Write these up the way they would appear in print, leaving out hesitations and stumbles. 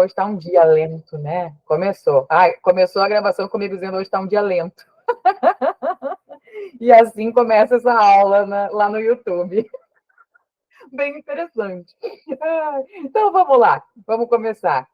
hoje está um dia lento, né? Começou a gravação comigo dizendo hoje está um dia lento. E assim começa essa aula lá no YouTube. Bem interessante. Então vamos lá, vamos começar.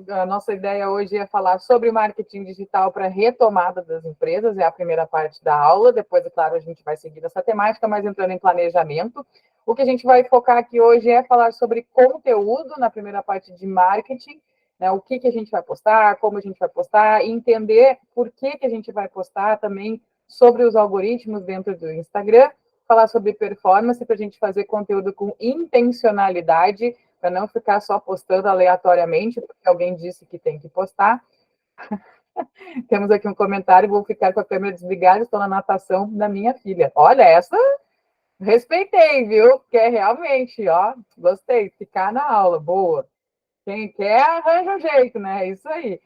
A nossa ideia hoje é falar sobre marketing digital para retomada das empresas, é a primeira parte da aula. Depois, é claro, a gente vai seguir essa temática, mas entrando em planejamento. O que a gente vai focar aqui hoje é falar sobre conteúdo na primeira parte de marketing, né? O que a gente vai postar, como a gente vai postar, e entender por que a gente vai postar também sobre os algoritmos dentro do Instagram, falar sobre performance para a gente fazer conteúdo com intencionalidade, para não ficar só postando aleatoriamente, porque alguém disse que tem que postar. Temos aqui um comentário, vou ficar com a câmera desligada, estou na natação da minha filha. Olha, essa respeitei, viu? Porque é realmente, ó, gostei, ficar na aula, boa. Quem quer, arranja um jeito, né? É isso aí.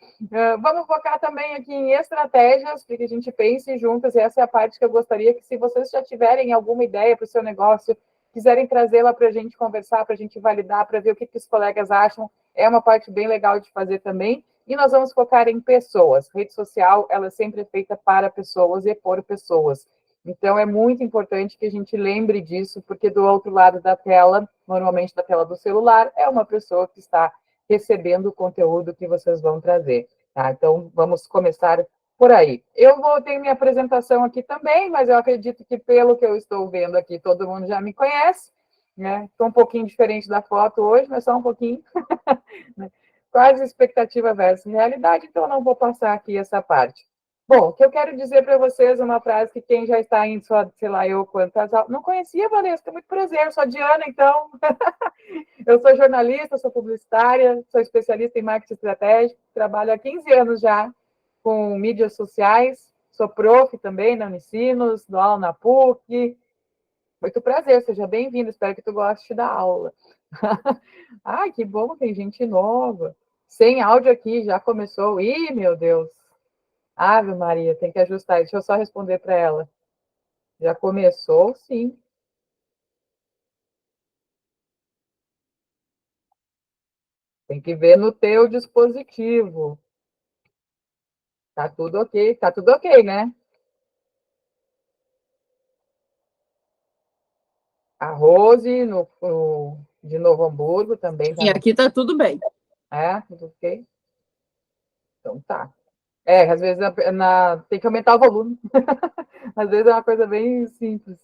Vamos focar também aqui em estratégias, para que a gente pense juntas, e essa é a parte que eu gostaria que, se vocês já tiverem alguma ideia para o seu negócio, quiserem trazê-la para a gente conversar, para a gente validar, para ver o que os colegas acham, é uma parte bem legal de fazer também. E nós vamos focar em pessoas. Rede social, ela sempre é feita para pessoas e por pessoas. Então, é muito importante que a gente lembre disso, porque do outro lado da tela, normalmente da tela do celular, é uma pessoa que está recebendo o conteúdo que vocês vão trazer. Tá? Então, vamos começar por aí. Eu vou ter minha apresentação aqui também, mas eu acredito que, pelo que eu estou vendo aqui, todo mundo já me conhece. Né? Estou um pouquinho diferente da foto hoje, mas só um pouquinho. Quase expectativa versus realidade, então eu não vou passar aqui essa parte. Bom, o que eu quero dizer para vocês é uma frase que quem já está indo, só, sei lá, eu quantas aulas... Não conhecia, Vanessa, muito prazer, sou a Diana, então... Eu sou jornalista, sou publicitária, sou especialista em marketing estratégico, trabalho há 15 anos já com mídias sociais, sou prof também na Unicinos, dou aula na PUC. Muito prazer, seja bem-vindo, espero que tu goste da aula. Ai, que bom, tem gente nova. Sem áudio aqui, já começou. Ih, meu Deus. Ave Maria, tem que ajustar. Deixa eu só responder para ela. Já começou, sim. Tem que ver no teu dispositivo. Tá tudo ok, né? A Rose, de Novo Hamburgo, também tá. E aqui tá tudo bem. Tudo ok? Então tá. Às vezes tem que aumentar o volume. Às vezes é uma coisa bem simples.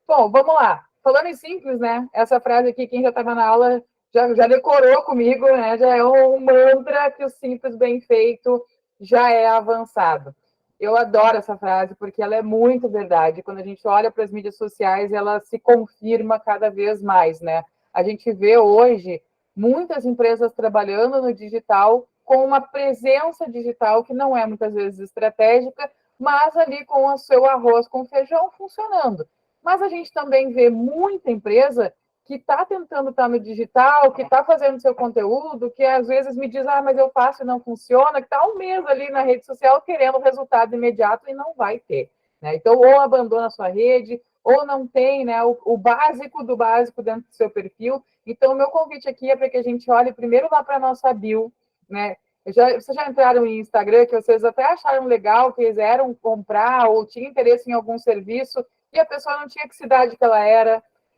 Bom, vamos lá. Falando em simples, né? Essa frase aqui, quem já estava na aula já decorou comigo, né? Já é um mantra que o simples bem feito já é avançado. Eu adoro essa frase porque ela é muito verdade. Quando a gente olha para as mídias sociais, ela se confirma cada vez mais, né? A gente vê hoje muitas empresas trabalhando no digital com uma presença digital que não é muitas vezes estratégica, mas ali com o seu arroz com feijão funcionando. Mas a gente também vê muita empresa que está tentando estar no digital, que está fazendo seu conteúdo, que às vezes me diz, mas eu faço e não funciona, que está um mês ali na rede social querendo resultado imediato e não vai ter. Né? Então, ou abandona a sua rede, ou não tem, né, o básico do básico dentro do seu perfil. Então, o meu convite aqui é para que a gente olhe primeiro lá para a nossa bio, né? Vocês já entraram em Instagram, que vocês até acharam legal, quiseram comprar ou tinham interesse em algum serviço, e a pessoa não tinha que cidade que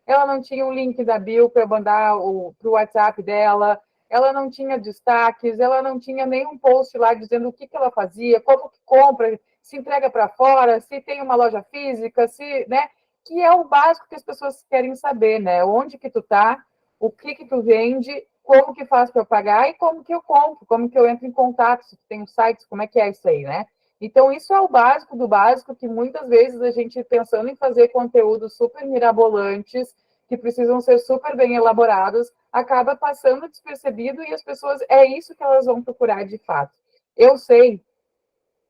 ela não tinha um link da bio para mandar para o WhatsApp dela, ela não tinha destaques, ela não tinha nenhum post lá dizendo o que ela fazia, como que compra, se entrega para fora, se tem uma loja física, né? Que é o básico que as pessoas querem saber, né? Onde que tu tá, o que tu vende, como que faz para eu pagar e como que eu compro, como que eu entro em contato, se tu tem um site, como é que é isso aí, né? Então, isso é o básico do básico, que muitas vezes a gente, pensando em fazer conteúdos super mirabolantes, que precisam ser super bem elaborados, acaba passando despercebido e as pessoas, é isso que elas vão procurar de fato. Eu sei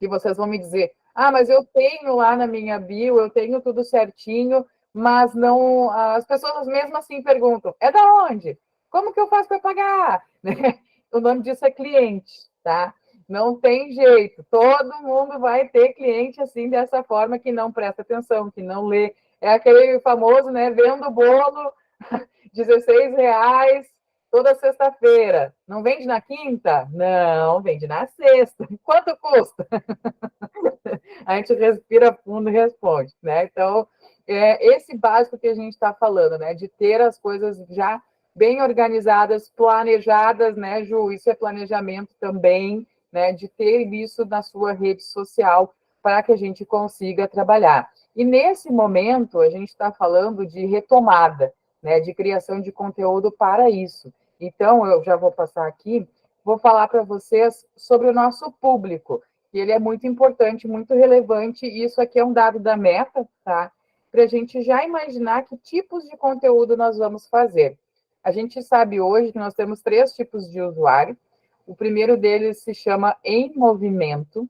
que vocês vão me dizer, mas eu tenho lá na minha bio, eu tenho tudo certinho, mas não, as pessoas mesmo assim perguntam, é da onde? Como que eu faço para pagar? O nome disso é cliente, tá? Não tem jeito, todo mundo vai ter cliente assim, dessa forma, que não presta atenção, que não lê. É aquele famoso, né, vendo o bolo, R$16, toda sexta-feira. Não vende na quinta? Não, vende na sexta. Quanto custa? A gente respira fundo e responde, né? Então, esse básico que a gente está falando, né? De ter as coisas já bem organizadas, planejadas, né, Ju? Isso é planejamento também, né? De ter isso na sua rede social para que a gente consiga trabalhar. E nesse momento, a gente está falando de retomada, né? De criação de conteúdo para isso. Então, eu já vou passar aqui, vou falar para vocês sobre o nosso público. E ele é muito importante, muito relevante, e isso aqui é um dado da Meta, tá? Para a gente já imaginar que tipos de conteúdo nós vamos fazer. A gente sabe hoje que nós temos 3 tipos de usuário. O primeiro deles se chama Em Movimento,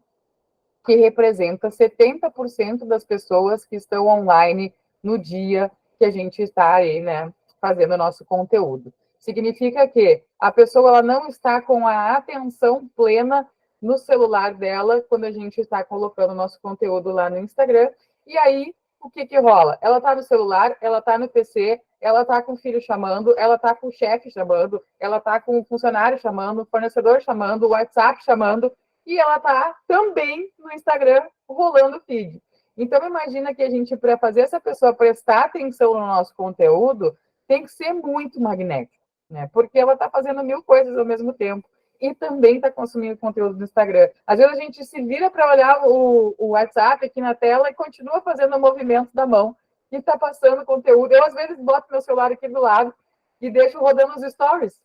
que representa 70% das pessoas que estão online no dia que a gente está aí, né, fazendo o nosso conteúdo. Significa que a pessoa ela não está com a atenção plena no celular dela quando a gente está colocando o nosso conteúdo lá no Instagram. E aí, o que rola? Ela está no celular, ela está no PC, ela está com o filho chamando, ela está com o chefe chamando, ela está com o funcionário chamando, o fornecedor chamando, o WhatsApp chamando, e ela está também no Instagram rolando o feed. Então, imagina que a gente, para fazer essa pessoa prestar atenção no nosso conteúdo, tem que ser muito magnético, né? Porque ela está fazendo 1000 coisas ao mesmo tempo e também está consumindo conteúdo do Instagram. Às vezes a gente se vira para olhar o WhatsApp aqui na tela e continua fazendo o movimento da mão e está passando conteúdo. Eu, às vezes, boto meu celular aqui do lado e deixo rodando os stories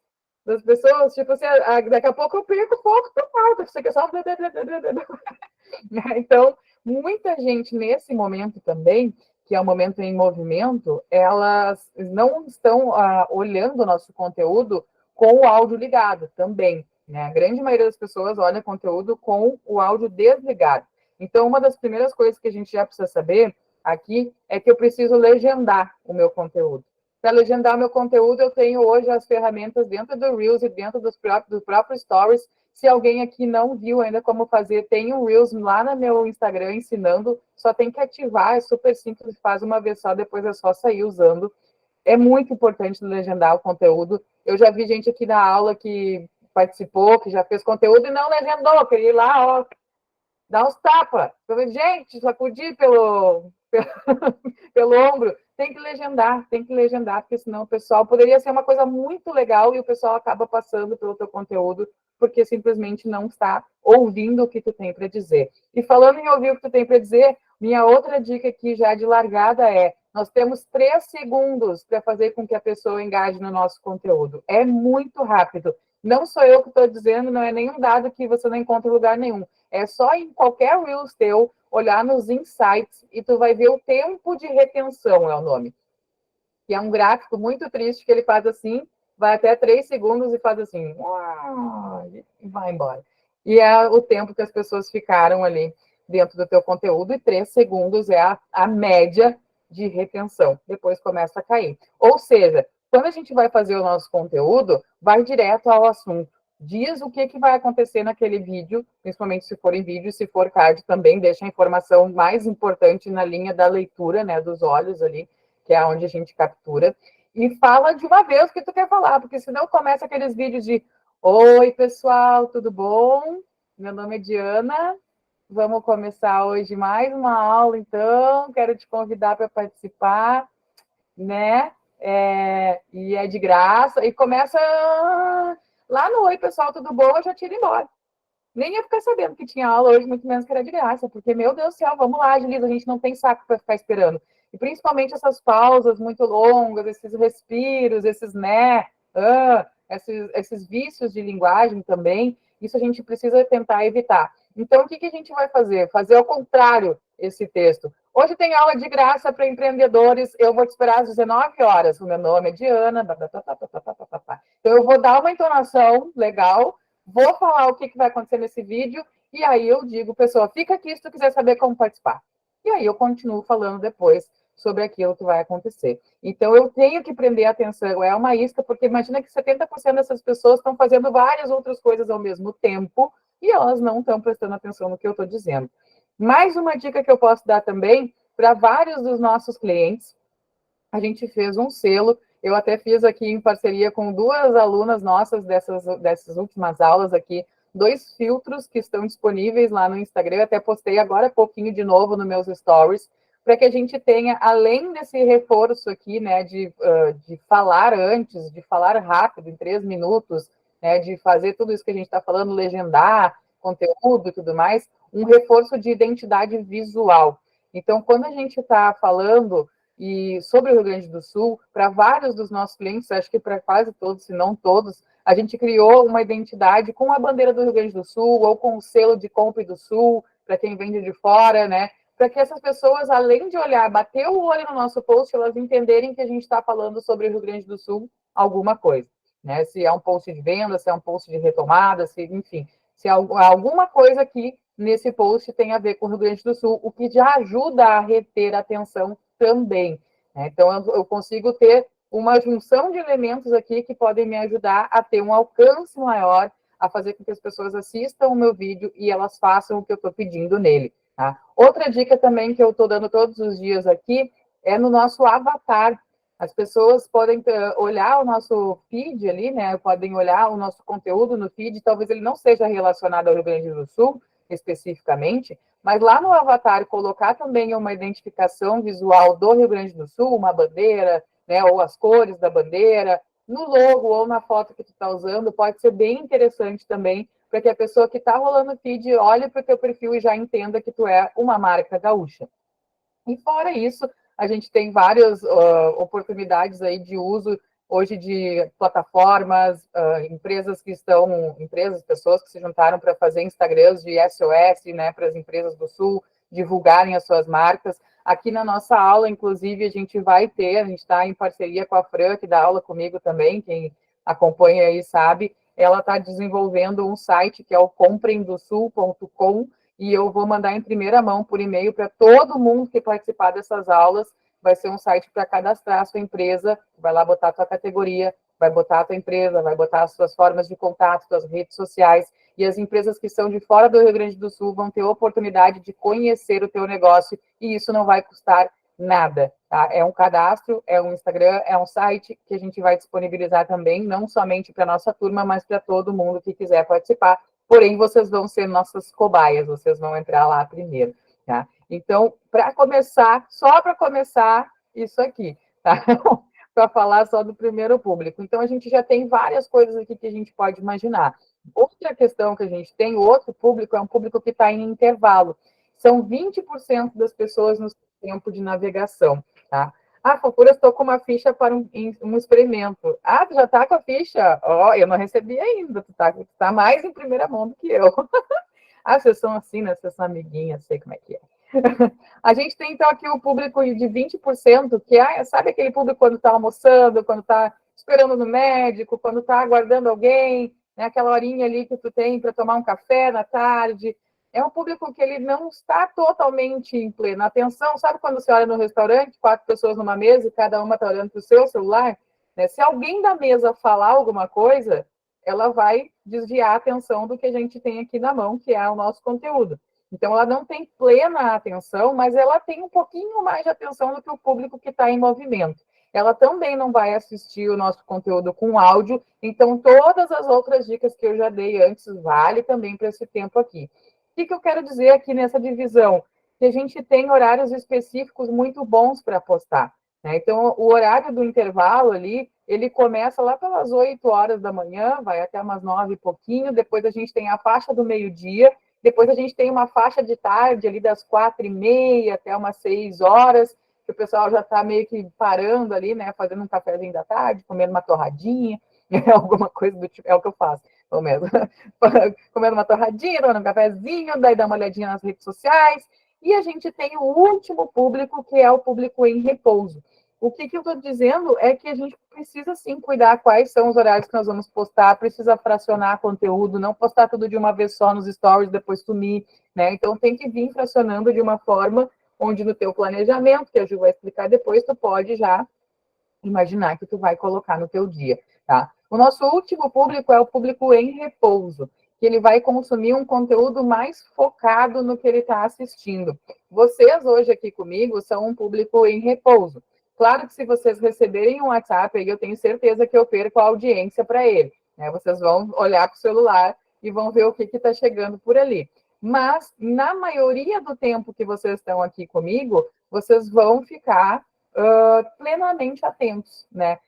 das pessoas, tipo assim, daqui a pouco eu perco o foco total, você quer só... Então, muita gente nesse momento também, que é o momento em movimento, elas não estão olhando o nosso conteúdo com o áudio ligado também, né? A grande maioria das pessoas olha conteúdo com o áudio desligado. Então, uma das primeiras coisas que a gente já precisa saber aqui é que eu preciso legendar o meu conteúdo. Para legendar o meu conteúdo, eu tenho hoje as ferramentas dentro do Reels e dentro do próprio Stories. Se alguém aqui não viu ainda como fazer, tem um Reels lá no meu Instagram ensinando, só tem que ativar, é super simples, faz uma vez só, depois é só sair usando. É muito importante legendar o conteúdo. Eu já vi gente aqui na aula que participou, que já fez conteúdo e não legendou, queria ir lá, ó, dar uns tapas. Gente, sacudir pelo ombro. Tem que legendar, porque senão o pessoal poderia ser uma coisa muito legal e o pessoal acaba passando pelo teu conteúdo porque simplesmente não está ouvindo o que tu tem para dizer. E falando em ouvir o que tu tem para dizer, minha outra dica aqui já de largada é: nós temos 3 segundos para fazer com que a pessoa engaje no nosso conteúdo. É muito rápido. Não sou eu que estou dizendo, não é nenhum dado que você não encontra em lugar nenhum. É só em qualquer Reels teu, olhar nos insights e tu vai ver o tempo de retenção, é o nome. Que é um gráfico muito triste que ele faz assim, vai até 3 segundos e faz assim, e vai embora. E é o tempo que as pessoas ficaram ali dentro do teu conteúdo, e 3 segundos é a média de retenção. Depois começa a cair. Ou seja, quando a gente vai fazer o nosso conteúdo, vai direto ao assunto. Diz o que vai acontecer naquele vídeo, principalmente se for em vídeo, se for card também, deixa a informação mais importante na linha da leitura, né, dos olhos ali, que é onde a gente captura, e fala de uma vez o que tu quer falar, porque senão começa aqueles vídeos de: oi, pessoal, tudo bom? Meu nome é Diana, vamos começar hoje mais uma aula, então, quero te convidar para participar, né? E é de graça, e começa lá no oi, pessoal, tudo bom? Eu já tiro embora. Nem ia ficar sabendo que tinha aula hoje, muito menos que era de graça, porque, meu Deus do céu, vamos lá, agiliza, a gente não tem saco para ficar esperando. E principalmente essas pausas muito longas, esses respiros, esses né, esses vícios de linguagem também, isso a gente precisa tentar evitar. Então, o que a gente vai fazer? Fazer ao contrário esse texto. Hoje tem aula de graça para empreendedores, eu vou te esperar às 19 horas. O meu nome é Diana, então eu vou dar uma entonação legal, vou falar o que vai acontecer nesse vídeo, e aí eu digo, pessoal, fica aqui se tu quiser saber como participar. E aí eu continuo falando depois sobre aquilo que vai acontecer. Então, eu tenho que prender a atenção, é uma isca, porque imagina que 70% dessas pessoas estão fazendo várias outras coisas ao mesmo tempo, e elas não estão prestando atenção no que eu estou dizendo. Mais uma dica que eu posso dar também, para vários dos nossos clientes, a gente fez um selo Eu até fiz aqui em parceria com 2 alunas nossas dessas últimas aulas aqui, 2 filtros que estão disponíveis lá no Instagram. Eu até postei agora há pouquinho de novo nos meus stories, para que a gente tenha, além desse reforço aqui, né, de falar antes, de falar rápido, em 3 minutos, né, de fazer tudo isso que a gente está falando, legendar conteúdo e tudo mais, um reforço de identidade visual. Então, quando a gente está falando sobre o Rio Grande do Sul, para vários dos nossos clientes, acho que para quase todos, se não todos, a gente criou uma identidade com a bandeira do Rio Grande do Sul ou com o selo de Compre do Sul, para quem vende de fora, né? Para que essas pessoas, além de olhar, bater o olho no nosso post, elas entenderem que a gente está falando sobre o Rio Grande do Sul alguma coisa, né? Se é um post de venda, se é um post de retomada, se, enfim, se alguma coisa aqui nesse post tem a ver com o Rio Grande do Sul, o que já ajuda a reter a atenção também, né? Então, eu consigo ter uma junção de elementos aqui que podem me ajudar a ter um alcance maior, a fazer com que as pessoas assistam o meu vídeo e elas façam o que eu estou pedindo nele. Tá? Outra dica também que eu estou dando todos os dias aqui é no nosso avatar. As pessoas podem olhar o nosso feed ali, né? Podem olhar o nosso conteúdo no feed, talvez ele não seja relacionado ao Rio Grande do Sul, especificamente, mas lá no avatar colocar também uma identificação visual do Rio Grande do Sul, uma bandeira, né, ou as cores da bandeira, no logo ou na foto que tu está usando, pode ser bem interessante também, para que a pessoa que está rolando o feed olhe para o teu perfil e já entenda que tu é uma marca gaúcha. E fora isso, a gente tem várias oportunidades aí de uso hoje de plataformas, pessoas que se juntaram para fazer Instagrams de SOS, né, para as empresas do Sul divulgarem as suas marcas. Aqui na nossa aula, inclusive, a gente está em parceria com a Fran, que dá aula comigo também, quem acompanha aí sabe, ela está desenvolvendo um site que é o compremdosul.com, e eu vou mandar em primeira mão por e-mail para todo mundo que participar dessas aulas. Vai ser um site para cadastrar a sua empresa, vai lá botar a sua categoria, vai botar a tua empresa, vai botar as suas formas de contato, suas redes sociais, e as empresas que são de fora do Rio Grande do Sul vão ter a oportunidade de conhecer o teu negócio, e isso não vai custar nada, tá? É um cadastro, é um Instagram, é um site que a gente vai disponibilizar também, não somente para a nossa turma, mas para todo mundo que quiser participar. Porém, vocês vão ser nossas cobaias, vocês vão entrar lá primeiro, tá? Então, para começar, só para começar, isso aqui, tá? Para falar só do primeiro público. Então, a gente já tem várias coisas aqui que a gente pode imaginar. Outra questão que a gente tem, o outro público, é um público que está em intervalo. São 20% das pessoas no tempo de navegação, tá? Ah, Fofura, estou com uma ficha para um experimento. Ah, tu já está com a ficha? Ó, eu não recebi ainda, tu tá mais em primeira mão do que eu. Ah, vocês são assim, né? Vocês são amiguinhas, sei como é que é. A gente tem, então, aqui o público de 20%, que é, sabe aquele público quando está almoçando, quando está esperando no médico, quando está aguardando alguém, né? Aquela horinha ali que tu tem para tomar um café na tarde. É um público que ele não está totalmente em plena atenção. Sabe quando você olha no restaurante, 4 pessoas numa mesa e cada uma está olhando para o seu celular? Né? Se alguém da mesa falar alguma coisa, ela vai desviar a atenção do que a gente tem aqui na mão, que é o nosso conteúdo. Então, ela não tem plena atenção, mas ela tem um pouquinho mais de atenção do que o público que está em movimento. Ela também não vai assistir o nosso conteúdo com áudio, então todas as outras dicas que eu já dei antes vale também para esse tempo aqui. O que eu quero dizer aqui nessa divisão? Que a gente tem horários específicos muito bons para postar, né? Então, o horário do intervalo ali, ele começa lá pelas 8 horas da manhã, vai até umas 9 e pouquinho, depois a gente tem a faixa do meio-dia, depois a gente tem uma faixa de tarde ali das 4h30 até umas 6 horas, que o pessoal já está meio que parando ali, né? Fazendo um cafezinho da tarde, comendo uma torradinha, alguma coisa do tipo, é o que eu faço, pelo menos. Comendo uma torradinha, tomando um cafezinho, daí dá uma olhadinha nas redes sociais. E a gente tem o último público, que é o público em repouso. O que eu estou dizendo é que a gente precisa sim cuidar quais são os horários que nós vamos postar, precisa fracionar conteúdo, não postar tudo de uma vez só nos stories, depois sumir, né? Então tem que vir fracionando de uma forma onde no teu planejamento, que a Ju vai explicar depois, tu pode já imaginar que tu vai colocar no teu dia, tá? O nosso último público é o público em repouso, que ele vai consumir um conteúdo mais focado no que ele está assistindo. Vocês hoje aqui comigo são um público em repouso. Claro que se vocês receberem um WhatsApp, aí eu tenho certeza que eu perco a audiência para ele. Né? Vocês vão olhar para o celular e vão ver o que está chegando por ali. Mas, na maioria do tempo que vocês estão aqui comigo, vocês vão ficar plenamente atentos, né?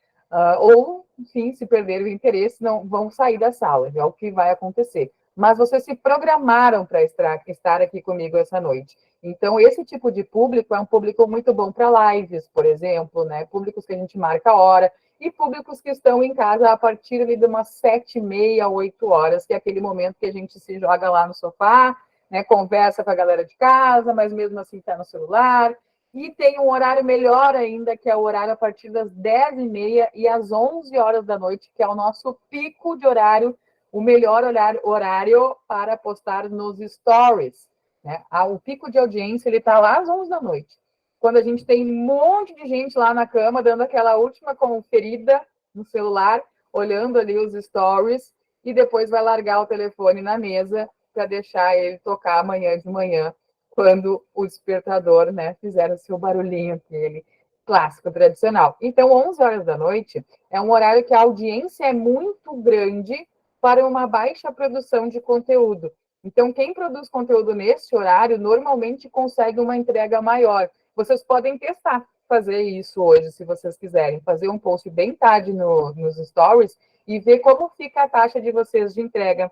Ou, enfim, se perder o interesse, não vão sair da sala, é o que vai acontecer. Mas vocês se programaram para estar aqui comigo essa noite. Então, esse tipo de público é um público muito bom para lives, por exemplo, né? Públicos que a gente marca a hora, e públicos que estão em casa a partir ali de umas 7h30, 8h, que é aquele momento que a gente se joga lá no sofá, né? Conversa com a galera de casa, mas mesmo assim está no celular. E tem um horário melhor ainda, que é o horário a partir das 10h30 e às 11h da noite, que é o nosso pico de horário, o melhor horário para postar nos stories. Né? O pico de audiência ele está lá às 11 da noite, quando a gente tem um monte de gente lá na cama, dando aquela última conferida no celular, olhando ali os stories, e depois vai largar o telefone na mesa para deixar ele tocar amanhã de manhã, quando o despertador, né, fizer o seu barulhinho, aquele clássico, tradicional. Então, 11h da noite é um horário que a audiência é muito grande para uma baixa produção de conteúdo. Então, quem produz conteúdo nesse horário, normalmente consegue uma entrega maior. Vocês podem testar fazer isso hoje, se vocês quiserem. Fazer um post bem tarde nos stories e ver como fica a taxa de vocês de entrega,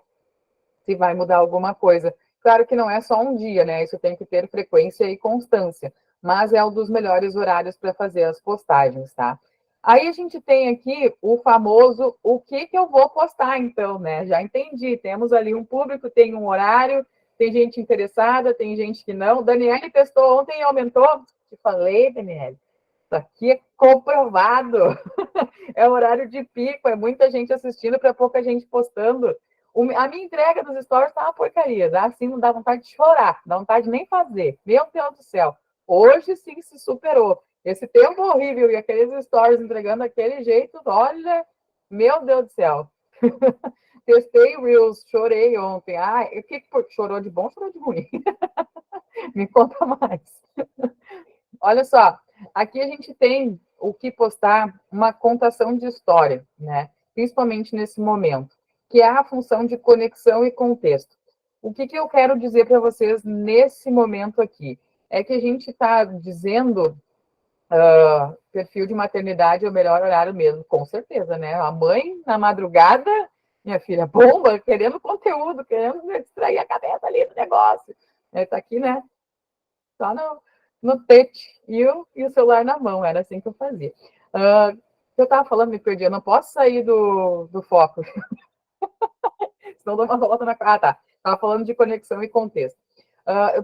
se vai mudar alguma coisa. Claro que não é só um dia, né? Isso tem que ter frequência e constância, mas é um dos melhores horários para fazer as postagens, tá? Aí a gente tem aqui o famoso o que eu vou postar, então, né? Já entendi, temos ali um público, tem um horário, tem gente interessada, tem gente que não. Daniele testou ontem e aumentou. Te falei, Daniele, isso aqui é comprovado. É horário de pico, é muita gente assistindo para pouca gente postando. A minha entrega dos stories tá uma porcaria, dá assim, não dá vontade de chorar, não dá vontade de nem fazer. Meu Deus do céu. Hoje sim se superou. Esse tempo horrível e aqueles stories entregando daquele jeito, olha, meu Deus do céu. Testei Reels, chorei ontem. O que chorou de bom, chorou de ruim? Me conta mais. Olha só, aqui a gente tem o que postar uma contação de história, né? Principalmente nesse momento, que é a função de conexão e contexto. O que eu quero dizer para vocês nesse momento aqui? É que a gente está dizendo perfil de maternidade é o melhor horário mesmo, com certeza, né? A mãe, na madrugada, minha filha, bomba, querendo conteúdo, querendo distrair a cabeça ali do negócio. Está aqui, né? Só no tete e o celular na mão, era assim que eu fazia. Eu estava falando, me perdi, eu não posso sair do foco, senão dou uma volta na... tá. Estava falando de conexão e contexto.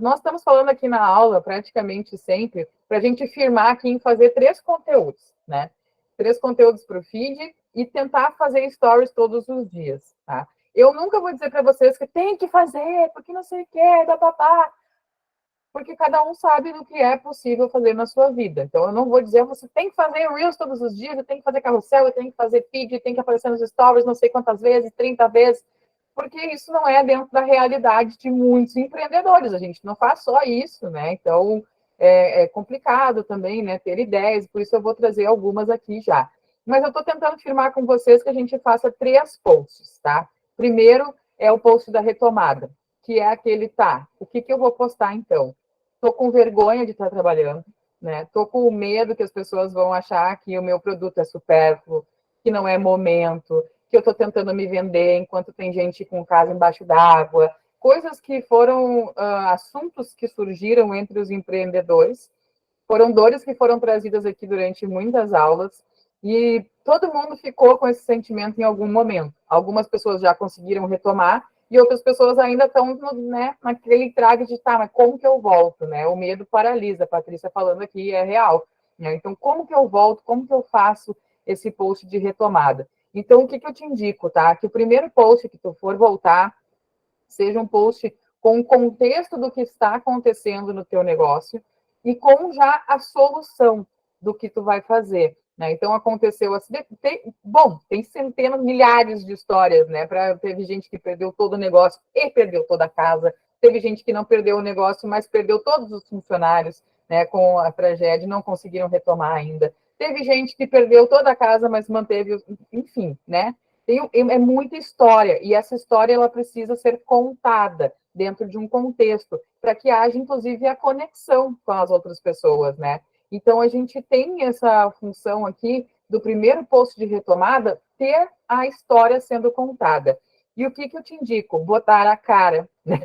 Nós estamos falando aqui na aula, praticamente sempre, para a gente firmar aqui em fazer 3 conteúdos, né? 3 conteúdos para o feed e tentar fazer stories todos os dias, tá? Eu nunca vou dizer para vocês que tem que fazer, porque não sei o que, papá, porque cada um sabe do que é possível fazer na sua vida. Então, eu não vou dizer, você tem que fazer Reels todos os dias, tem que fazer carrossel, tem que fazer feed, tem que aparecer nos stories não sei quantas vezes, 30 vezes, porque isso não é dentro da realidade de muitos empreendedores. A gente não faz só isso, né? Então, é complicado também, né, ter ideias, por isso eu vou trazer algumas aqui já. Mas eu estou tentando firmar com vocês que a gente faça 3 posts, tá? Primeiro é o post da retomada, que é aquele, tá, o que eu vou postar então? Estou com vergonha de estar trabalhando, né? Estou com medo que as pessoas vão achar que o meu produto é supérfluo, que não é momento, que eu estou tentando me vender enquanto tem gente com casa embaixo d'água. Coisas que foram assuntos que surgiram entre os empreendedores, foram dores que foram trazidas aqui durante muitas aulas, e todo mundo ficou com esse sentimento em algum momento. Algumas pessoas já conseguiram retomar, e outras pessoas ainda estão, né, naquele trago de, tá, mas como que eu volto, né? O medo paralisa, a Patrícia falando aqui, é real. Né? Então, como que eu volto, como que eu faço esse post de retomada? Então, o que eu te indico, tá? Que o primeiro post que tu for voltar, seja um post com o contexto do que está acontecendo no teu negócio e com já a solução do que tu vai fazer. Né? Então, aconteceu assim, tem centenas, milhares de histórias, né? Teve gente que perdeu todo o negócio e perdeu toda a casa, teve gente que não perdeu o negócio, mas perdeu todos os funcionários, né? Com a tragédia, não conseguiram retomar ainda. Teve gente que perdeu toda a casa, mas manteve, enfim, né? É muita história, e essa história ela precisa ser contada dentro de um contexto, para que haja, inclusive, a conexão com as outras pessoas, né? Então, a gente tem essa função aqui do primeiro post de retomada, ter a história sendo contada. E o que eu te indico? Botar a cara, né?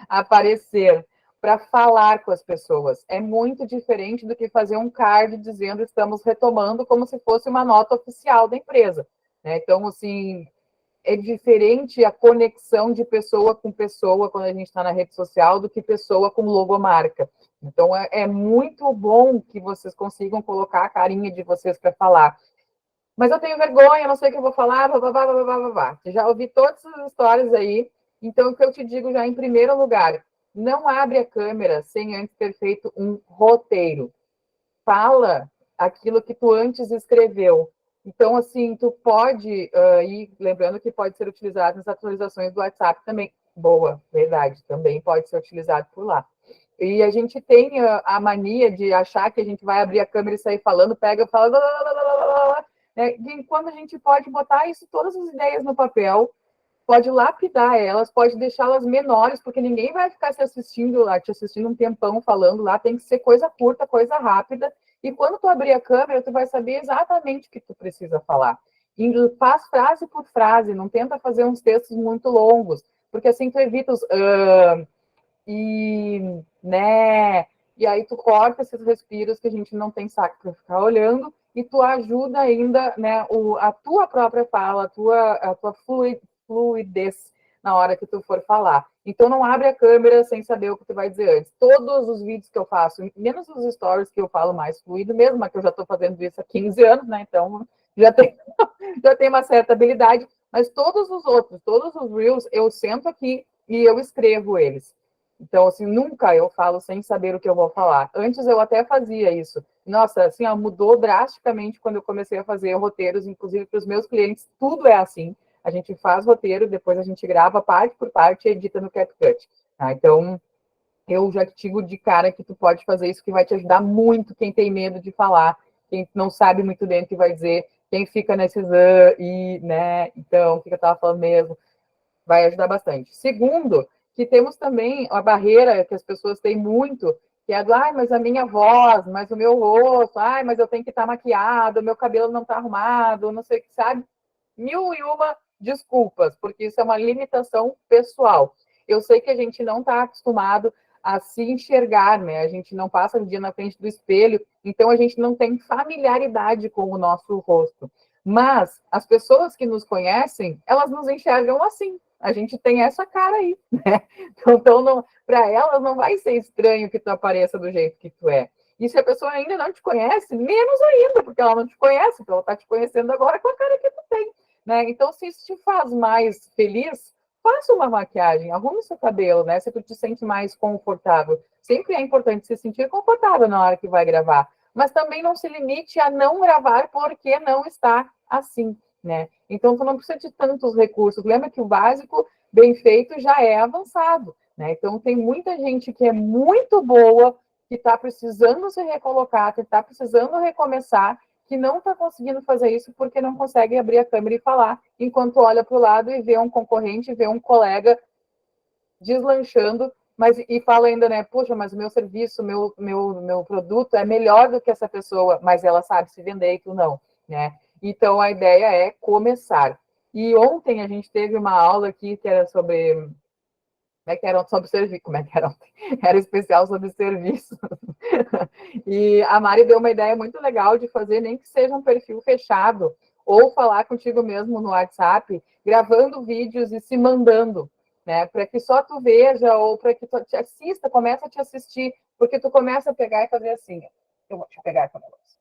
Aparecer, para falar com as pessoas. É muito diferente do que fazer um card dizendo estamos retomando como se fosse uma nota oficial da empresa. Né? Então, assim, é diferente a conexão de pessoa com pessoa quando a gente está na rede social do que pessoa com logomarca. Então, é muito bom que vocês consigam colocar a carinha de vocês para falar. Mas eu tenho vergonha, não sei o que eu vou falar, blá, blá, blá, blá, blá, blá, blá. Já ouvi todas as histórias aí, então o que eu te digo já em primeiro lugar, não abre a câmera sem antes ter feito um roteiro. Fala aquilo que tu antes escreveu. Então, assim, tu pode ir, lembrando que pode ser utilizado nas atualizações do WhatsApp também. Boa, verdade, também pode ser utilizado por lá. E a gente tem a mania de achar que a gente vai abrir a câmera e sair falando, pega e fala, né? E quando a gente pode botar isso, todas as ideias no papel, pode lapidar elas, pode deixá-las menores, porque ninguém vai ficar se assistindo lá, te assistindo um tempão falando lá, tem que ser coisa curta, coisa rápida, e quando tu abrir a câmera, tu vai saber exatamente o que tu precisa falar. E faz frase por frase, não tenta fazer uns textos muito longos, porque assim tu evita os e, né, e aí tu corta esses respiros que a gente não tem saco para ficar olhando, e tu ajuda ainda, né, a tua própria fala, a tua fluidez na hora que tu for falar. Então não abre a câmera sem saber o que tu vai dizer antes. Todos os vídeos que eu faço, menos os stories que eu falo mais fluido mesmo, mas que eu já estou fazendo isso há 15 anos, né? Então já tem, já tem uma certa habilidade, mas todos os outros, todos os reels, eu sento aqui e eu escrevo eles. Então, assim, nunca eu falo sem saber o que eu vou falar. Antes eu até fazia isso. Nossa, assim, ó, mudou drasticamente quando eu comecei a fazer roteiros, inclusive para os meus clientes, tudo é assim. A gente faz roteiro, depois a gente grava parte por parte e edita no CapCut. Tá? Então, eu já te digo de cara que tu pode fazer isso, que vai te ajudar muito quem tem medo de falar, quem não sabe muito bem o que vai dizer, quem fica nesses né? Então, o que eu estava falando mesmo? Vai ajudar bastante. Segundo, que temos também a barreira que as pessoas têm muito, que é do, ai, mas a minha voz, mas o meu rosto, ai, mas eu tenho que estar maquiado, o meu cabelo não está arrumado, não sei o que, sabe? Mil e uma desculpas, porque isso é uma limitação pessoal. Eu sei que a gente não está acostumado a se enxergar, né? A gente não passa o dia na frente do espelho, então a gente não tem familiaridade com o nosso rosto. Mas as pessoas que nos conhecem, elas nos enxergam assim. A gente tem essa cara aí, né? Então para elas não vai ser estranho que tu apareça do jeito que tu é. E se a pessoa ainda não te conhece, menos ainda, porque ela não te conhece, porque ela está te conhecendo agora com a cara que tu tem. Né? Então, se isso te faz mais feliz, faça uma maquiagem, arrume seu cabelo, né? Se tu te sente mais confortável. Sempre é importante se sentir confortável na hora que vai gravar. Mas também não se limite a não gravar porque não está assim, né? Então, tu não precisa de tantos recursos. Lembra que o básico, bem feito, já é avançado, né? Então, tem muita gente que é muito boa, que está precisando se recolocar, que está precisando recomeçar, que não está conseguindo fazer isso porque não consegue abrir a câmera e falar, enquanto olha para o lado e vê um concorrente, vê um colega deslanchando, mas e fala ainda, né? Poxa, mas o meu serviço, meu produto é melhor do que essa pessoa, mas ela sabe se vender e tu não, né? Então a ideia é começar. E ontem a gente teve uma aula aqui que era sobre como é que era sobre serviço, como é que era? Era especial sobre serviço. E a Mari deu uma ideia muito legal de fazer, nem que seja um perfil fechado, ou falar contigo mesmo no WhatsApp, gravando vídeos e se mandando, né? Para que só tu veja, ou para que tu te assista, começa a te assistir, porque tu começa a pegar e fazer assim. Deixa eu pegar aqui o negócio.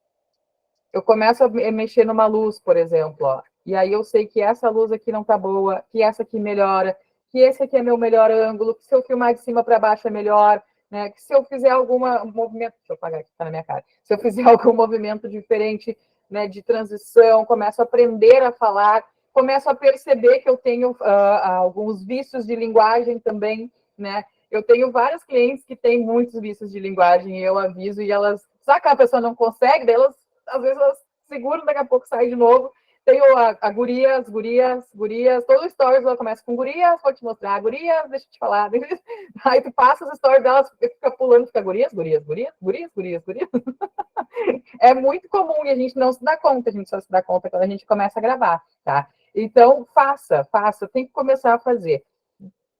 Eu começo a mexer numa luz, por exemplo, ó, e aí eu sei que essa luz aqui não tá boa, que essa aqui melhora, que esse aqui é meu melhor ângulo, que se eu filmar de cima para baixo é melhor, né? Que se eu fizer algum movimento, deixa eu apagar aqui, tá na minha cara. Se eu fizer algum movimento diferente, né, de transição, começo a aprender a falar, começo a perceber que eu tenho alguns vícios de linguagem também, né? Eu tenho vários clientes que têm muitos vícios de linguagem e eu aviso e elas, sabe que a pessoa não consegue, daí elas às vezes elas seguro, daqui a pouco sai de novo. Tenho a gurias, todo o stories ela começa com gurias, vou te mostrar, gurias, deixa eu te falar. Aí tu passa os stories delas, fica pulando, fica gurias. É muito comum e a gente não se dá conta, a gente só se dá conta quando a gente começa a gravar, tá? Então, faça, tem que começar a fazer.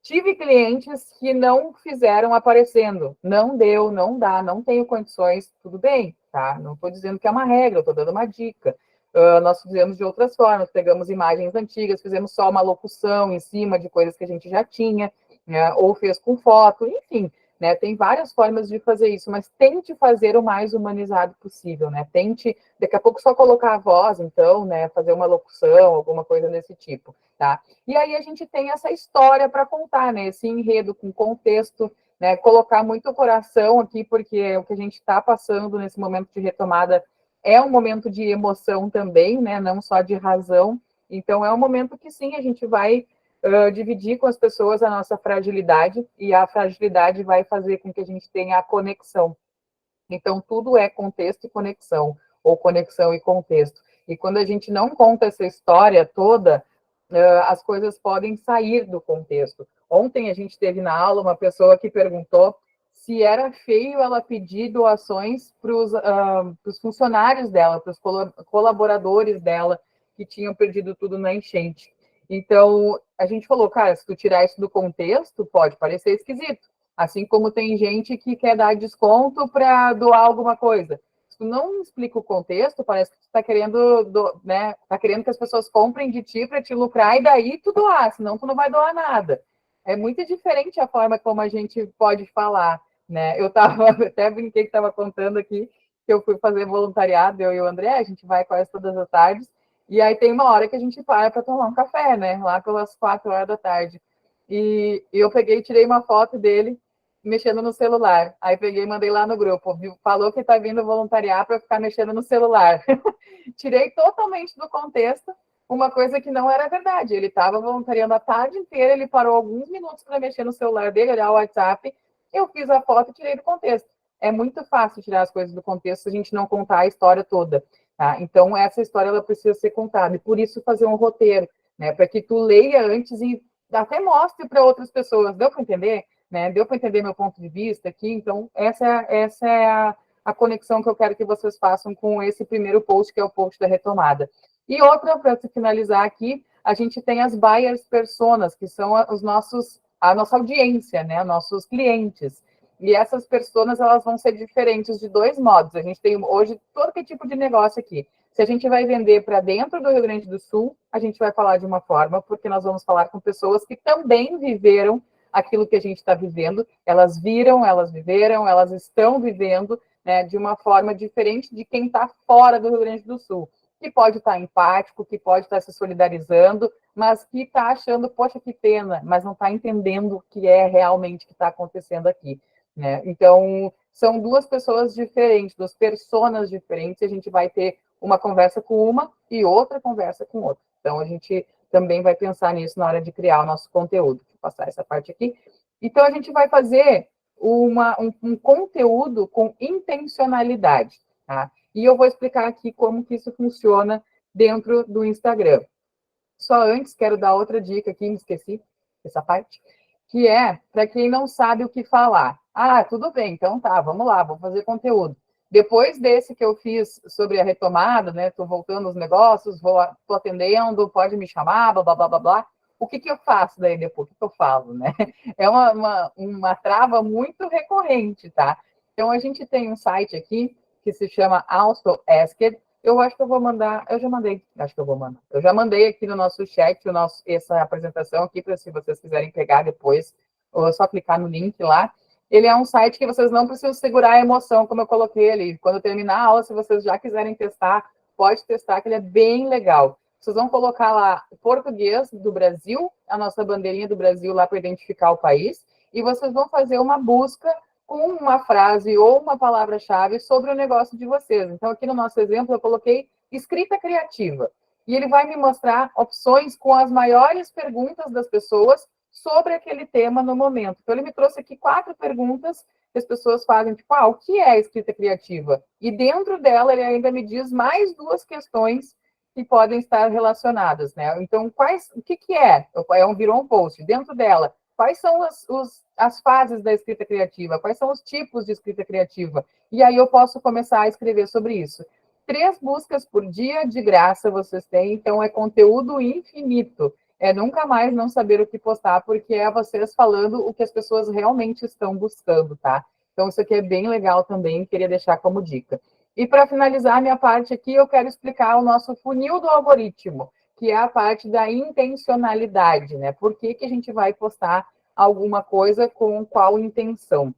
Tive clientes que não fizeram aparecendo, não deu, não dá, não tenho condições, tudo bem, tá? Não estou dizendo que é uma regra, estou dando uma dica. Nós fizemos de outras formas, pegamos imagens antigas, fizemos só uma locução em cima de coisas que a gente já tinha, né? Ou fez com foto, enfim, né? Tem várias formas de fazer isso, mas tente fazer o mais humanizado possível, né? Tente, daqui a pouco, só colocar a voz, então, né? Fazer uma locução, alguma coisa desse tipo, tá? E aí a gente tem essa história para contar, né? Esse enredo com contexto, né? Colocar muito coração aqui, porque o que a gente está passando nesse momento de retomada é um momento de emoção também, né? Não só de razão. Então é um momento que sim, a gente vai dividir com as pessoas a nossa fragilidade, e a fragilidade vai fazer com que a gente tenha a conexão. Então, tudo é contexto e conexão, ou conexão e contexto. E quando a gente não conta essa história toda, as coisas podem sair do contexto. Ontem a gente teve na aula uma pessoa que perguntou se era feio ela pedir doações para os funcionários dela, para os colaboradores dela, que tinham perdido tudo na enchente. Então, a gente falou, cara, se tu tirar isso do contexto, pode parecer esquisito. Assim como tem gente que quer dar desconto para doar alguma coisa. Se tu não explica o contexto, parece que tu está querendo, né? Tá querendo que as pessoas comprem de ti para te lucrar e daí tu doar, senão tu não vai doar nada. É muito diferente a forma como a gente pode falar, né? Eu tava, até brinquei que estava contando aqui que eu fui fazer voluntariado, eu e o André, a gente vai quase todas as tardes, e aí tem uma hora que a gente para tomar um café, né? Lá pelas 4 horas da tarde. E eu peguei e tirei uma foto dele mexendo no celular. Aí peguei e mandei lá no grupo. Falou que está vindo voluntariar para ficar mexendo no celular. Tirei totalmente do contexto uma coisa que não era verdade. Ele estava voluntariando a tarde inteira, ele parou alguns minutos para mexer no celular dele, olhar o WhatsApp. Eu fiz a foto e tirei do contexto. É muito fácil tirar as coisas do contexto se a gente não contar a história toda. Tá? Então, essa história ela precisa ser contada. E por isso fazer um roteiro, né? Para que tu leia antes e até mostre para outras pessoas. Deu para entender? Né? Deu para entender meu ponto de vista aqui? Então, essa é a conexão que eu quero que vocês façam com esse primeiro post, que é o post da retomada. E outra, para finalizar aqui, a gente tem as buyers personas, que são a nossa audiência, né? Nossos clientes. E essas personas, elas vão ser diferentes de dois modos. A gente tem hoje todo que tipo de negócio aqui. Se a gente vai vender para dentro do Rio Grande do Sul, a gente vai falar de uma forma, porque nós vamos falar com pessoas que também viveram aquilo que a gente está vivendo, elas viram, elas viveram, elas estão vivendo, né, de uma forma diferente de quem está fora do Rio Grande do Sul, que pode estar empático, que pode estar se solidarizando, mas que está achando, poxa, que pena, mas não está entendendo o que é realmente que está acontecendo aqui, né? Então, são duas pessoas diferentes, duas personas diferentes, e a gente vai ter uma conversa com uma e outra conversa com outra. Então, a gente também vai pensar nisso na hora de criar o nosso conteúdo. Vou passar essa parte aqui. Então, a gente vai fazer um conteúdo com intencionalidade, tá? E eu vou explicar aqui como que isso funciona dentro do Instagram. Só antes, quero dar outra dica aqui, me esqueci essa parte, que é para quem não sabe o que falar. Ah, tudo bem, então tá, vamos lá, vou fazer conteúdo. Depois desse que eu fiz sobre a retomada, né? Estou voltando aos negócios, estou atendendo, pode me chamar, blá, blá, blá, blá, blá. O que eu faço daí depois? O que eu falo, né? É uma trava muito recorrente, tá? Então, a gente tem um site aqui que se chama Also Asked. Eu acho que eu vou mandar, eu já mandei, acho que eu vou mandar. Eu já mandei aqui no nosso chat essa apresentação aqui, para se vocês quiserem pegar depois, ou é só clicar no link lá. Ele é um site que vocês não precisam segurar a emoção, como eu coloquei ali. Quando terminar a aula, se vocês já quiserem testar, pode testar, que ele é bem legal. Vocês vão colocar lá português do Brasil, a nossa bandeirinha do Brasil lá para identificar o país, e vocês vão fazer uma busca com uma frase ou uma palavra-chave sobre o negócio de vocês. Então, aqui no nosso exemplo, eu coloquei escrita criativa. E ele vai me mostrar opções com as maiores perguntas das pessoas sobre aquele tema no momento. Então, ele me trouxe aqui 4 perguntas que as pessoas fazem, tipo, o que é escrita criativa? E dentro dela, ele ainda me diz mais 2 questões que podem estar relacionadas, né? Então, o que é? Virou um post. Dentro dela, quais são as fases da escrita criativa? Quais são os tipos de escrita criativa? E aí eu posso começar a escrever sobre isso. 3 buscas por dia de graça vocês têm, então é conteúdo infinito. É nunca mais não saber o que postar, porque é vocês falando o que as pessoas realmente estão buscando, tá? Então, isso aqui é bem legal também, queria deixar como dica. E para finalizar a minha parte aqui, eu quero explicar o nosso funil do algoritmo, que é a parte da intencionalidade, né? Por que a gente vai postar alguma coisa com qual intenção?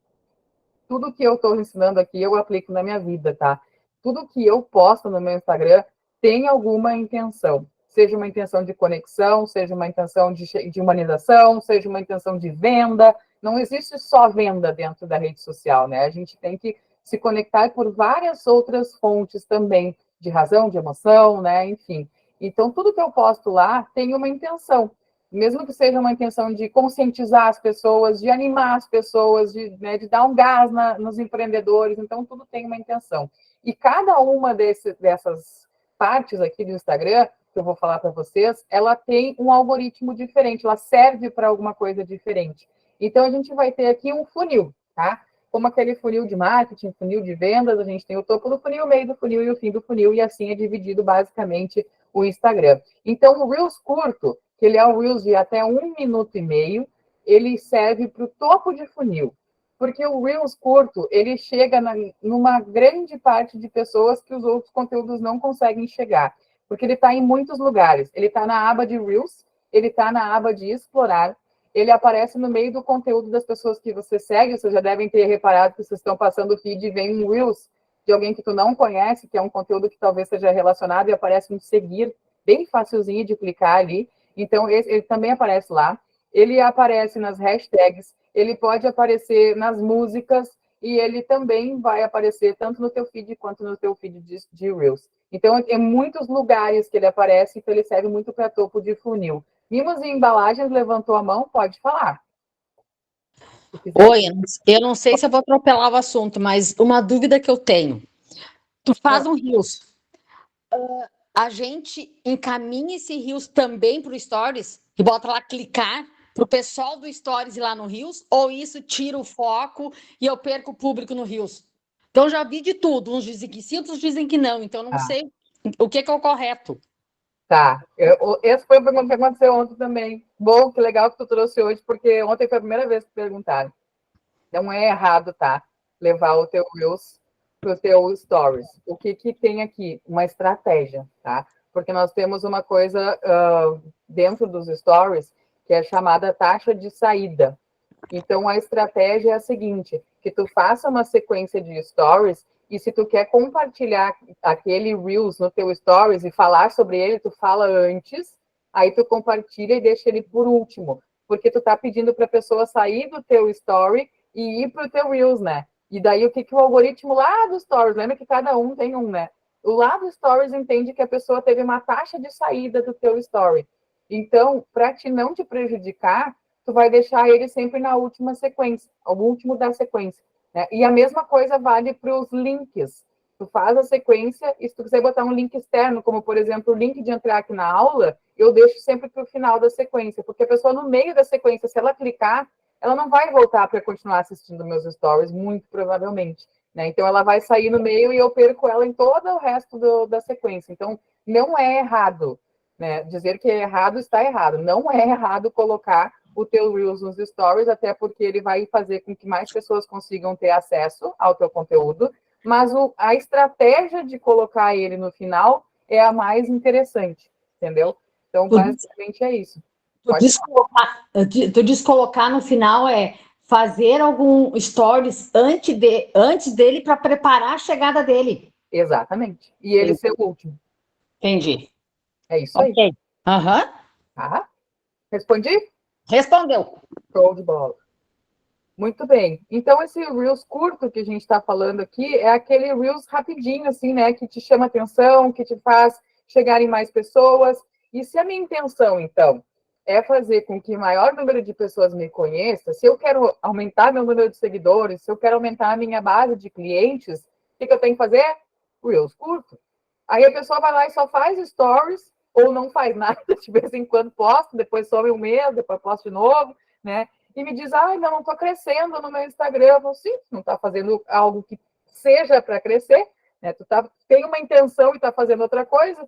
Tudo que eu estou ensinando aqui, eu aplico na minha vida, tá? Tudo que eu posto no meu Instagram tem alguma intenção. Seja uma intenção de conexão, seja uma intenção de humanização, seja uma intenção de venda. Não existe só venda dentro da rede social, né? A gente tem que se conectar por várias outras fontes também, de razão, de emoção, né? Enfim. Então, tudo que eu posto lá tem uma intenção. Mesmo que seja uma intenção de conscientizar as pessoas, de animar as pessoas, de dar um gás nos empreendedores. Então, tudo tem uma intenção. E cada uma dessas partes aqui do Instagram, que eu vou falar para vocês, ela tem um algoritmo diferente, ela serve para alguma coisa diferente. Então, a gente vai ter aqui um funil, tá? Como aquele funil de marketing, funil de vendas, a gente tem o topo do funil, o meio do funil e o fim do funil, e assim é dividido basicamente o Instagram. Então, o Reels curto, que ele é um Reels de até 1,5 minutos, ele serve para o topo de funil. Porque o Reels curto, ele chega numa grande parte de pessoas que os outros conteúdos não conseguem chegar. Porque ele está em muitos lugares. Ele está na aba de Reels, ele está na aba de explorar, ele aparece no meio do conteúdo das pessoas que você segue. Vocês já devem ter reparado que vocês estão passando o feed e vem um Reels de alguém que tu não conhece, que é um conteúdo que talvez seja relacionado, e aparece um seguir, bem facilzinho de clicar ali. Então, ele também aparece lá. Ele aparece nas hashtags, ele pode aparecer nas músicas, e ele também vai aparecer tanto no teu feed quanto no teu feed de Reels. Então, em muitos lugares que ele aparece, então ele serve muito para topo de funil. Mimos e embalagens levantou a mão, pode falar. Oi, eu não sei se eu vou atropelar o assunto, mas uma dúvida que eu tenho. Tu faz um Reels. A gente encaminha esse Reels também para o Stories? E bota lá clicar para o pessoal do Stories ir lá no Reels? Ou isso tira o foco e eu perco o público no Reels? Então, já vi de tudo. Uns dizem que sim, outros dizem que não. Então, não sei o que é o correto. Tá. Esse foi o que aconteceu ontem também. Bom, que legal que tu trouxe hoje, porque ontem foi a primeira vez que perguntaram. Não é errado, tá? Levar o teu Reels para o teu Stories. O que tem aqui? Uma estratégia, tá? Porque nós temos uma coisa dentro dos Stories que é chamada taxa de saída. Então, a estratégia é a seguinte, que tu faça uma sequência de Stories e se tu quer compartilhar aquele Reels no teu Stories e falar sobre ele, tu fala antes, aí tu compartilha e deixa ele por último, porque tu tá pedindo para a pessoa sair do teu Story e ir para o teu Reels, né? E daí o que o algoritmo lá do Stories, lembra que cada um tem um, né? O lá do Stories entende que a pessoa teve uma taxa de saída do teu Story. Então, para não te prejudicar, tu vai deixar ele sempre na última sequência, o último da sequência. Né? E a mesma coisa vale para os links. Tu faz a sequência e se tu quiser botar um link externo, como, por exemplo, o link de entrar aqui na aula, eu deixo sempre para o final da sequência, porque a pessoa no meio da sequência, se ela clicar, ela não vai voltar para continuar assistindo meus stories, muito provavelmente. Né? Então, ela vai sair no meio e eu perco ela em todo o resto da sequência. Então, não é errado. Né? Dizer que é errado está errado. Não é errado colocar o teu Reels nos stories, até porque ele vai fazer com que mais pessoas consigam ter acesso ao teu conteúdo, mas a estratégia de colocar ele no final é a mais interessante, entendeu? Então, basicamente é isso. Tu diz colocar no final é fazer algum stories antes dele para preparar a chegada dele. Exatamente. E ele ser o último. Entendi. É isso aí. Aham. Tá? Respondi? Respondeu. Show de bola. Muito bem. Então, esse Reels curto que a gente está falando aqui é aquele Reels rapidinho, assim, né? Que te chama atenção, que te faz chegar em mais pessoas. E se a minha intenção, então, é fazer com que o maior número de pessoas me conheça. Se eu quero aumentar meu número de seguidores, se eu quero aumentar a minha base de clientes, o que eu tenho que fazer? Reels curto. Aí a pessoa vai lá e só faz stories, ou não faz nada, de vez em quando posta, depois some um mês, depois posta de novo, né? E me diz, não estou crescendo no meu Instagram. Eu falo, sim, não está fazendo algo que seja para crescer, né? Tem uma intenção e está fazendo outra coisa,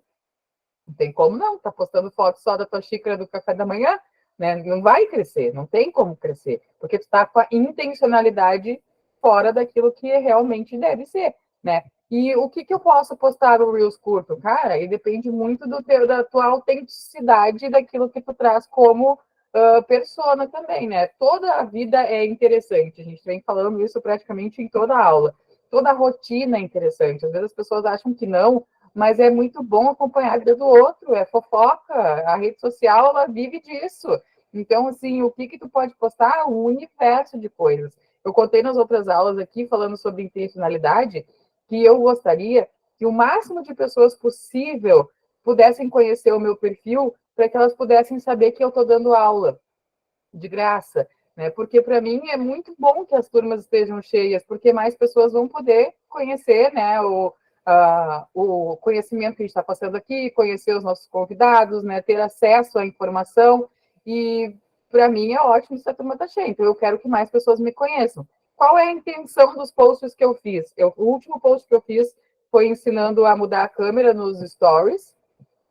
não tem como não, tá postando foto só da tua xícara do café da manhã, né? Não vai crescer, não tem como crescer, porque tu tá com a intencionalidade fora daquilo que realmente deve ser, né? E o que eu posso postar no Reels curto? Cara, e depende muito da tua autenticidade, daquilo que tu traz como persona também, né? Toda a vida é interessante, a gente vem falando isso praticamente em toda a aula. Toda a rotina é interessante. Às vezes as pessoas acham que não, mas é muito bom acompanhar a vida do outro, é fofoca, a rede social, ela vive disso. Então, assim, o que tu pode postar? Um universo de coisas. Eu contei nas outras aulas aqui, falando sobre intencionalidade, que eu gostaria que o máximo de pessoas possível pudessem conhecer o meu perfil, para que elas pudessem saber que eu estou dando aula de graça, né? Porque para mim é muito bom que as turmas estejam cheias, porque mais pessoas vão poder conhecer, né, o conhecimento que a gente está passando aqui, conhecer os nossos convidados, né, ter acesso à informação. E para mim é ótimo se a turma está cheia. Então eu quero que mais pessoas me conheçam. Qual é a intenção dos posts que eu fiz? O último post que eu fiz foi ensinando a mudar a câmera nos stories.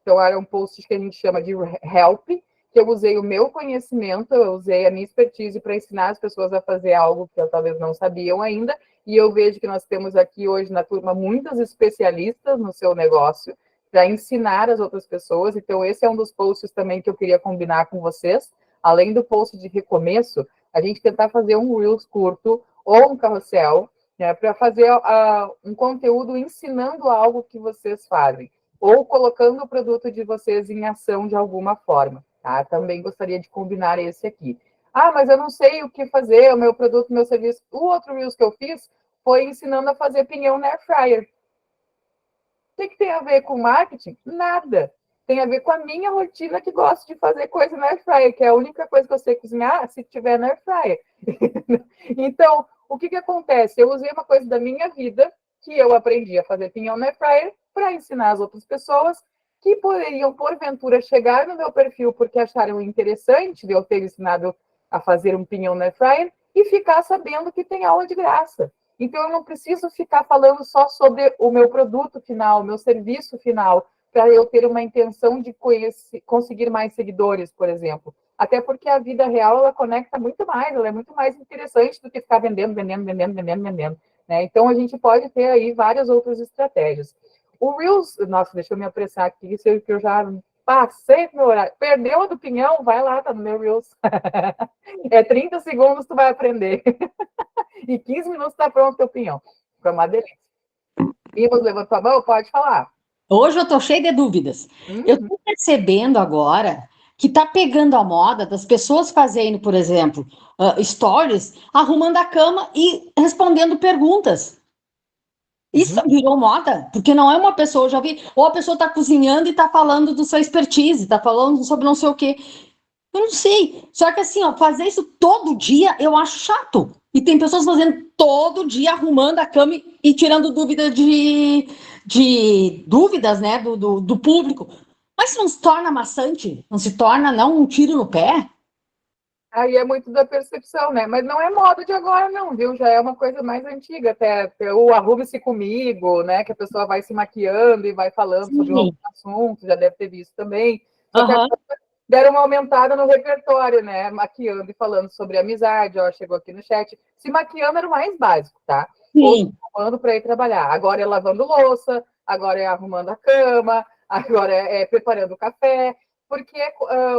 Então, era um post que a gente chama de help, que eu usei o meu conhecimento, eu usei a minha expertise para ensinar as pessoas a fazer algo que eu talvez não sabiam ainda, e eu vejo que nós temos aqui hoje na turma muitas especialistas no seu negócio para ensinar as outras pessoas. Então, esse é um dos posts também que eu queria combinar com vocês. Além do post de recomeço, a gente tentar fazer um Reels curto ou um carrossel, né, para fazer um conteúdo ensinando algo que vocês fazem ou colocando o produto de vocês em ação de alguma forma, tá? Também gostaria de combinar esse aqui. Mas eu não sei o que fazer, o meu produto, o meu serviço. O outro Reels que eu fiz foi ensinando a fazer pinhão na air fryer. O que tem a ver com marketing? Nada. Tem a ver com a minha rotina, que gosto de fazer coisa na air fryer, que é a única coisa que eu sei cozinhar se tiver na air fryer. Então, o que acontece? Eu usei uma coisa da minha vida, que eu aprendi a fazer pinhão na air fryer, para ensinar as outras pessoas que poderiam, porventura, chegar no meu perfil porque acharam interessante de eu ter ensinado a fazer um pinhão na air fryer e ficar sabendo que tem aula de graça. Então, eu não preciso ficar falando só sobre o meu produto final, o meu serviço final, para eu ter uma intenção de conseguir mais seguidores, por exemplo. Até porque a vida real, ela conecta muito mais, ela é muito mais interessante do que ficar vendendo, né? Então, a gente pode ter aí várias outras estratégias. O Reels, nossa, deixa eu me apressar aqui, sei que eu já passei meu horário. Perdeu a do pinhão? Vai lá, tá no meu Reels. É 30 segundos, tu vai aprender. E 15 minutos está pronto o teu pinhão. Foi uma delícia. Vimos, levantou a mão? Pode falar. Hoje eu estou cheia de dúvidas. Eu estou percebendo agora que está pegando a moda das pessoas fazendo, por exemplo, stories, arrumando a cama e respondendo perguntas. Isso virou moda, porque não é uma pessoa, eu já vi, ou a pessoa está cozinhando e está falando do sua expertise, está falando sobre não sei o quê. Eu não sei. Só que assim, ó, fazer isso todo dia eu acho chato. E tem pessoas fazendo todo dia, arrumando a cama e tirando dúvida de dúvidas, né, do público. Mas isso não se torna maçante? Não se torna, não, um tiro no pé? Aí é muito da percepção, né? Mas não é moda de agora, não, viu? Já é uma coisa mais antiga, até o Arrume-se Comigo, né? Que a pessoa vai se maquiando e vai falando sobre um assunto, já deve ter visto também. Só que agora deram uma aumentada no repertório, né? Maquiando e falando sobre amizade, ó, chegou aqui no chat. Se maquiando era o mais básico, tá? Ou se arrumando para ir trabalhar. Agora é lavando louça, agora é arrumando a cama, agora é preparando o café. Porque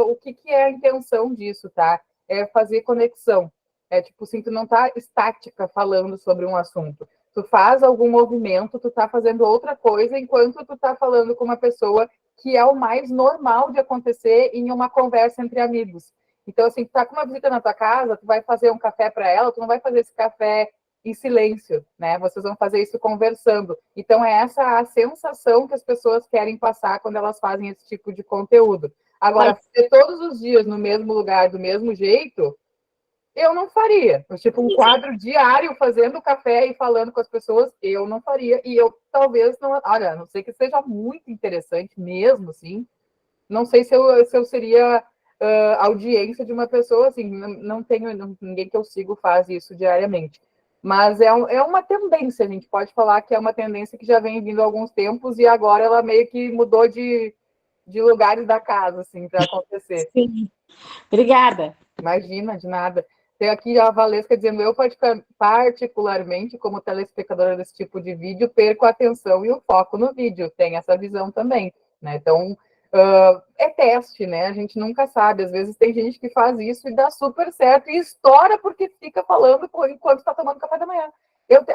o que é a intenção disso, tá? É fazer conexão. É tipo assim, tu não tá estática falando sobre um assunto. Tu faz algum movimento, tu tá fazendo outra coisa enquanto tu tá falando com uma pessoa, que é o mais normal de acontecer em uma conversa entre amigos. Então, assim, tu tá com uma visita na tua casa, tu vai fazer um café para ela, tu não vai fazer esse café em silêncio, né? Vocês vão fazer isso conversando. Então, é essa a sensação que as pessoas querem passar quando elas fazem esse tipo de conteúdo. Agora, fazer todos os dias no mesmo lugar, do mesmo jeito, eu não faria. Tipo, um quadro diário fazendo café e falando com as pessoas, eu não faria. E eu talvez não. Olha, a não sei que seja muito interessante mesmo, assim. Não sei se eu seria audiência de uma pessoa, assim. Não tenho. Ninguém que eu sigo faz isso diariamente. Mas é uma tendência, a gente pode falar que é uma tendência que já vem vindo há alguns tempos e agora ela meio que mudou de lugares da casa, assim, para acontecer. Sim. Obrigada. Imagina, de nada. Tem aqui a Valesca dizendo, eu particularmente, como telespectadora desse tipo de vídeo, perco a atenção e o foco no vídeo. Tem essa visão também, né? Então, é teste, né? A gente nunca sabe. Às vezes tem gente que faz isso e dá super certo e estoura porque fica falando enquanto está tomando café da manhã.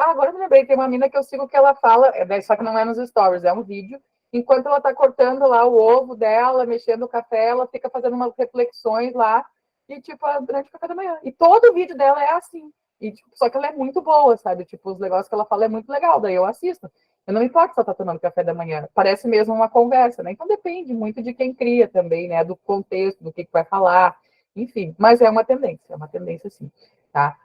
Agora eu me lembrei, tem uma mina que eu sigo que ela fala, só que não é nos stories, é um vídeo. Enquanto ela está cortando lá o ovo dela, mexendo o café, ela fica fazendo umas reflexões lá e, tipo, durante o café da manhã. E todo o vídeo dela é assim. E, tipo, só que ela é muito boa, sabe? Tipo, os negócios que ela fala é muito legal, daí eu assisto. Eu não me importo se ela tá tomando café da manhã. Parece mesmo uma conversa, né? Então depende muito de quem cria também, né? Do contexto, do que vai falar. Enfim, mas é uma tendência sim, tá?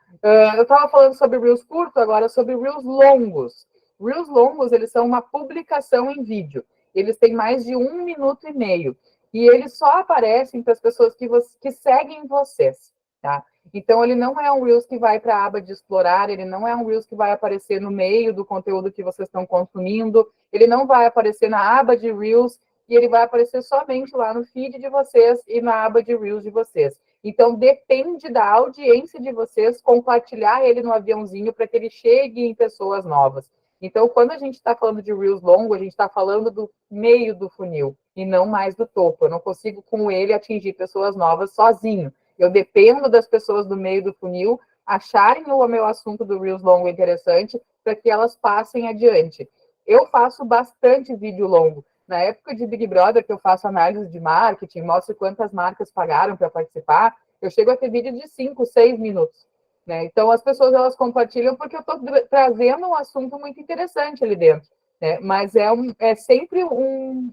Eu estava falando sobre Reels curto, agora sobre Reels longos. Reels longos, eles são uma publicação em vídeo. Eles têm mais de 1 minuto e meio. E eles só aparecem para as pessoas que seguem vocês, tá? Então, ele não é um Reels que vai para a aba de explorar, ele não é um Reels que vai aparecer no meio do conteúdo que vocês estão consumindo, ele não vai aparecer na aba de Reels, e ele vai aparecer somente lá no feed de vocês e na aba de Reels de vocês. Então, depende da audiência de vocês compartilhar ele no aviãozinho para que ele chegue em pessoas novas. Então, quando a gente está falando de Reels longo, a gente está falando do meio do funil e não mais do topo. Eu não consigo, com ele, atingir pessoas novas sozinho. Eu dependo das pessoas do meio do funil acharem o meu assunto do Reels longo interessante para que elas passem adiante. Eu faço bastante vídeo longo. Na época de Big Brother, que eu faço análise de marketing, mostro quantas marcas pagaram para participar, eu chego a ter vídeo de 5, 6 minutos. Né? Então, as pessoas elas compartilham porque eu estou trazendo um assunto muito interessante ali dentro. Né? Mas é sempre um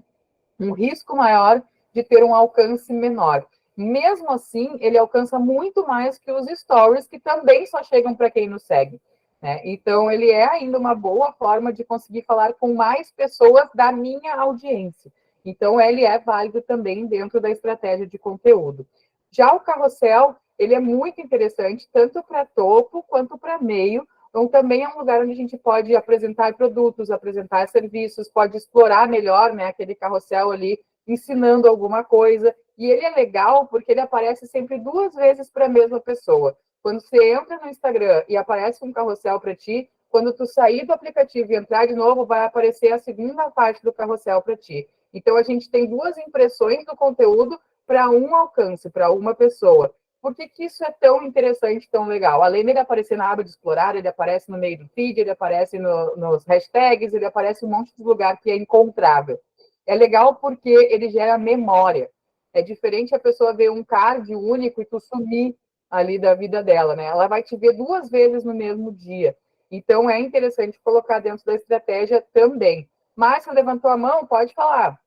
risco maior de ter um alcance menor. Mesmo assim, ele alcança muito mais que os stories, que também só chegam para quem nos segue. Né? Então, ele é ainda uma boa forma de conseguir falar com mais pessoas da minha audiência. Então, ele é válido também dentro da estratégia de conteúdo. Já o carrossel, ele é muito interessante, tanto para topo quanto para meio. Então, também é um lugar onde a gente pode apresentar produtos, apresentar serviços, pode explorar melhor, né, aquele carrossel ali, ensinando alguma coisa. E ele é legal porque ele aparece sempre 2 vezes para a mesma pessoa. Quando você entra no Instagram e aparece um carrossel para ti, quando tu sair do aplicativo e entrar de novo, vai aparecer a segunda parte do carrossel para ti. Então, a gente tem 2 impressões do conteúdo para um alcance, para uma pessoa. Por que isso é tão interessante, tão legal? Além dele aparecer na aba de explorar, ele aparece no meio do feed, ele aparece nos hashtags, ele aparece em um monte de lugar que é encontrável. É legal porque ele gera memória. É diferente a pessoa ver um card único e tu sumir ali da vida dela, né? Ela vai te ver 2 vezes no mesmo dia. Então, é interessante colocar dentro da estratégia também. Márcia levantou a mão, pode falar.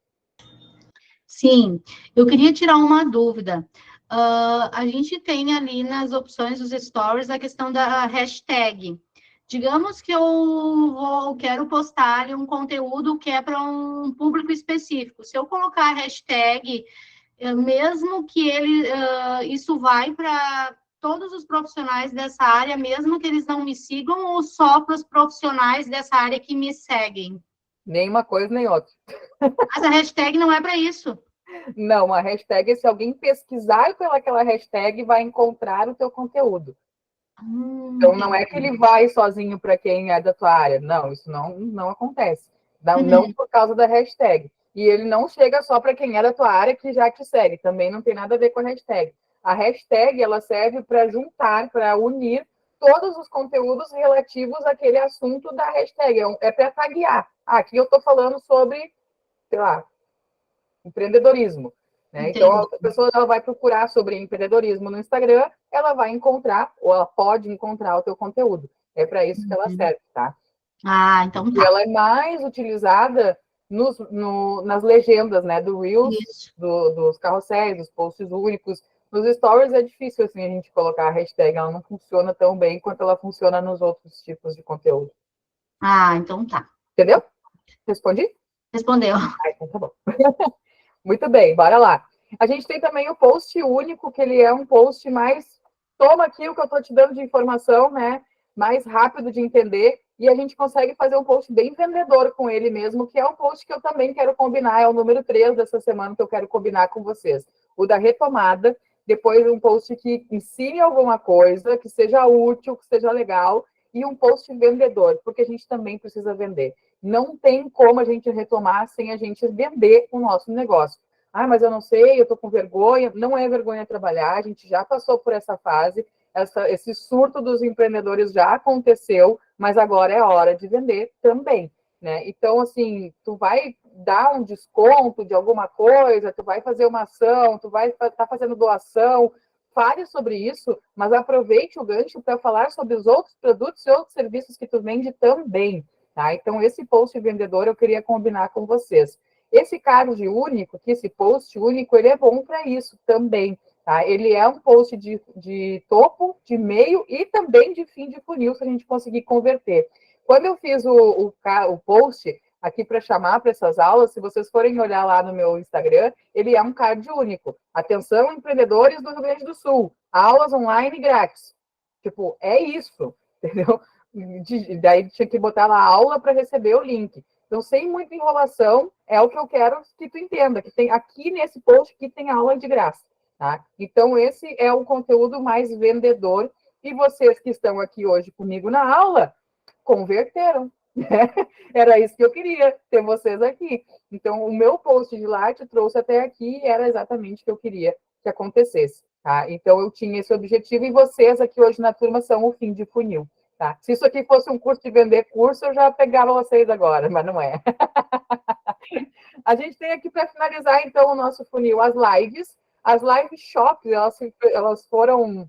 Sim, eu queria tirar uma dúvida. A gente tem ali nas opções dos stories a questão da hashtag. Digamos que eu quero postar ali um conteúdo que é para um público específico. Se eu colocar a hashtag, mesmo que isso vai para todos os profissionais dessa área, mesmo que eles não me sigam, ou só para os profissionais dessa área que me seguem? Nem uma coisa, nem outra. Mas a hashtag não é para isso. Não, a hashtag, se alguém pesquisar pelaquela hashtag, vai encontrar o teu conteúdo. Então, não é que ele vai sozinho para quem é da tua área. Não, isso não acontece. Não por causa da hashtag. E ele não chega só para quem é da tua área que já te segue. Também não tem nada a ver com a hashtag. A hashtag, ela serve para juntar, para unir todos os conteúdos relativos àquele assunto da hashtag. É para taguear. Aqui eu estou falando sobre, sei lá, empreendedorismo. Né? Então, a pessoa ela vai procurar sobre empreendedorismo no Instagram, ela vai encontrar, ou ela pode encontrar o teu conteúdo. É para isso que ela serve, tá? Então tá. E ela é mais utilizada nas legendas, né, do Reels, dos carrosséis, dos posts únicos. Nos stories é difícil, assim, a gente colocar a hashtag, ela não funciona tão bem quanto ela funciona nos outros tipos de conteúdo. Ah, então tá. Entendeu? Respondi? Respondeu. Ah, então tá bom. Muito bem, bora lá. A gente tem também o post único, que ele é um post mais... Toma aqui o que eu estou te dando de informação, né? Mais rápido de entender, e a gente consegue fazer um post bem vendedor com ele mesmo, que é um post que eu também quero combinar, é o número 3 dessa semana que eu quero combinar com vocês. O da retomada, depois um post que ensine alguma coisa, que seja útil, que seja legal, e um post vendedor, porque a gente também precisa vender. Não tem como a gente retomar sem a gente vender o nosso negócio. Ah, mas eu não sei, eu estou com vergonha. Não é vergonha trabalhar, a gente já passou por essa fase, esse surto dos empreendedores já aconteceu, mas agora é hora de vender também, né? Então, assim, tu vai dar um desconto de alguma coisa, tu vai fazer uma ação, tu vai estar fazendo doação, fale sobre isso, mas aproveite o gancho para falar sobre os outros produtos e outros serviços que tu vende também, tá? Então, esse post vendedor eu queria combinar com vocês. Esse card único, que esse post único, ele é bom para isso também, tá? Ele é um post de topo, de meio e também de fim de funil, se a gente conseguir converter. Quando eu fiz o post aqui para chamar para essas aulas, se vocês forem olhar lá no meu Instagram, ele é um card único. Atenção, empreendedores do Rio Grande do Sul, aulas online grátis. Tipo, é isso, entendeu? Daí tinha que botar lá a aula para receber o link. Então, sem muita enrolação, é o que eu quero que tu entenda, que tem aqui nesse post que tem aula de graça, tá? Então, esse é o conteúdo mais vendedor, e vocês que estão aqui hoje comigo na aula, converteram, né? Era isso que eu queria, ter vocês aqui. Então, o meu post de lá te trouxe até aqui, e era exatamente o que eu queria que acontecesse, tá? Então, eu tinha esse objetivo, e vocês aqui hoje na turma são o fim de funil. Tá. Se isso aqui fosse um curso de vender curso, eu já pegava vocês agora, mas não é. A gente tem aqui para finalizar, então, o nosso funil, as lives. As live shops, elas foram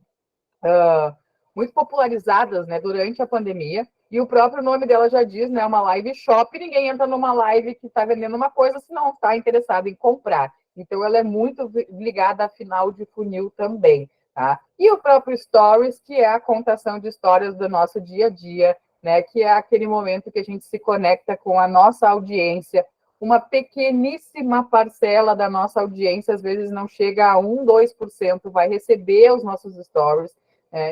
muito popularizadas, né, durante a pandemia, e o próprio nome dela já diz, né, uma live shop, ninguém entra numa live que está vendendo uma coisa se não está interessado em comprar. Então, ela é muito ligada a final de funil também. Tá? E o próprio Stories, que é a contação de histórias do nosso dia a dia, né? Que é aquele momento que a gente se conecta com a nossa audiência. Uma pequeníssima parcela da nossa audiência, às vezes não chega a 1, 2%, vai receber os nossos stories.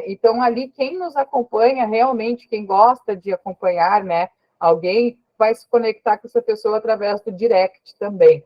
Então, ali, quem nos acompanha, realmente, quem gosta de acompanhar, né, alguém, vai se conectar com essa pessoa através do direct também.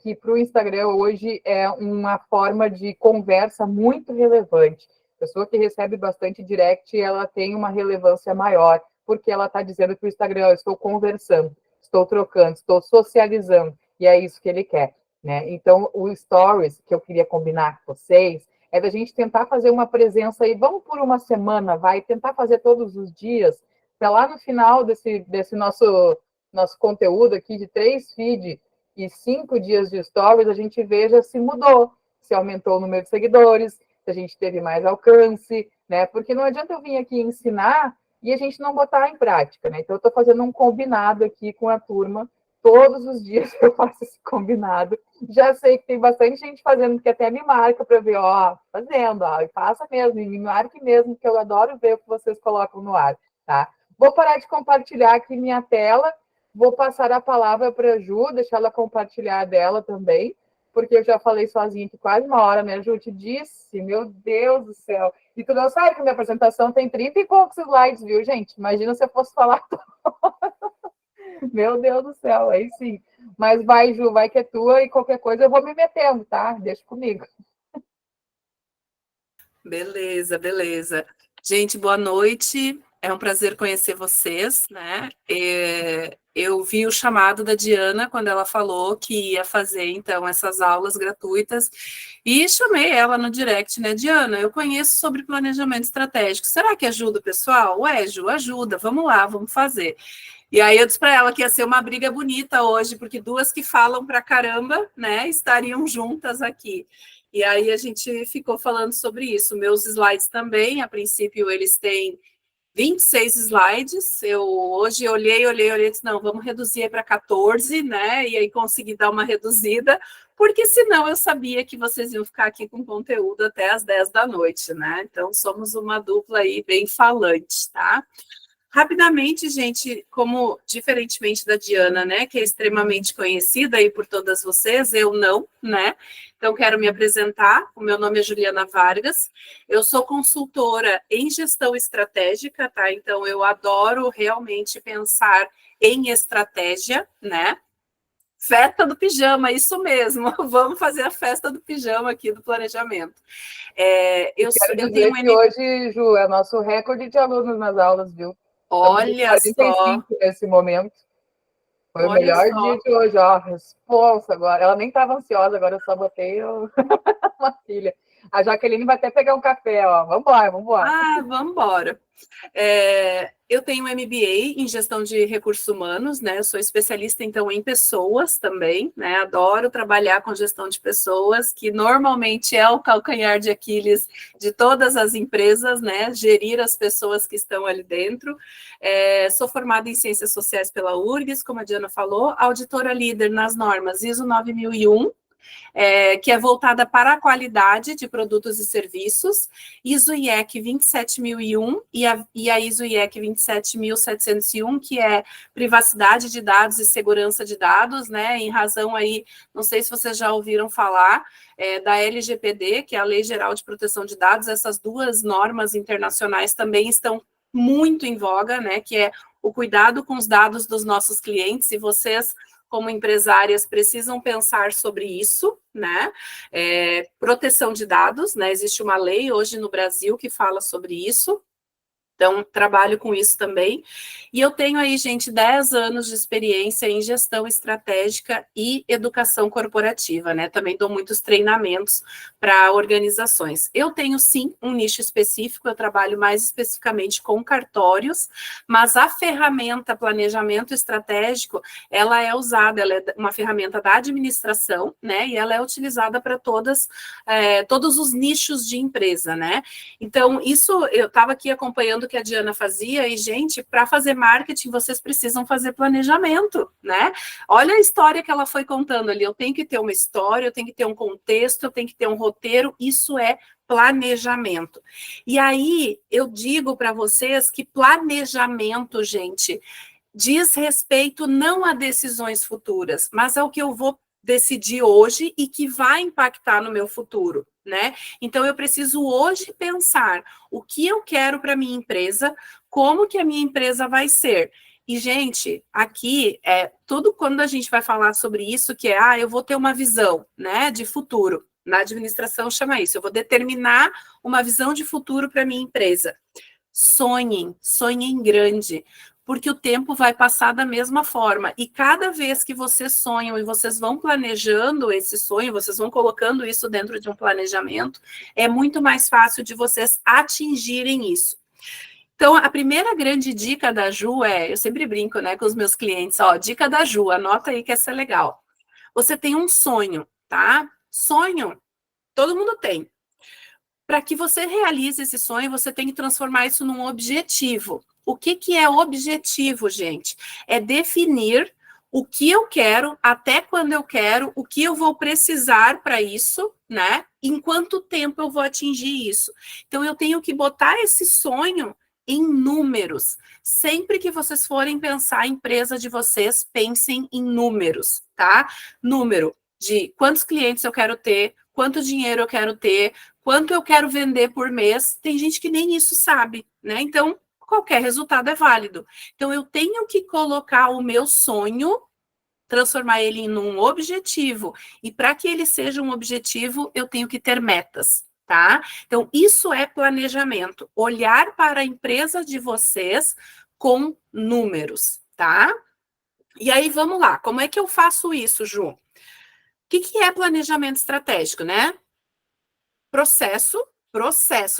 Que para o Instagram hoje é uma forma de conversa muito relevante. A pessoa que recebe bastante direct, ela tem uma relevância maior, porque ela está dizendo que o Instagram, eu estou conversando, estou trocando, estou socializando, e é isso que ele quer. Né? Então, o Stories, que eu queria combinar com vocês, é da gente tentar fazer uma presença aí, vamos por uma semana, vai, tentar fazer todos os dias, para lá no final desse nosso conteúdo aqui de 3 feeds, e 5 dias de stories, a gente veja se mudou, se aumentou o número de seguidores, se a gente teve mais alcance, né? Porque não adianta eu vir aqui ensinar e a gente não botar em prática, né? Então, eu estou fazendo um combinado aqui com a turma, todos os dias eu faço esse combinado. Já sei que tem bastante gente fazendo, que até me marca para ver, ó, fazendo, ó, e faça mesmo, e me marque mesmo, que eu adoro ver o que vocês colocam no ar, tá? Vou parar de compartilhar aqui minha tela. Vou passar a palavra para a Ju, deixar ela compartilhar dela também, porque eu já falei sozinha aqui quase uma hora, né, Ju? Te disse, meu Deus do céu. E tu não sabe que minha apresentação tem 30 e poucos slides, viu, gente? Imagina se eu fosse falar. Meu Deus do céu, aí sim. Mas vai, Ju, vai que é tua, e qualquer coisa eu vou me metendo, tá? Deixa comigo. Beleza, beleza. Gente, boa noite. É um prazer conhecer vocês, né? Eu vi o chamado da Diana quando ela falou que ia fazer, então, essas aulas gratuitas, e chamei ela no direct, né? Diana, eu conheço sobre planejamento estratégico. Será que ajuda o pessoal? Ué, Ju, ajuda. Vamos lá, vamos fazer. E aí eu disse para ela que ia ser uma briga bonita hoje, porque duas que falam pra caramba, né, estariam juntas aqui. E aí a gente ficou falando sobre isso. Meus slides também, a princípio, eles têm 26 slides, eu hoje olhei, disse, não, vamos reduzir para 14, né, e aí consegui dar uma reduzida, porque senão eu sabia que vocês iam ficar aqui com conteúdo até as 10 da noite, né, então somos uma dupla aí bem falante, tá? Rapidamente, gente, como diferentemente da Diana, né, que é extremamente conhecida aí por todas vocês, eu não, né? Então, quero me apresentar. O meu nome é Juliana Vargas. Eu sou consultora em gestão estratégica, tá? Então, eu adoro realmente pensar em estratégia, né? Festa do pijama, isso mesmo. Vamos fazer a festa do pijama aqui do planejamento. Eu tenho que hoje, Ju, é nosso recorde de alunos nas aulas, viu? Olha 45 só. nesse momento. Foi Olha o melhor só. dia de hoje, ó. Responsa agora. Ela nem estava ansiosa, agora eu só botei uma filha. A Jaqueline vai até pegar um café, ó. Vambora, vambora. Ah, vambora. Eu tenho MBA em gestão de recursos humanos, né? Eu sou especialista, então, em pessoas também, né? Adoro trabalhar com gestão de pessoas, que normalmente é o calcanhar de Aquiles de todas as empresas, né? Gerir as pessoas que estão ali dentro. Sou formada em Ciências Sociais pela URGS, como a Diana falou, auditora líder nas normas ISO 9001, que é voltada para a qualidade de produtos e serviços, ISO IEC 27001 e a ISO IEC 27701, que é privacidade de dados e segurança de dados, né, em razão aí, não sei se vocês já ouviram falar, da LGPD, que é a Lei Geral de Proteção de Dados. Essas duas normas internacionais também estão muito em voga, né, que é o cuidado com os dados dos nossos clientes, e vocês, como empresárias, precisam pensar sobre isso, né? Proteção de dados, né? Existe uma lei hoje no Brasil que fala sobre isso. Então, trabalho com isso também. E eu tenho aí, gente, 10 anos de experiência em gestão estratégica e educação corporativa, né? Também dou muitos treinamentos para organizações. Eu tenho, sim, um nicho específico, eu trabalho mais especificamente com cartórios, mas a ferramenta planejamento estratégico, ela é usada, ela é uma ferramenta da administração, né? E ela é utilizada para todos os nichos de empresa, né? Então, isso, eu estava aqui acompanhando que a Diana fazia, e, gente, para fazer marketing, vocês precisam fazer planejamento, né? Olha a história que ela foi contando ali. Eu tenho que ter uma história, eu tenho que ter um contexto, eu tenho que ter um roteiro. Isso é planejamento. E aí, eu digo para vocês que planejamento, gente, diz respeito não a decisões futuras, mas ao que eu vou decidir hoje e que vai impactar no meu futuro, né? Então, eu preciso hoje pensar o que eu quero para a minha empresa, como que a minha empresa vai ser. E, gente, aqui, tudo quando a gente vai falar sobre isso, que eu vou ter uma visão, né, de futuro. Na administração chama isso, eu vou determinar uma visão de futuro para a minha empresa. Sonhem grande, porque o tempo vai passar da mesma forma, e cada vez que vocês sonham e vocês vão planejando esse sonho, vocês vão colocando isso dentro de um planejamento, é muito mais fácil de vocês atingirem isso. Então, a primeira grande dica da Ju eu sempre brinco, né, com os meus clientes, dica da Ju, anota aí que essa é legal. Você tem um sonho, tá? Sonho, todo mundo tem. Para que você realize esse sonho, você tem que transformar isso num objetivo. O que é objetivo, gente? É definir o que eu quero, até quando eu quero, o que eu vou precisar para isso, né? Em quanto tempo eu vou atingir isso. Então, eu tenho que botar esse sonho em números. Sempre que vocês forem pensar a empresa de vocês, pensem em números, tá? Número de quantos clientes eu quero ter, quanto dinheiro eu quero ter, quanto eu quero vender por mês. Tem gente que nem isso sabe, né? Então, qualquer resultado é válido. Então, eu tenho que colocar o meu sonho, transformar ele em um objetivo. E para que ele seja um objetivo, eu tenho que ter metas, tá? Então, isso é planejamento. Olhar para a empresa de vocês com números, tá? E aí, vamos lá. Como é que eu faço isso, Ju? O que é planejamento estratégico, né? Processo,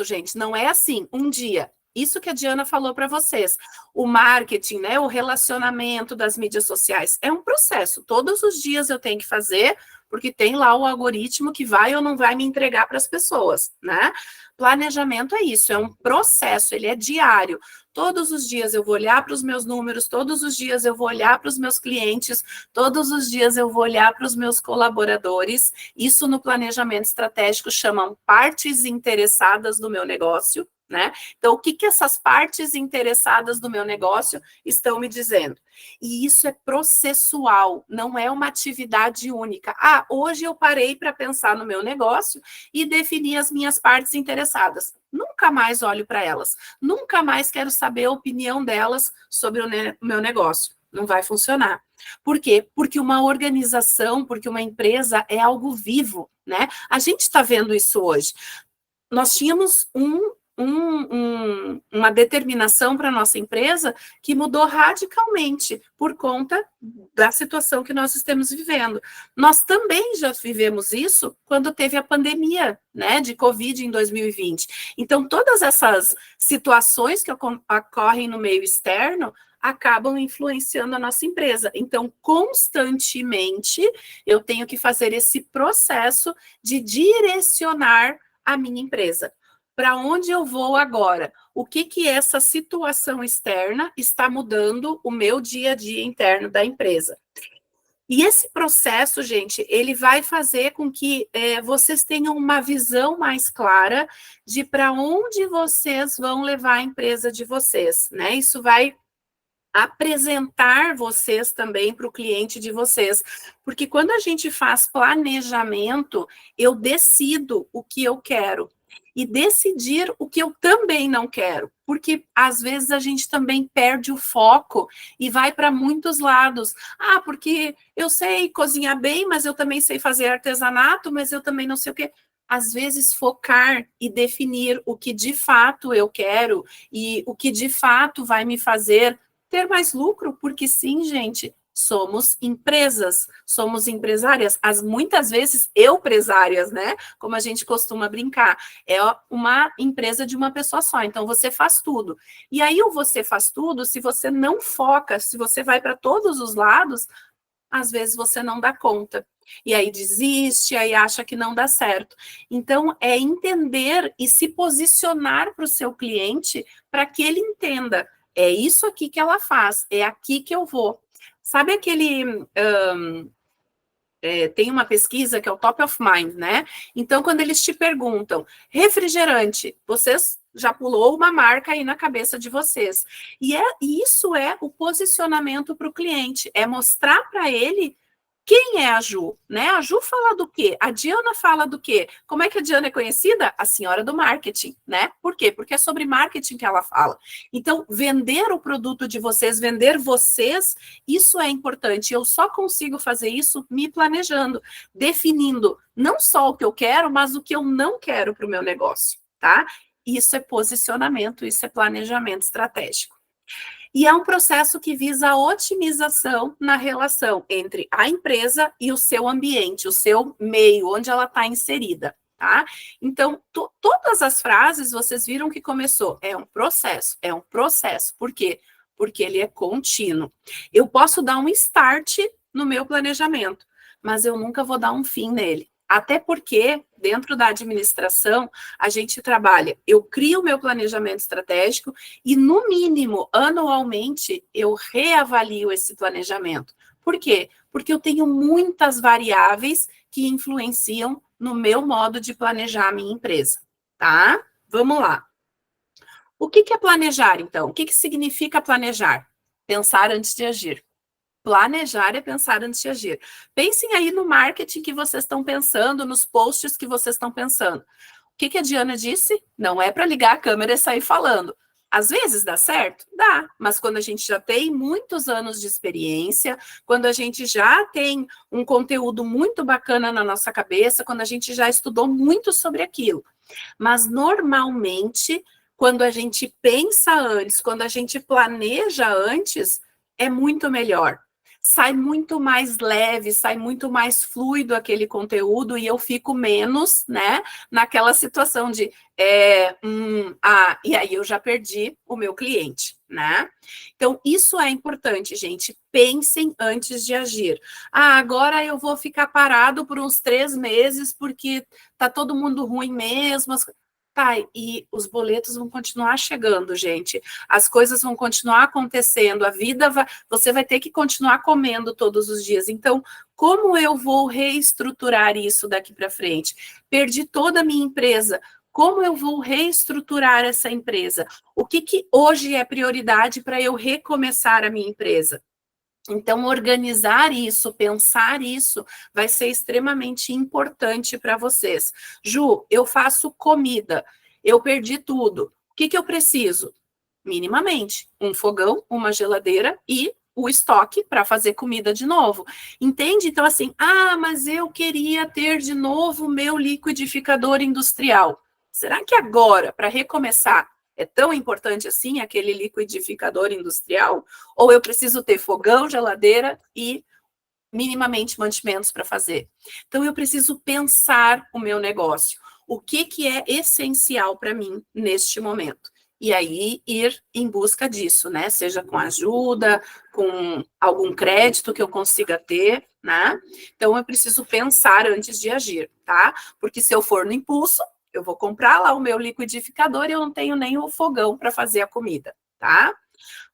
gente. Não é assim, um dia. Isso que a Diana falou para vocês. O marketing, né, o relacionamento das mídias sociais é um processo. Todos os dias eu tenho que fazer, porque tem lá o algoritmo que vai ou não vai me entregar para as pessoas, né? Planejamento é isso, é um processo, ele é diário. Todos os dias eu vou olhar para os meus números, todos os dias eu vou olhar para os meus clientes, todos os dias eu vou olhar para os meus colaboradores. Isso no planejamento estratégico chamam partes interessadas do meu negócio, né? Então, o que essas partes interessadas do meu negócio estão me dizendo? E isso é processual, não é uma atividade única. Ah, hoje eu parei para pensar no meu negócio e defini as minhas partes interessadas. Nunca mais olho para elas, nunca mais quero saber a opinião delas sobre o meu negócio. Não vai funcionar. Por quê? Porque uma organização, porque uma empresa é algo vivo, né? A gente está vendo isso hoje. Nós tínhamos uma determinação para a nossa empresa que mudou radicalmente por conta da situação que nós estamos vivendo. Nós também já vivemos isso quando teve a pandemia, né, de Covid em 2020. Então, todas essas situações que ocorrem no meio externo acabam influenciando a nossa empresa. Então, constantemente, eu tenho que fazer esse processo de direcionar a minha empresa. Para onde eu vou agora? O que essa situação externa está mudando o meu dia a dia interno da empresa? E esse processo, gente, ele vai fazer com que vocês tenham uma visão mais clara de para onde vocês vão levar a empresa de vocês, né? Isso vai apresentar vocês também para o cliente de vocês, porque quando a gente faz planejamento, eu decido o que eu quero e decidir o que eu também não quero, porque às vezes a gente também perde o foco e vai para muitos lados. Ah, porque eu sei cozinhar bem, mas eu também sei fazer artesanato, mas eu também não sei o quê. Às vezes focar e definir o que de fato eu quero e o que de fato vai me fazer ter mais lucro, porque sim, gente, somos empresas, somos empresárias, muitas vezes empresárias, né? Como a gente costuma brincar, é uma empresa de uma pessoa só, então você faz tudo. E aí o você faz tudo, se você não foca, se você vai para todos os lados, às vezes você não dá conta. E aí desiste, aí acha que não dá certo. Então, é entender e se posicionar para o seu cliente para que ele entenda, é isso aqui que ela faz, é aqui que eu vou. Sabe aquele... tem uma pesquisa que é o Top of Mind, né? Então, quando eles te perguntam, refrigerante, vocês já pulou uma marca aí na cabeça de vocês. E isso é o posicionamento para o cliente, é mostrar para ele quem é a Ju, né? A Ju fala do quê? A Diana fala do quê? Como é que a Diana é conhecida? A senhora do marketing, né? Por quê? Porque é sobre marketing que ela fala. Então, vender o produto de vocês, vender vocês, isso é importante. Eu só consigo fazer isso me planejando, definindo não só o que eu quero, mas o que eu não quero para o meu negócio, tá? Isso é posicionamento, isso é planejamento estratégico. E é um processo que visa a otimização na relação entre a empresa e o seu ambiente, o seu meio, onde ela está inserida, tá? Então, todas as frases, vocês viram que começou, é um processo. Por quê? Porque ele é contínuo. Eu posso dar um start no meu planejamento, mas eu nunca vou dar um fim nele. Até porque, dentro da administração, a gente trabalha, eu crio o meu planejamento estratégico e, no mínimo, anualmente, eu reavalio esse planejamento. Por quê? Porque eu tenho muitas variáveis que influenciam no meu modo de planejar a minha empresa, tá? Vamos lá. O que é planejar, então? O que significa planejar? Pensar antes de agir. Planejar é pensar antes de agir. Pensem aí no marketing que vocês estão pensando, nos posts que vocês estão pensando. O que a Diana disse? Não é para ligar a câmera e sair falando. Às vezes dá certo? Dá, mas quando a gente já tem muitos anos de experiência, quando a gente já tem um conteúdo muito bacana na nossa cabeça, quando a gente já estudou muito sobre aquilo. Mas normalmente, quando a gente pensa antes, quando a gente planeja antes, é muito melhor. sai muito mais leve, sai muito mais fluido aquele conteúdo e eu fico menos, né, naquela situação de, e aí eu já perdi o meu cliente, né? Então, isso é importante, gente. Pensem antes de agir. Agora eu vou ficar parado por uns 3 meses porque tá todo mundo ruim mesmo. Tá, e os boletos vão continuar chegando, gente. As coisas vão continuar acontecendo, a vida vai, você vai ter que continuar comendo todos os dias. Então, como eu vou reestruturar isso daqui para frente? Perdi toda a minha empresa. Como eu vou reestruturar essa empresa? O que hoje é prioridade para eu recomeçar a minha empresa? Então, organizar isso, pensar isso, vai ser extremamente importante para vocês. Ju, eu faço comida, eu perdi tudo. O que eu preciso? Minimamente, um fogão, uma geladeira e o estoque para fazer comida de novo. Entende? Então, assim, mas eu queria ter de novo o meu liquidificador industrial. Será que agora, para recomeçar, é tão importante assim aquele liquidificador industrial? Ou eu preciso ter fogão, geladeira e minimamente mantimentos para fazer? Então, eu preciso pensar o meu negócio. O que é essencial para mim neste momento? E aí, ir em busca disso, né? Seja com ajuda, com algum crédito que eu consiga ter, né? Então, eu preciso pensar antes de agir, tá? Porque se eu for no impulso, eu vou comprar lá o meu liquidificador e eu não tenho nem o fogão para fazer a comida, tá?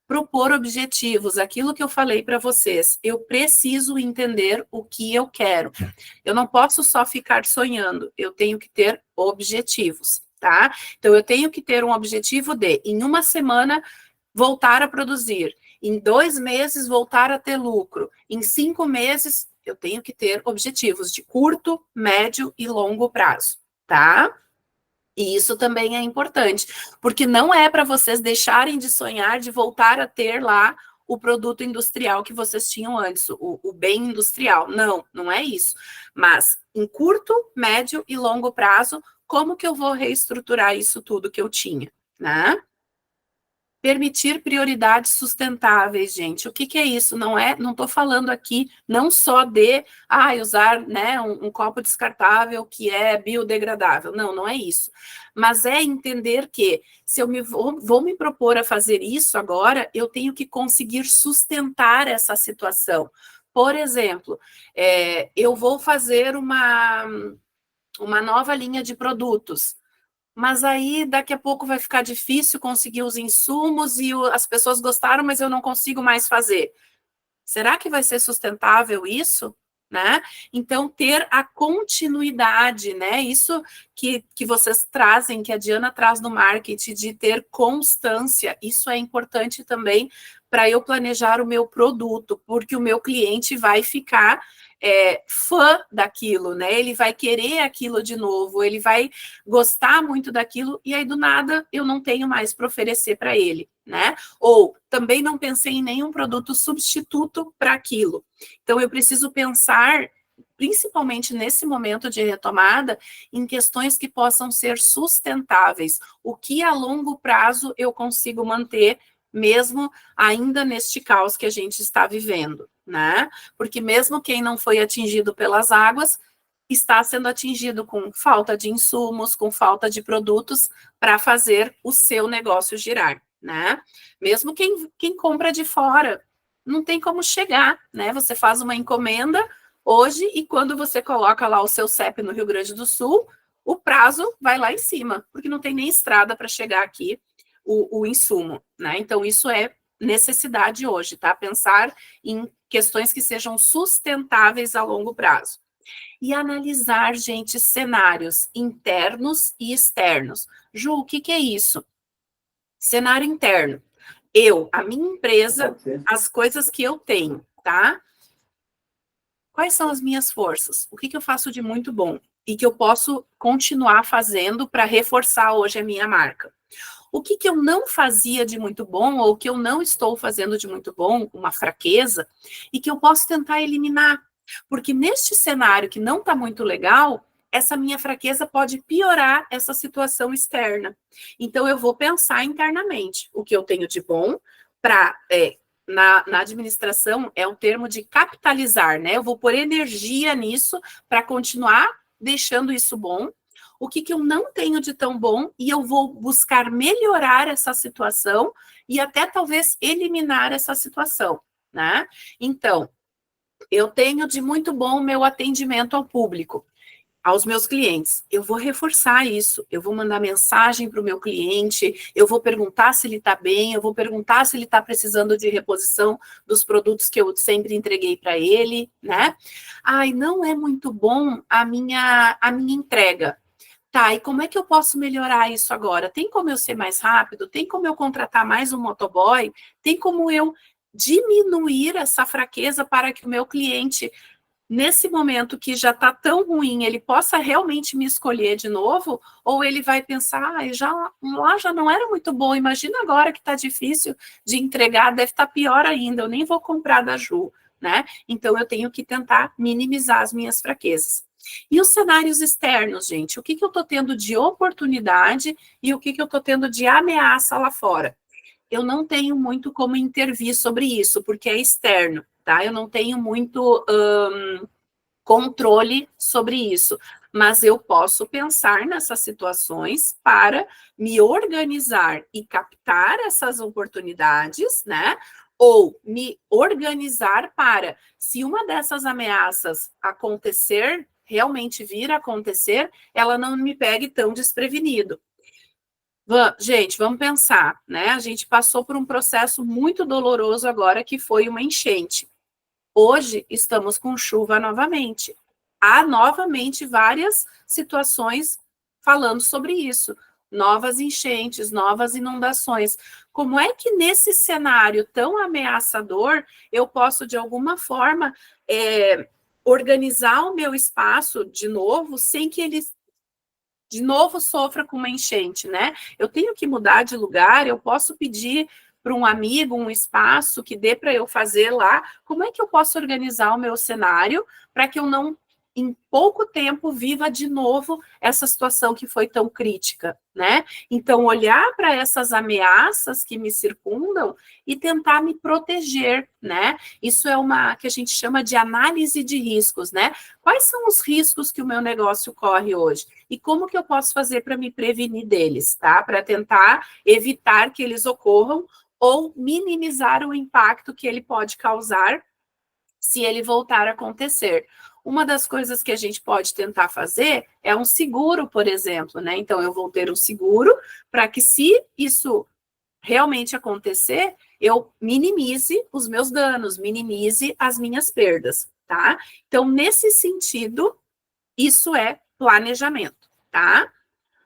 Propor objetivos, aquilo que eu falei para vocês, eu preciso entender o que eu quero. Eu não posso só ficar sonhando, eu tenho que ter objetivos, tá? Então, eu tenho que ter um objetivo de, em 1 semana, voltar a produzir, em 2 meses, voltar a ter lucro, em 5 meses, eu tenho que ter objetivos de curto, médio e longo prazo, tá? E isso também é importante, porque não é para vocês deixarem de sonhar, de voltar a ter lá o produto industrial que vocês tinham antes, o bem industrial. Não, não é isso. Mas em curto, médio e longo prazo, como que eu vou reestruturar isso tudo que eu tinha, né? Permitir prioridades sustentáveis, gente. O que é isso? Não estou falando aqui não só de usar, né, um copo descartável que é biodegradável. Não, não é isso. Mas é entender que se eu vou me propor a fazer isso agora, eu tenho que conseguir sustentar essa situação. Por exemplo, eu vou fazer uma nova linha de produtos. Mas aí, daqui a pouco, vai ficar difícil conseguir os insumos e as pessoas gostaram, mas eu não consigo mais fazer. Será que vai ser sustentável isso? Né? Então, ter a continuidade, né? Isso que vocês trazem, que a Diana traz no marketing, de ter constância, isso é importante também para eu planejar o meu produto, porque o meu cliente vai ficar fã daquilo, né? Ele vai querer aquilo de novo, ele vai gostar muito daquilo, e aí do nada eu não tenho mais para oferecer para ele, né? Ou também não pensei em nenhum produto substituto para aquilo. Então eu preciso pensar, principalmente nesse momento de retomada, em questões que possam ser sustentáveis. O que a longo prazo eu consigo manter, mesmo ainda neste caos que a gente está vivendo, né? Porque mesmo quem não foi atingido pelas águas, está sendo atingido com falta de insumos, com falta de produtos para fazer o seu negócio girar, né? Mesmo quem compra de fora, não tem como chegar, né? Você faz uma encomenda hoje e quando você coloca lá o seu CEP no Rio Grande do Sul, o prazo vai lá em cima, porque não tem nem estrada para chegar aqui o insumo, né? Então, isso é necessidade hoje, tá? Pensar em questões que sejam sustentáveis a longo prazo. E analisar, gente, cenários internos e externos. Ju, o que é isso? Cenário interno. A minha empresa, as coisas que eu tenho, tá? Quais são as minhas forças? O que eu faço de muito bom? E que eu posso continuar fazendo para reforçar hoje a minha marca? O que eu não fazia de muito bom, ou que eu não estou fazendo de muito bom, uma fraqueza, e que eu posso tentar eliminar. Porque neste cenário que não está muito legal, essa minha fraqueza pode piorar essa situação externa. Então, eu vou pensar internamente o que eu tenho de bom para na administração é o termo de capitalizar, né? Eu vou pôr energia nisso para continuar deixando isso bom. O que eu não tenho de tão bom e eu vou buscar melhorar essa situação e até talvez eliminar essa situação, né? Então, eu tenho de muito bom o meu atendimento ao público, aos meus clientes. Eu vou reforçar isso, eu vou mandar mensagem para o meu cliente, eu vou perguntar se ele está bem, eu vou perguntar se ele está precisando de reposição dos produtos que eu sempre entreguei para ele, né? Ai, não é muito bom a minha entrega. Tá, e como é que eu posso melhorar isso agora? Tem como eu ser mais rápido? Tem como eu contratar mais um motoboy? Tem como eu diminuir essa fraqueza para que o meu cliente, nesse momento que já está tão ruim, ele possa realmente me escolher de novo? Ou ele vai pensar, lá já não era muito bom, imagina agora que está difícil de entregar, deve estar pior ainda, eu nem vou comprar da Ju, né? Então eu tenho que tentar minimizar as minhas fraquezas. E os cenários externos, gente? O que eu estou tendo de oportunidade e o que eu estou tendo de ameaça lá fora? Eu não tenho muito como intervir sobre isso, porque é externo, tá? Eu não tenho muito controle sobre isso, mas eu posso pensar nessas situações para me organizar e captar essas oportunidades, né? Ou me organizar para, se uma dessas ameaças acontecer, realmente vir a acontecer, ela não me pegue tão desprevenido. Gente, vamos pensar, né? A gente passou por um processo muito doloroso agora, que foi uma enchente. Hoje estamos com chuva novamente. Há novamente várias situações falando sobre isso. Novas enchentes, novas inundações. Como é que nesse cenário tão ameaçador eu posso, de alguma forma, organizar o meu espaço de novo, sem que ele de novo sofra com uma enchente, né? Eu tenho que mudar de lugar, eu posso pedir para um amigo um espaço que dê para eu fazer lá. Como é que eu posso organizar o meu cenário para que eu não, em pouco tempo, viva de novo essa situação que foi tão crítica, né? Então, olhar para essas ameaças que me circundam e tentar me proteger, né? Isso é uma que a gente chama de análise de riscos, né? Quais são os riscos que o meu negócio corre hoje? E como que eu posso fazer para me prevenir deles, tá? Para tentar evitar que eles ocorram ou minimizar o impacto que ele pode causar se ele voltar a acontecer. Uma das coisas que a gente pode tentar fazer é um seguro, por exemplo, né? Então, eu vou ter um seguro para que, se isso realmente acontecer, eu minimize os meus danos, minimize as minhas perdas, tá? Então, nesse sentido, isso é planejamento, tá?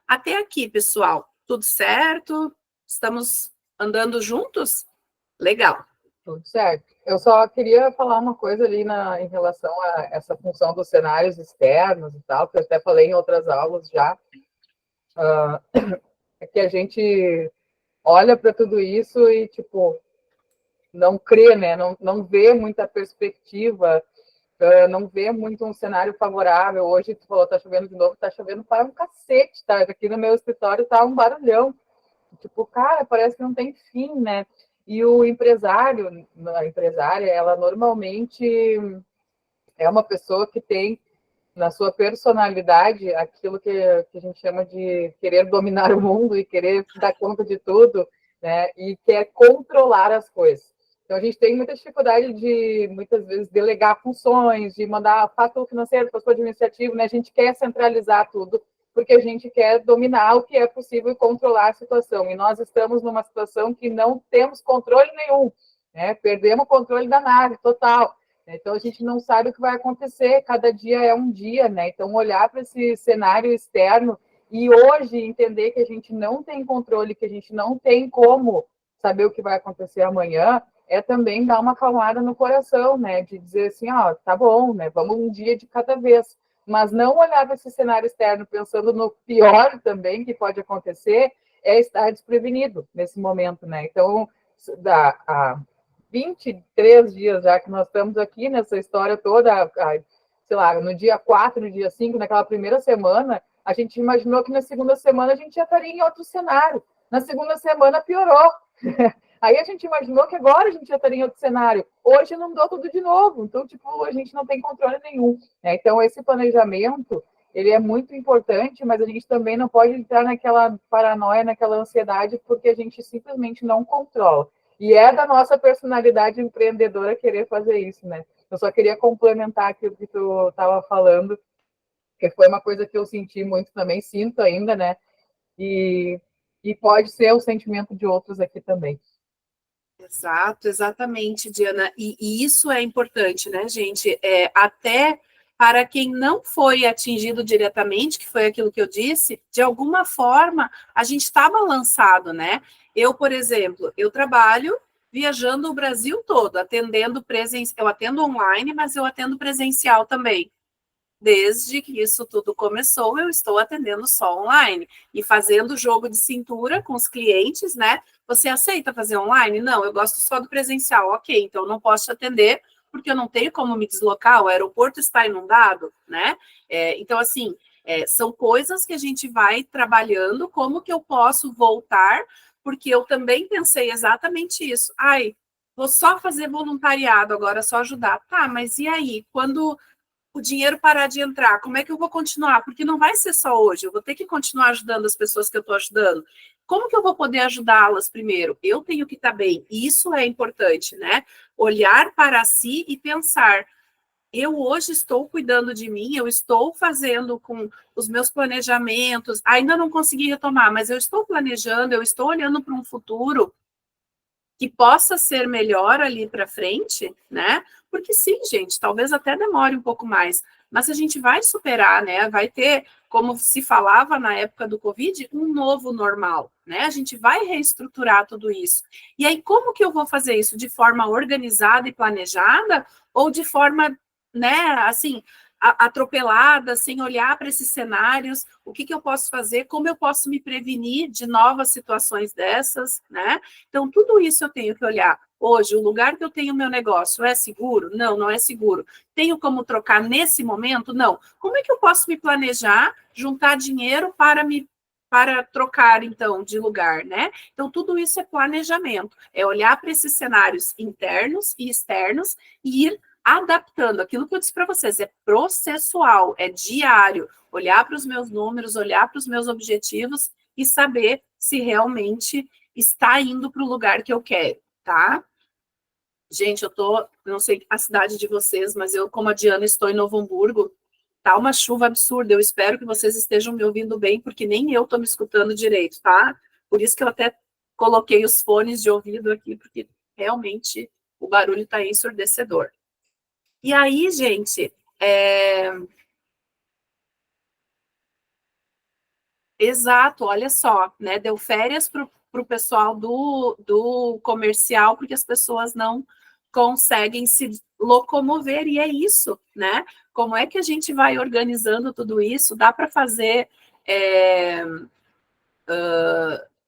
Até aqui, pessoal, tudo certo? Estamos andando juntos? Legal. Tudo certo. Eu só queria falar uma coisa ali em relação a essa função dos cenários externos e tal, que eu até falei em outras aulas já, é que a gente olha para tudo isso e, tipo, não crê, né? Não vê muita perspectiva, não vê muito um cenário favorável. Hoje, tu falou, tá chovendo de novo, tá chovendo para um cacete, tá? Aqui no meu escritório tá um barulhão. Tipo, cara, parece que não tem fim, né? E o empresário, a empresária, ela normalmente é uma pessoa que tem na sua personalidade aquilo que a gente chama de querer dominar o mundo e querer dar conta de tudo, né? E quer controlar as coisas. Então, a gente tem muita dificuldade de, muitas vezes, delegar funções, de mandar fator financeiro, fator administrativo, né? A gente quer centralizar tudo, porque a gente quer dominar o que é possível e controlar a situação. E nós estamos numa situação que não temos controle nenhum, né? Perdemos o controle da nave, total. Então, a gente não sabe o que vai acontecer, cada dia é um dia, né? Então, olhar para esse cenário externo e hoje entender que a gente não tem controle, que a gente não tem como saber o que vai acontecer amanhã, é também dar uma acalmada no coração, né? De dizer assim, ó, tá bom, né? Vamos um dia de cada vez. Mas não olhar para esse cenário externo pensando no pior também que pode acontecer, é estar desprevenido nesse momento, né? Então, há 23 dias já que nós estamos aqui nessa história toda, sei lá, no dia 4, no dia 5, naquela primeira semana, a gente imaginou que na segunda semana a gente já estaria em outro cenário. Na segunda semana piorou. Aí a gente imaginou que agora a gente já estaria em outro cenário. Hoje não mudou tudo de novo. Então, tipo, a gente não tem controle nenhum. Né? Então, esse planejamento, ele é muito importante, mas a gente também não pode entrar naquela paranoia, naquela ansiedade, porque a gente simplesmente não controla. E é da nossa personalidade empreendedora querer fazer isso, né? Eu só queria complementar aquilo que tu estava falando, que foi uma coisa que eu senti muito também, sinto ainda, né? E, e pode ser o sentimento de outros aqui também. Exato, exatamente, Diana. E isso é importante, né, gente? Até para quem não foi atingido diretamente, que foi aquilo que eu disse, de alguma forma a gente está balançado, né? Eu, por exemplo, eu trabalho viajando o Brasil todo, atendendo presencial, eu atendo online, mas eu atendo presencial também. Desde que isso tudo começou, eu estou atendendo só online e fazendo jogo de cintura com os clientes, né? Você aceita fazer online? Não, eu gosto só do presencial. Ok, então eu não posso te atender porque eu não tenho como me deslocar, o aeroporto está inundado, né? Então, assim, são coisas que a gente vai trabalhando, como que eu posso voltar, porque eu também pensei exatamente isso. Ai, vou só fazer voluntariado agora, só ajudar. Tá, mas e aí? Quando o dinheiro parar de entrar, como é que eu vou continuar? Porque não vai ser só hoje, eu vou ter que continuar ajudando as pessoas que eu estou ajudando. Como que eu vou poder ajudá-las primeiro? Eu tenho que estar bem, isso é importante, né? Olhar para si e pensar, eu hoje estou cuidando de mim, eu estou fazendo com os meus planejamentos, ainda não consegui retomar, mas eu estou planejando, eu estou olhando para um futuro que possa ser melhor ali para frente, né? Porque sim, gente, talvez até demore um pouco mais, mas a gente vai superar, né? Vai ter, como se falava na época do Covid, um novo normal, né? A gente vai reestruturar tudo isso. E aí, como que eu vou fazer isso? De forma organizada e planejada ou de forma, né, assim, atropelada, sem olhar para esses cenários, o que eu posso fazer, como eu posso me prevenir de novas situações dessas, né? Então, tudo isso eu tenho que olhar. Hoje, o lugar que eu tenho meu negócio é seguro? Não, não é seguro. Tenho como trocar nesse momento? Não. Como é que eu posso me planejar, juntar dinheiro para trocar, então, de lugar, né? Então, tudo isso é planejamento. É olhar para esses cenários internos e externos e ir adaptando. Aquilo que eu disse para vocês, é processual, é diário. Olhar para os meus números, olhar para os meus objetivos e saber se realmente está indo para o lugar que eu quero, tá? Gente, não sei a cidade de vocês, mas eu, como a Diana, estou em Novo Hamburgo, tá uma chuva absurda, eu espero que vocês estejam me ouvindo bem, porque nem eu estou me escutando direito, tá? Por isso que eu até coloquei os fones de ouvido aqui, porque realmente o barulho está ensurdecedor. E aí, gente, exato, olha só, né? Deu férias para o pessoal do comercial, porque as pessoas não conseguem se locomover, e é isso, né? Como é que a gente vai organizando tudo isso? Dá para fazer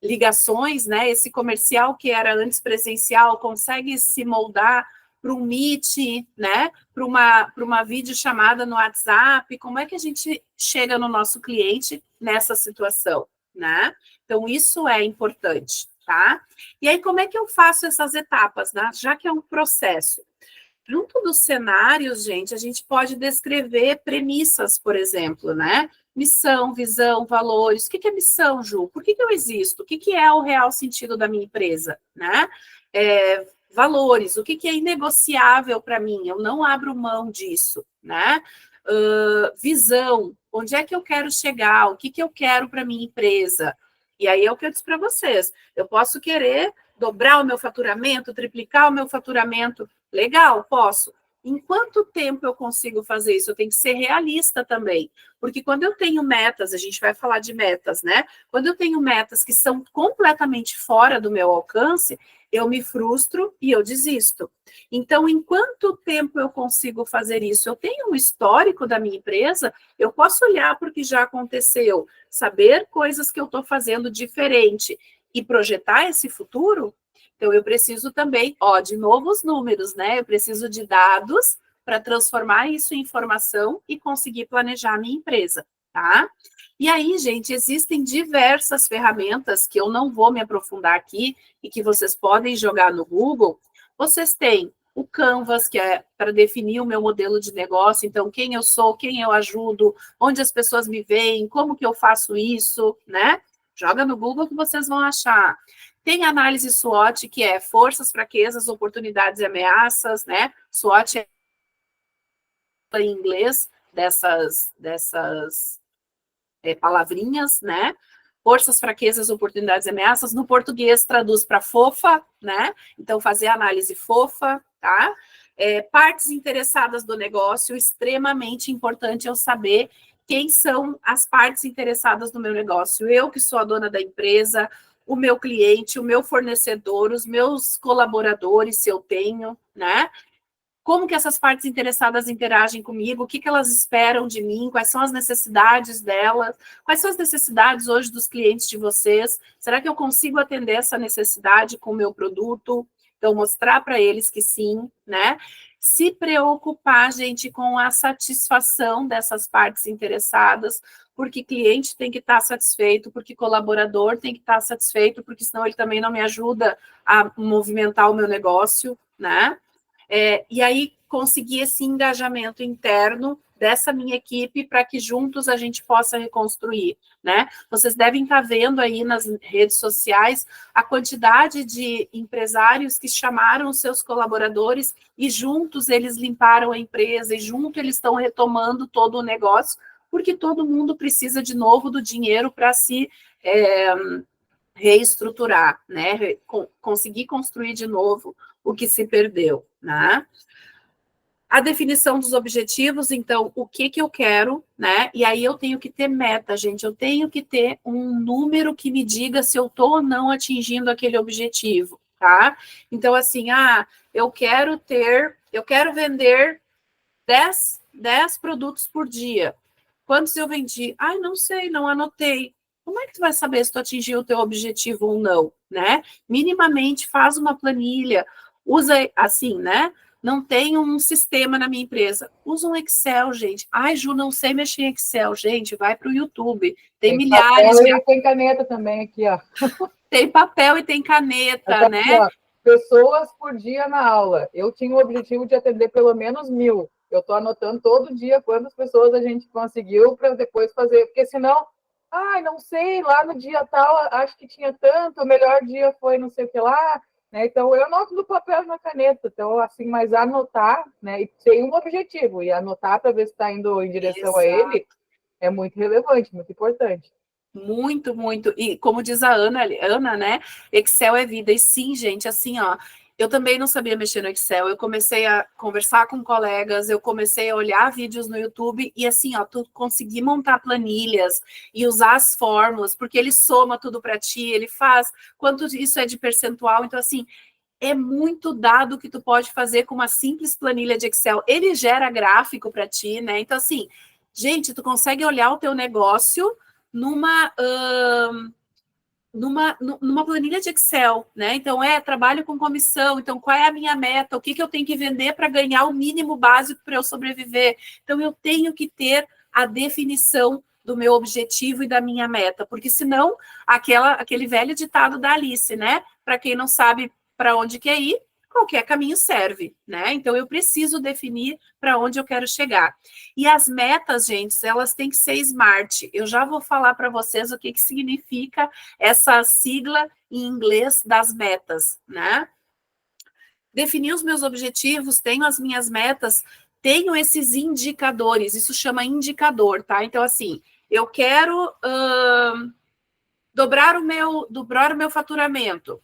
ligações, né? Esse comercial que era antes presencial consegue se moldar para um Meet, né? Para uma videochamada no WhatsApp. Como é que a gente chega no nosso cliente nessa situação, né? Então, isso é importante, tá? E aí, como é que eu faço essas etapas, né? Já que é um processo. Junto dos cenários, gente, a gente pode descrever premissas, por exemplo, né? Missão, visão, valores. O que é missão, Ju? Por que eu existo? O que é o real sentido da minha empresa, né? Valores, o que é inegociável para mim? Eu não abro mão disso, né? Visão, onde é que eu quero chegar? O que eu quero para minha empresa? E aí é o que eu disse para vocês. Eu posso querer dobrar o meu faturamento, triplicar o meu faturamento. Legal, posso. Em quanto tempo eu consigo fazer isso? Eu tenho que ser realista também. Porque quando eu tenho metas, a gente vai falar de metas, né? Quando eu tenho metas que são completamente fora do meu alcance, eu me frustro e eu desisto. Então, em quanto tempo eu consigo fazer isso? Eu tenho um histórico da minha empresa, eu posso olhar para o que já aconteceu, saber coisas que eu estou fazendo diferente e projetar esse futuro? Então, eu preciso também, de novo os números, né? Eu preciso de dados para transformar isso em informação e conseguir planejar a minha empresa, tá? E aí, gente, existem diversas ferramentas que eu não vou me aprofundar aqui e que vocês podem jogar no Google. Vocês têm o Canvas, que é para definir o meu modelo de negócio, então quem eu sou, quem eu ajudo, onde as pessoas me veem, como que eu faço isso, né? Joga no Google que vocês vão achar. Tem análise SWOT, que é forças, fraquezas, oportunidades e ameaças, né? SWOT é em inglês dessas palavrinhas, né? Forças, fraquezas, oportunidades e ameaças. No português, traduz para fofa, né? Então, fazer análise fofa, tá? Partes interessadas do negócio, extremamente importante eu saber quem são as partes interessadas no meu negócio. Eu, que sou a dona da empresa, o meu cliente, o meu fornecedor, os meus colaboradores, se eu tenho, né? Como que essas partes interessadas interagem comigo, o que elas esperam de mim, quais são as necessidades delas, quais são as necessidades hoje dos clientes de vocês, será que eu consigo atender essa necessidade com o meu produto? Então, mostrar para eles que sim, né? Se preocupar, gente, com a satisfação dessas partes interessadas, porque cliente tem que estar satisfeito, porque colaborador tem que estar satisfeito, porque senão ele também não me ajuda a movimentar o meu negócio, né? E aí conseguir esse engajamento interno dessa minha equipe para que juntos a gente possa reconstruir, né? Vocês devem estar vendo aí nas redes sociais a quantidade de empresários que chamaram os seus colaboradores e juntos eles limparam a empresa e juntos eles estão retomando todo o negócio, porque todo mundo precisa de novo do dinheiro para se reestruturar, né? Conseguir construir de novo o que se perdeu, né? A definição dos objetivos, então, o que eu quero, né? E aí eu tenho que ter meta, gente, eu tenho que ter um número que me diga se eu estou ou não atingindo aquele objetivo, tá? Então, assim, eu quero vender 10 produtos por dia. Quantos eu vendi? Não sei, não anotei. Como é que tu vai saber se tu atingiu o teu objetivo ou não, né? Minimamente faz uma planilha, usa assim, né? Não tem um sistema na minha empresa. Usa um Excel, gente. Ju, não sei mexer em Excel. Gente, vai para o YouTube. Tem milhares de... Tem caneta também aqui, ó. Tem papel e tem caneta, aqui, né? Ó, pessoas por dia na aula. Eu tinha o objetivo de atender pelo menos 1.000. Eu estou anotando todo dia quantas pessoas a gente conseguiu para depois fazer, porque senão, não sei, lá no dia tal, acho que tinha tanto, o melhor dia foi não sei o que lá, né? Então, eu anoto no papel e na caneta, então, assim, mas anotar, né, e tem um objetivo, e anotar para ver se está indo em direção a ele, é muito relevante, muito importante. Muito, muito. E como diz a Ana, né? Excel é vida. E sim, gente, assim, ó, eu também não sabia mexer no Excel. Eu comecei a conversar com colegas, eu comecei a olhar vídeos no YouTube e assim, ó, tu conseguir montar planilhas e usar as fórmulas, porque ele soma tudo para ti, ele faz quanto isso é de percentual. Então, assim, é muito dado que tu pode fazer com uma simples planilha de Excel. Ele gera gráfico para ti, né? Então, assim, gente, tu consegue olhar o teu negócio numa planilha de Excel, né? Então, trabalho com comissão, então qual é a minha meta? O que eu tenho que vender para ganhar o mínimo básico para eu sobreviver? Então, eu tenho que ter a definição do meu objetivo e da minha meta, porque senão, aquele velho ditado da Alice, né? Para quem não sabe para onde quer ir, qualquer caminho serve, né? Então, eu preciso definir para onde eu quero chegar. E as metas, gente, elas têm que ser SMART. Eu já vou falar para vocês o que significa essa sigla em inglês das metas, né? Definir os meus objetivos, tenho as minhas metas, tenho esses indicadores, isso chama indicador, tá? Então, assim, eu quero dobrar o meu faturamento.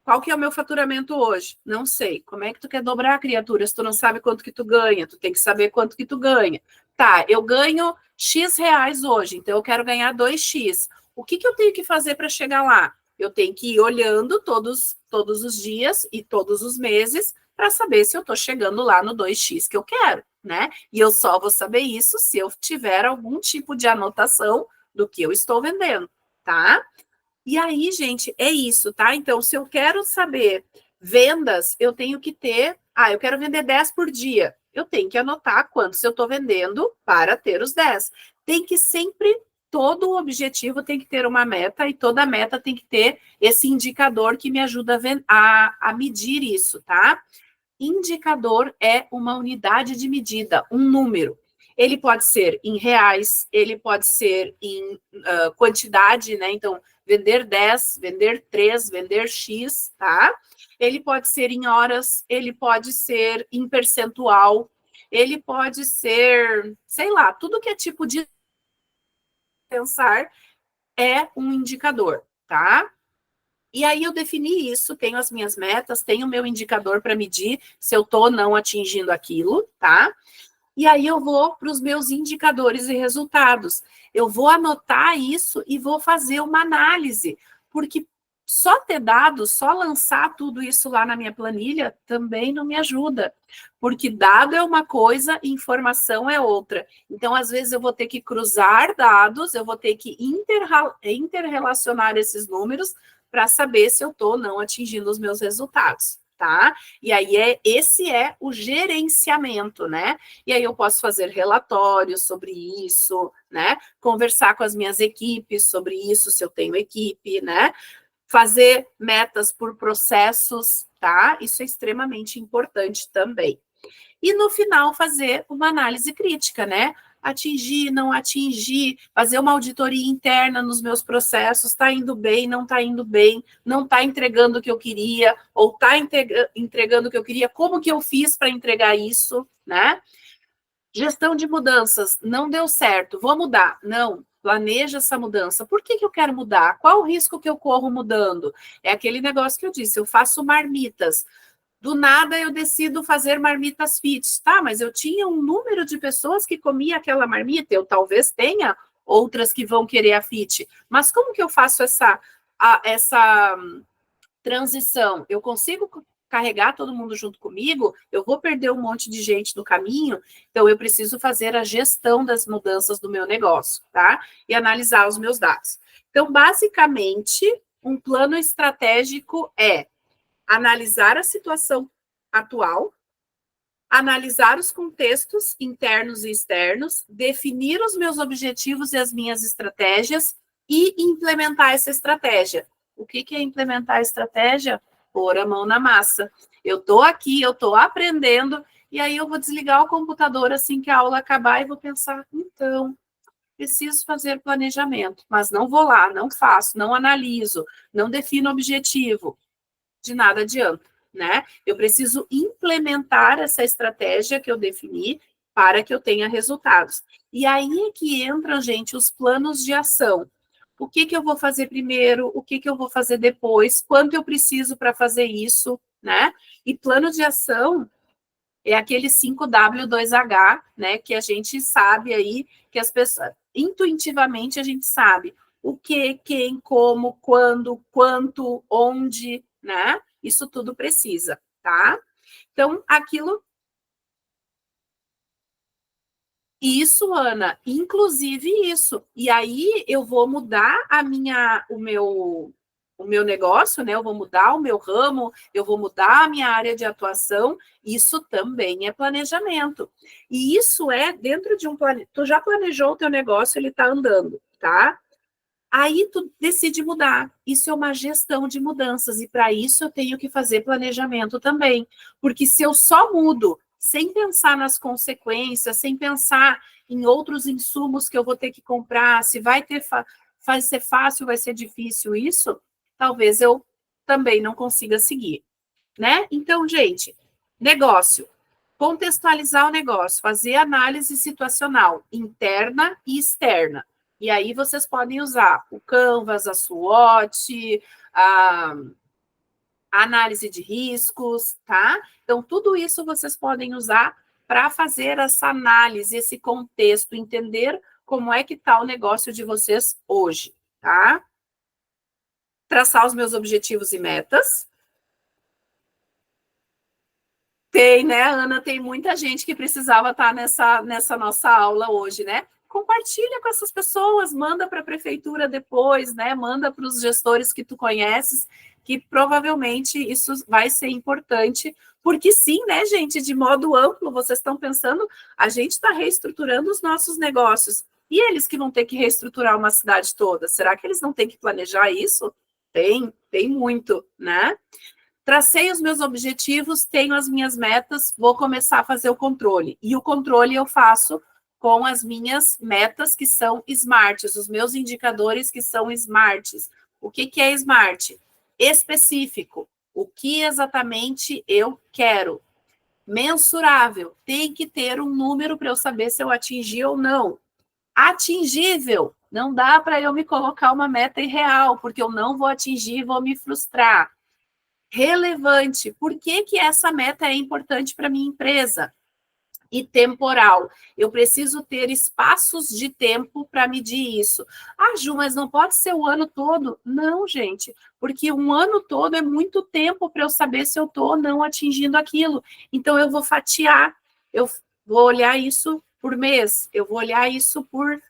Qual que é o meu faturamento hoje? Não sei. Como é que tu quer dobrar, criatura? Se tu não sabe quanto que tu ganha, tu tem que saber quanto que tu ganha. Tá, eu ganho X reais hoje, então eu quero ganhar 2X. O que eu tenho que fazer para chegar lá? Eu tenho que ir olhando todos os dias e todos os meses para saber se eu estou chegando lá no 2X que eu quero, né? E eu só vou saber isso se eu tiver algum tipo de anotação do que eu estou vendendo, tá? E aí, gente, é isso, tá? Então, se eu quero saber vendas, eu tenho que ter... eu quero vender 10 por dia. Eu tenho que anotar quantos eu estou vendendo para ter os 10. Tem que sempre todo objetivo tem que ter uma meta e toda meta tem que ter esse indicador que me ajuda a medir isso, tá? Indicador é uma unidade de medida, um número. Ele pode ser em reais, ele pode ser em quantidade, né? Então, vender 10, vender 3, vender X, tá? Ele pode ser em horas, ele pode ser em percentual, ele pode ser, sei lá, tudo que é tipo de pensar é um indicador, tá? E aí eu defini isso, tenho as minhas metas, tenho o meu indicador para medir se eu estou ou não atingindo aquilo, tá? E aí eu vou para os meus indicadores e resultados. Eu vou anotar isso e vou fazer uma análise, porque só ter dados, só lançar tudo isso lá na minha planilha também não me ajuda, porque dado é uma coisa e informação é outra. Então, às vezes, eu vou ter que cruzar dados, eu vou ter que interrelacionar esses números para saber se eu estou ou não atingindo os meus resultados, tá? E aí, esse é o gerenciamento, né? E aí eu posso fazer relatórios sobre isso, né? Conversar com as minhas equipes sobre isso, se eu tenho equipe, né? Fazer metas por processos, tá? Isso é extremamente importante também. E no final fazer uma análise crítica, né? Atingir, não atingir, fazer uma auditoria interna nos meus processos, está indo bem, não está indo bem, não está entregando o que eu queria, ou está entregando o que eu queria, como que eu fiz para entregar isso, né? Gestão de mudanças, não deu certo, vou mudar. Não, planeja essa mudança. Por que eu quero mudar? Qual o risco que eu corro mudando? É aquele negócio que eu disse, eu faço marmitas. Do nada eu decido fazer marmitas fit, tá? Mas eu tinha um número de pessoas que comia aquela marmita, eu talvez tenha outras que vão querer a fit. Mas como que eu faço essa transição? Eu consigo carregar todo mundo junto comigo? Eu vou perder um monte de gente no caminho? Então, eu preciso fazer a gestão das mudanças do meu negócio, tá? E analisar os meus dados. Então, basicamente, um plano estratégico é analisar a situação atual, analisar os contextos internos e externos, definir os meus objetivos e as minhas estratégias e implementar essa estratégia. O que é implementar a estratégia? Pôr a mão na massa. Eu estou aqui, eu estou aprendendo, e aí eu vou desligar o computador assim que a aula acabar e vou pensar, então, preciso fazer planejamento, mas não vou lá, não faço, não analiso, não defino objetivo. De nada adianta, né? Eu preciso implementar essa estratégia que eu defini para que eu tenha resultados. E aí é que entram, gente, os planos de ação. O que eu vou fazer primeiro? O que eu vou fazer depois? Quanto eu preciso para fazer isso, né? E plano de ação é aquele 5W2H, né? Que a gente sabe aí, que as pessoas, intuitivamente a gente sabe o que, quem, como, quando, quanto, onde, né? Isso tudo precisa, tá? Então, aquilo... Isso, Ana, inclusive isso. E aí eu vou mudar o meu negócio, né? Eu vou mudar o meu ramo, eu vou mudar a minha área de atuação. Isso também é planejamento. E isso é dentro de um planejamento. Tu já planejou o teu negócio, ele está andando, tá? Aí tu decide mudar. Isso é uma gestão de mudanças. E para isso eu tenho que fazer planejamento também. Porque se eu só mudo sem pensar nas consequências, sem pensar em outros insumos que eu vou ter que comprar, se vai ser fácil, vai ser difícil isso, talvez eu também não consiga seguir, né? Então, gente, negócio, contextualizar o negócio, fazer análise situacional, interna e externa. E aí vocês podem usar o Canvas, a SWOT, a análise de riscos, tá? Então, tudo isso vocês podem usar para fazer essa análise, esse contexto, entender como é que está o negócio de vocês hoje, tá? Traçar os meus objetivos e metas. Tem, né, Ana? Tem muita gente que precisava estar nessa nossa aula hoje, né? Compartilha com essas pessoas, manda para a prefeitura depois, né? Manda para os gestores que tu conheces, que provavelmente isso vai ser importante, porque sim, né, gente, de modo amplo, vocês estão pensando, a gente está reestruturando os nossos negócios, E eles que vão ter que reestruturar uma cidade toda, será que eles não têm que planejar isso? Tem muito, né? Tracei os meus objetivos, tenho as minhas metas, vou começar a fazer o controle. E o controle eu faço com as minhas metas que são smarts, os meus indicadores que são smarts. O que é smart? Específico. O que exatamente eu quero? Mensurável. Tem que ter um número para eu saber se eu atingi ou não. Atingível. Não dá para eu me colocar uma meta irreal, porque eu não vou atingir e vou me frustrar. Relevante. Por que essa meta é importante para minha empresa? E temporal. Eu preciso ter espaços de tempo para medir isso. Ah, Ju, mas não pode ser o ano todo? Não, gente, porque um ano todo é muito tempo para eu saber se eu estou ou não atingindo aquilo. Então, eu vou fatiar, eu vou olhar isso por mês, eu vou olhar isso por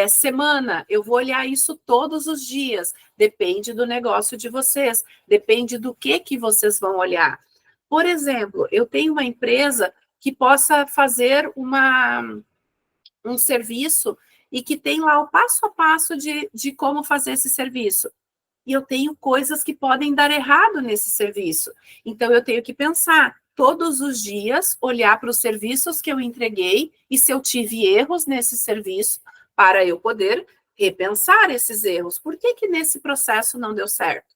semana, eu vou olhar isso todos os dias. Depende do negócio de vocês, depende do que vocês vão olhar. Por exemplo, eu tenho uma empresa que possa fazer um serviço e que tem lá o passo a passo de como fazer esse serviço. E eu tenho coisas que podem dar errado nesse serviço. Então, eu tenho que pensar todos os dias, olhar para os serviços que eu entreguei e se eu tive erros nesse serviço, para eu poder repensar esses erros. Por que nesse processo não deu certo?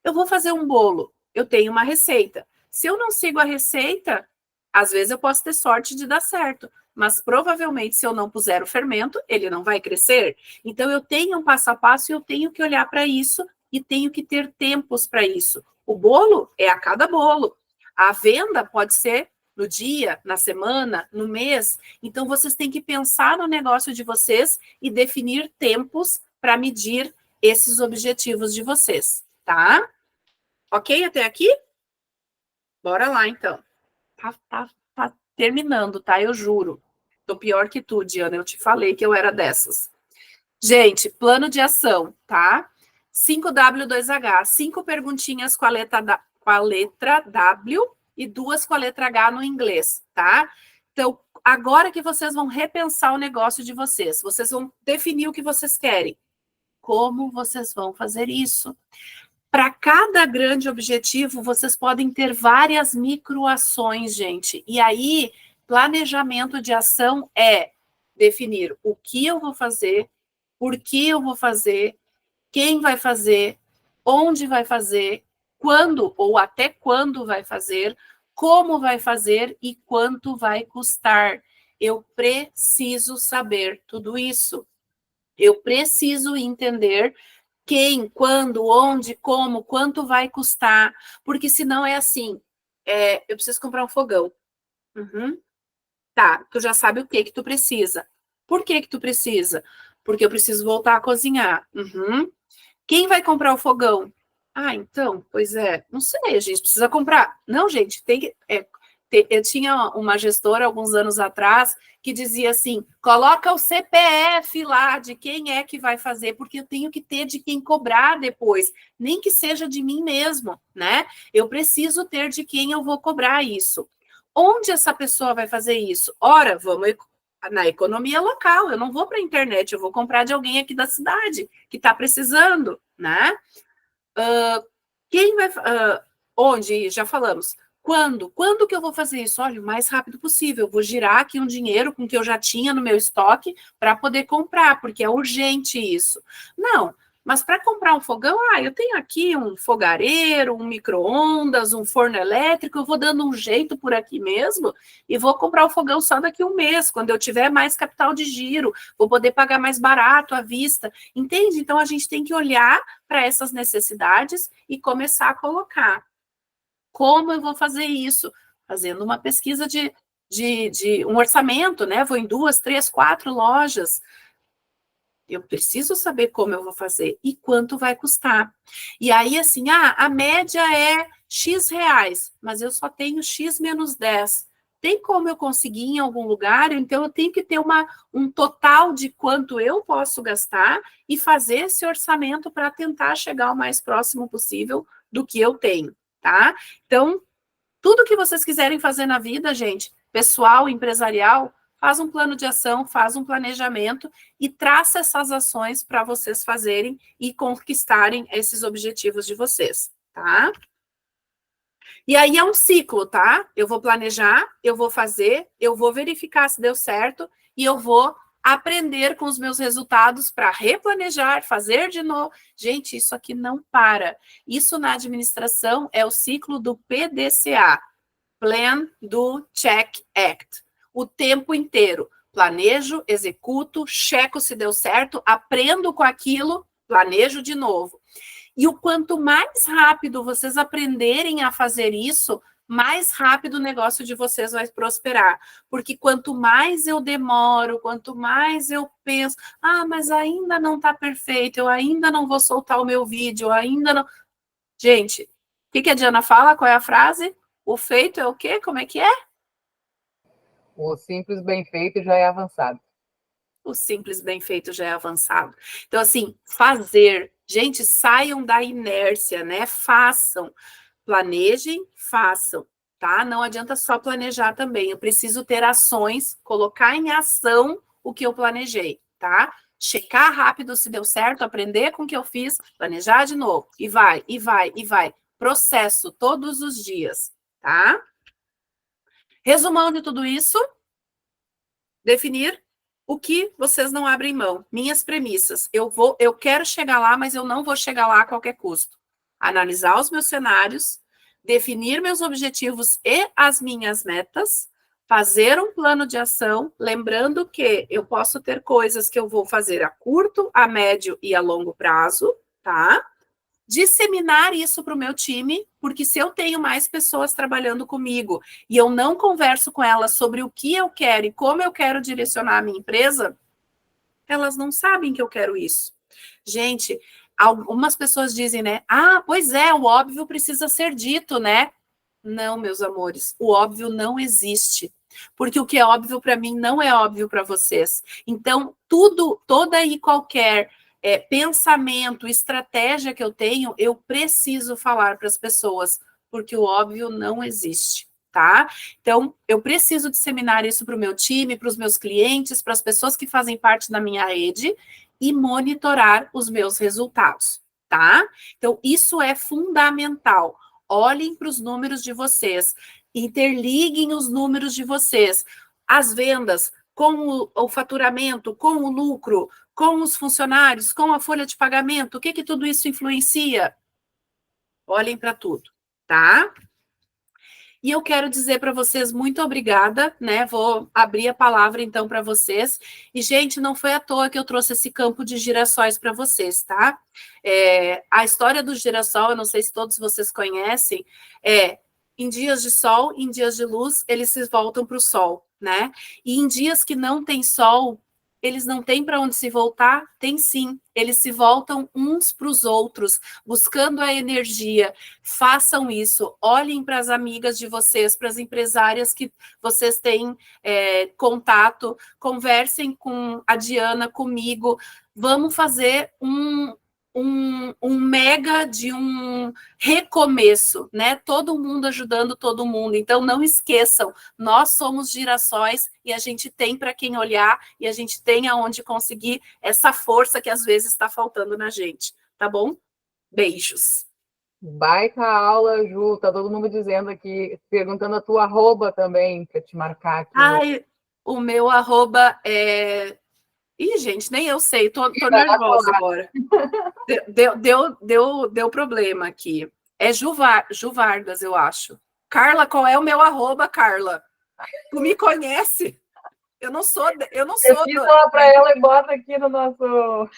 Eu vou fazer um bolo, eu tenho uma receita. Se eu não sigo a receita, às vezes eu posso ter sorte de dar certo, mas provavelmente se eu não puser o fermento, ele não vai crescer. Então eu tenho um passo a passo e eu tenho que olhar para isso e tenho que ter tempos para isso. O bolo é a cada bolo. A venda pode ser no dia, na semana, no mês. Então vocês têm que pensar no negócio de vocês e definir tempos para medir esses objetivos de vocês, tá? Ok até aqui? Bora lá, então. Tá terminando, tá? Eu juro. Tô pior que tu, Diana. Eu te falei que eu era dessas. Gente, plano de ação, tá? 5W2H. 5 perguntinhas com a letra W e 2 com a letra H no inglês, tá? Então, agora que vocês vão repensar o negócio de vocês, vocês vão definir o que vocês querem. Como vocês vão fazer isso? Para cada grande objetivo, vocês podem ter várias microações, gente. E aí, planejamento de ação é definir o que eu vou fazer, por que eu vou fazer, quem vai fazer, onde vai fazer, quando ou até quando vai fazer, como vai fazer e quanto vai custar. Eu preciso saber tudo isso. Eu preciso entender quem, quando, onde, como, quanto vai custar, porque senão é assim, eu preciso comprar um fogão. Uhum. Tá, tu já sabe o que tu precisa. Por que tu precisa? Porque eu preciso voltar a cozinhar. Uhum. Quem vai comprar o fogão? Ah, então, pois não sei, a gente precisa comprar. Não, gente, tem que... eu tinha uma gestora, alguns anos atrás, que dizia assim, coloca o CPF lá de quem é que vai fazer, porque eu tenho que ter de quem cobrar depois, nem que seja de mim mesmo, né? Eu preciso ter de quem eu vou cobrar isso. Onde essa pessoa vai fazer isso? Ora, vamos na economia local, eu não vou para a internet, eu vou comprar de alguém aqui da cidade que está precisando, né? Quem vai... onde? Já falamos. Quando? Quando que eu vou fazer isso? Olha, o mais rápido possível. Eu vou girar aqui um dinheiro com que eu já tinha no meu estoque para poder comprar, porque é urgente isso. Não, mas para comprar um fogão, eu tenho aqui um fogareiro, um micro-ondas, um forno elétrico, eu vou dando um jeito por aqui mesmo e vou comprar o fogão só daqui a um mês, quando eu tiver mais capital de giro, vou poder pagar mais barato à vista. Entende? Então, a gente tem que olhar para essas necessidades e começar a colocar. Como eu vou fazer isso? Fazendo uma pesquisa de um orçamento, né? Vou em 2, 3, 4 lojas. Eu preciso saber como eu vou fazer e quanto vai custar. E aí, assim, a média é X reais, mas eu só tenho X menos 10. Tem como eu conseguir em algum lugar? Então, eu tenho que ter um total de quanto eu posso gastar e fazer esse orçamento para tentar chegar o mais próximo possível do que eu tenho. Tá? Então, tudo que vocês quiserem fazer na vida, gente, pessoal, empresarial, faz um plano de ação, faz um planejamento e traça essas ações para vocês fazerem e conquistarem esses objetivos de vocês, tá? E aí é um ciclo, tá? Eu vou planejar, eu vou fazer, eu vou verificar se deu certo e eu vou aprender com os meus resultados para replanejar, fazer de novo. Gente, isso aqui não para. Isso na administração é o ciclo do PDCA, Plan, Do, Check, Act. O tempo inteiro. Planejo, executo, checo se deu certo, aprendo com aquilo, planejo de novo. E o quanto mais rápido vocês aprenderem a fazer isso, mais rápido o negócio de vocês vai prosperar. Porque quanto mais eu demoro, quanto mais eu penso, mas ainda não está perfeito, eu ainda não vou soltar o meu vídeo, eu ainda não... Gente, o que a Diana fala? Qual é a frase? O feito é o quê? Como é que é? O simples bem feito já é avançado. O simples bem feito já é avançado. Então, assim, fazer. Gente, saiam da inércia, né? Façam. Planejem, façam, tá? Não adianta só planejar também. Eu preciso ter ações, colocar em ação o que eu planejei, tá? Checar rápido se deu certo, aprender com o que eu fiz, planejar de novo. E vai, e vai, e vai. Processo todos os dias, tá? Resumão de tudo isso, definir o que vocês não abrem mão. Minhas premissas. Eu quero chegar lá, mas eu não vou chegar lá a qualquer custo. Analisar os meus cenários, definir meus objetivos e as minhas metas, fazer um plano de ação, lembrando que eu posso ter coisas que eu vou fazer a curto, a médio e a longo prazo, tá? Disseminar isso para o meu time, porque se eu tenho mais pessoas trabalhando comigo e eu não converso com elas sobre o que eu quero e como eu quero direcionar a minha empresa, elas não sabem que eu quero isso. Gente, algumas pessoas dizem, né? Pois é, o óbvio precisa ser dito, né? Não, meus amores, o óbvio não existe. Porque o que é óbvio para mim não é óbvio para vocês. Então, toda e qualquer pensamento, estratégia que eu tenho, eu preciso falar para as pessoas, porque o óbvio não existe, tá? Então, eu preciso disseminar isso para o meu time, para os meus clientes, para as pessoas que fazem parte da minha rede e monitorar os meus resultados, tá? Então, isso é fundamental. Olhem para os números de vocês, interliguem os números de vocês, as vendas com o faturamento, com o lucro, com os funcionários, com a folha de pagamento, o que tudo isso influencia? Olhem para tudo, tá? E eu quero dizer para vocês muito obrigada, né? Vou abrir a palavra então para vocês. E, gente, não foi à toa que eu trouxe esse campo de girassóis para vocês, tá? A história do girassol, eu não sei se todos vocês conhecem, em dias de sol, em dias de luz, eles se voltam para o sol, né? E em dias que não tem sol, eles não têm para onde se voltar? Tem sim, eles se voltam uns para os outros, buscando a energia. Façam isso, olhem para as amigas de vocês, para as empresárias que vocês têm contato, conversem com a Diana, comigo, vamos fazer um mega de um recomeço, né? Todo mundo ajudando todo mundo. Então, não esqueçam, nós somos girassóis e a gente tem para quem olhar e a gente tem aonde conseguir essa força que às vezes está faltando na gente, tá bom? Beijos. Baita aula, Ju. Tá todo mundo dizendo aqui, perguntando a tua arroba também, para te marcar aqui. Ai, o meu arroba é... Ih, gente, nem eu sei, tô nervosa agora. Deu problema aqui. É Ju Vargas, eu acho. Carla, qual é o meu arroba, Carla? Tu me conhece? Eu não sou. Pesquisa lá para ela e bota aqui no nosso.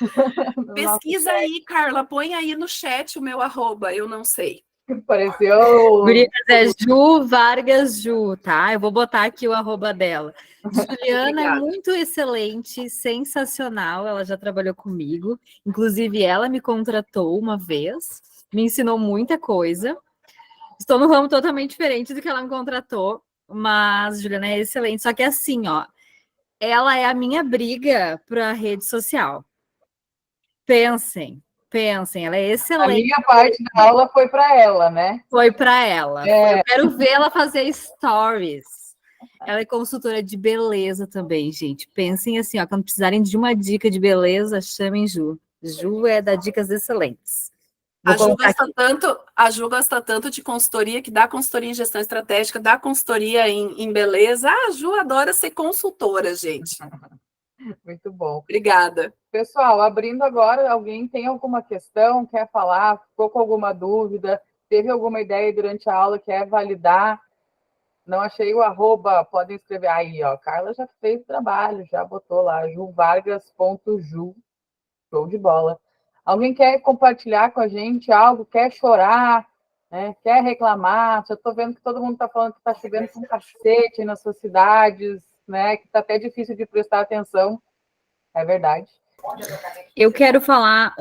Pesquisa aí, Carla. Põe aí no chat o meu arroba. Eu não sei. Pareceu. Gurias, é Ju Vargas Ju, tá? Eu vou botar aqui o arroba dela. Juliana é muito excelente, sensacional. Ela já trabalhou comigo. Inclusive, ela me contratou uma vez, me ensinou muita coisa. Estou no ramo totalmente diferente do que ela me contratou, mas Juliana é excelente. Só que assim, ó, ela é a minha briga para a rede social. Pensem, ela é excelente. A minha parte da aula foi para ela, né? Foi para ela. Eu quero ver ela fazer stories. Ela é consultora de beleza também, gente. Pensem assim, ó, quando precisarem de uma dica de beleza, chamem Ju. Ju é da dicas excelentes. Vou colocar aqui. A Ju gosta tanto de consultoria, que dá consultoria em gestão estratégica, dá consultoria em beleza. A Ju adora ser consultora, gente. Muito bom. Obrigada. Pessoal, abrindo agora, alguém tem alguma questão, quer falar, ficou com alguma dúvida, teve alguma ideia durante a aula, quer validar? Não achei o arroba, podem escrever aí, ó. Carla já fez o trabalho, já botou lá, juvargas.ju. Show de bola. Alguém quer compartilhar com a gente algo, quer chorar, né? Quer reclamar? Já estou vendo que todo mundo está falando que está chovendo com cacete nas suas cidades, né? Que está até difícil de prestar atenção. É verdade. Eu quero falar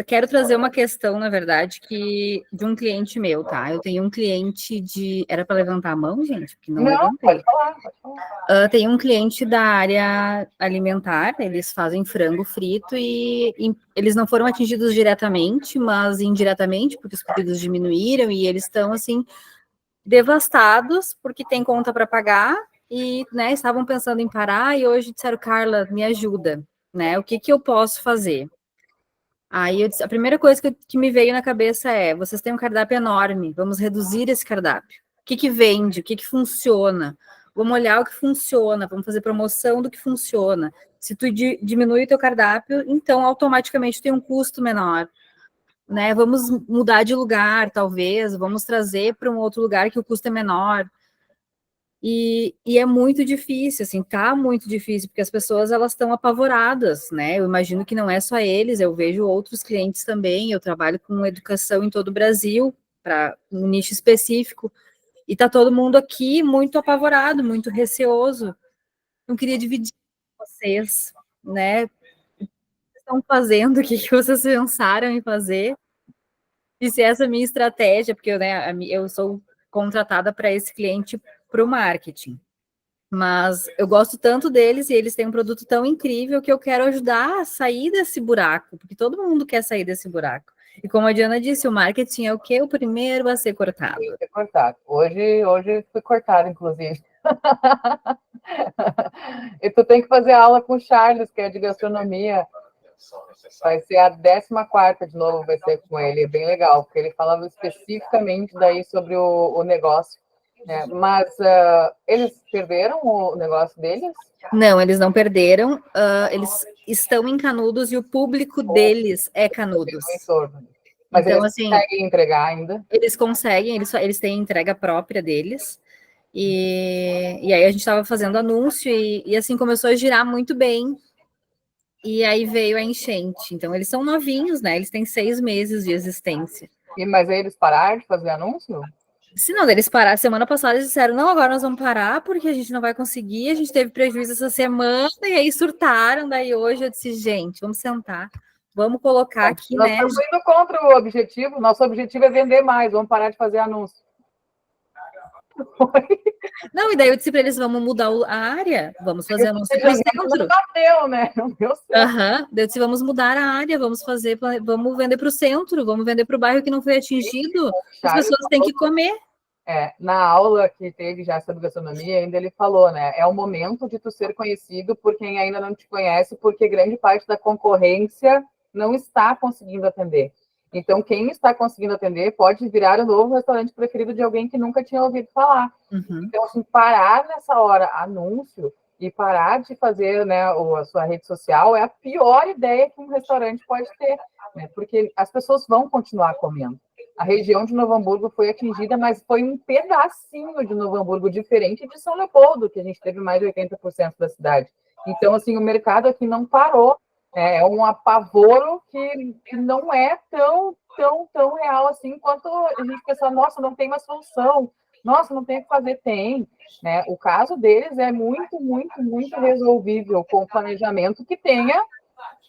quero trazer uma questão, na verdade, de um cliente meu, tá? Eu tenho um cliente de. Era para levantar a mão, gente? Porque não levantei. Pode falar, pode falar. Tem um cliente da área alimentar, eles fazem frango frito e eles não foram atingidos diretamente, mas indiretamente, porque os pedidos diminuíram e eles estão, assim, devastados, porque tem conta para pagar e, né, estavam pensando em parar e hoje disseram, Carla, me ajuda, né? O que eu posso fazer? Aí eu disse, a primeira coisa que me veio na cabeça é, vocês têm um cardápio enorme, vamos reduzir esse cardápio. O que vende? O que funciona? Vamos olhar o que funciona, vamos fazer promoção do que funciona. Se tu diminui o teu cardápio, então automaticamente tem um custo menor. Né? Vamos mudar de lugar, talvez, vamos trazer para um outro lugar que o custo é menor. E é muito difícil, assim, tá muito difícil, porque as pessoas, elas estão apavoradas, né? Eu imagino que não é só eles, eu vejo outros clientes também, eu trabalho com educação em todo o Brasil, para um nicho específico, e tá todo mundo aqui muito apavorado, muito receoso. Não queria dividir com vocês, né? O que estão fazendo, o que vocês pensaram em fazer, e se essa é a minha estratégia, porque eu sou contratada para esse cliente para o marketing. Mas eu gosto tanto deles e eles têm um produto tão incrível que eu quero ajudar a sair desse buraco, porque todo mundo quer sair desse buraco. E como a Diana disse, o marketing é o quê? O primeiro a ser cortado. Tem que ser cortado. Hoje fui cortado, inclusive. E tu tem que fazer aula com o Charles, que é de gastronomia. Vai ser a 14ª de novo, vai ser com ele. É bem legal, porque ele falava especificamente daí sobre o negócio. Né? Mas eles perderam o negócio deles? Não, eles não perderam. Eles estão em Canudos e o público deles é Canudos. Mas então, eles assim, conseguem entregar ainda? Eles conseguem, eles têm entrega própria deles. E aí a gente estava fazendo anúncio e assim começou a girar muito bem. E aí veio a enchente. Então, eles são novinhos, né? Eles têm 6 meses de existência. Mas aí eles pararam de fazer anúncio? Se não, eles pararam. Semana passada eles disseram, não, agora nós vamos parar porque a gente não vai conseguir, a gente teve prejuízo essa semana, e aí surtaram. Daí hoje eu disse, gente, vamos sentar, vamos colocar aqui, nós né? Nós estamos indo contra o objetivo, nosso objetivo é vender mais, vamos parar de fazer anúncio. Não, e daí eu disse para eles, vamos mudar a área, vamos fazer anúncio para o centro. Não bateu, né? Não deu certo. Eu disse, vamos mudar a área, vamos vender para o centro, vamos vender para o bairro que não foi atingido, as pessoas têm que comer. Na aula que teve já sobre gastronomia, ainda ele falou, né? É o momento de tu ser conhecido por quem ainda não te conhece, porque grande parte da concorrência não está conseguindo atender. Então, quem está conseguindo atender pode virar o novo restaurante preferido de alguém que nunca tinha ouvido falar. Uhum. Então, assim, parar nessa hora anúncio e parar de fazer, né, a sua rede social é a pior ideia que um restaurante pode ter, né? Porque as pessoas vão continuar comendo. A região de Novo Hamburgo foi atingida, mas foi um pedacinho de Novo Hamburgo, diferente de São Leopoldo, que a gente teve mais de 80% da cidade. Então, assim, o mercado aqui não parou. É um apavoro que não é tão real assim, quanto a gente pensa, nossa, não tem uma solução, nossa, não tem o que fazer, tem. Né? O caso deles é muito resolvível com planejamento que tenha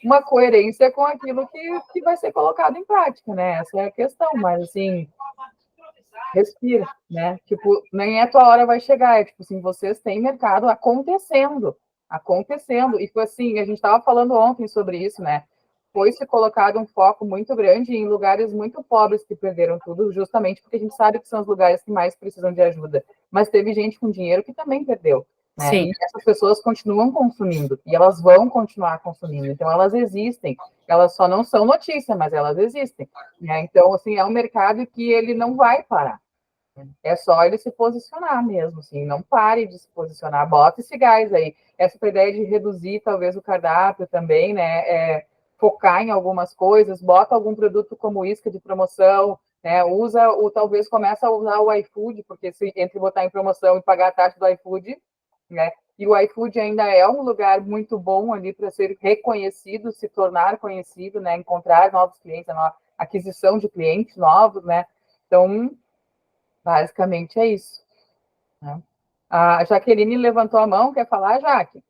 uma coerência com aquilo que vai ser colocado em prática, né? Essa é a questão, mas assim, respira, né? Tipo, nem a tua hora vai chegar, é tipo assim, vocês têm mercado acontecendo, e foi assim, a gente estava falando ontem sobre isso, né? Foi se colocado um foco muito grande em lugares muito pobres que perderam tudo, justamente porque a gente sabe que são os lugares que mais precisam de ajuda. mas teve gente com dinheiro que também perdeu, né? Sim. E essas pessoas continuam consumindo, e elas vão continuar consumindo, então elas existem, elas só não são notícia, mas elas existem, né? Então, assim, é um mercado que ele não vai parar. É só ele se posicionar mesmo, assim, não pare de se posicionar, bota esse gás aí. Essa ideia de reduzir, talvez, o cardápio também, né? Focar em algumas coisas, bota algum produto como isca de promoção, né? Talvez começa a usar o iFood, porque se entre botar em promoção e pagar a taxa do iFood, né? E o iFood ainda é um lugar muito bom ali para ser reconhecido, se tornar conhecido, né? Encontrar novos clientes, aquisição de clientes novos, né? Então, basicamente é isso, né? A Jaqueline levantou a mão, quer falar, Jaque?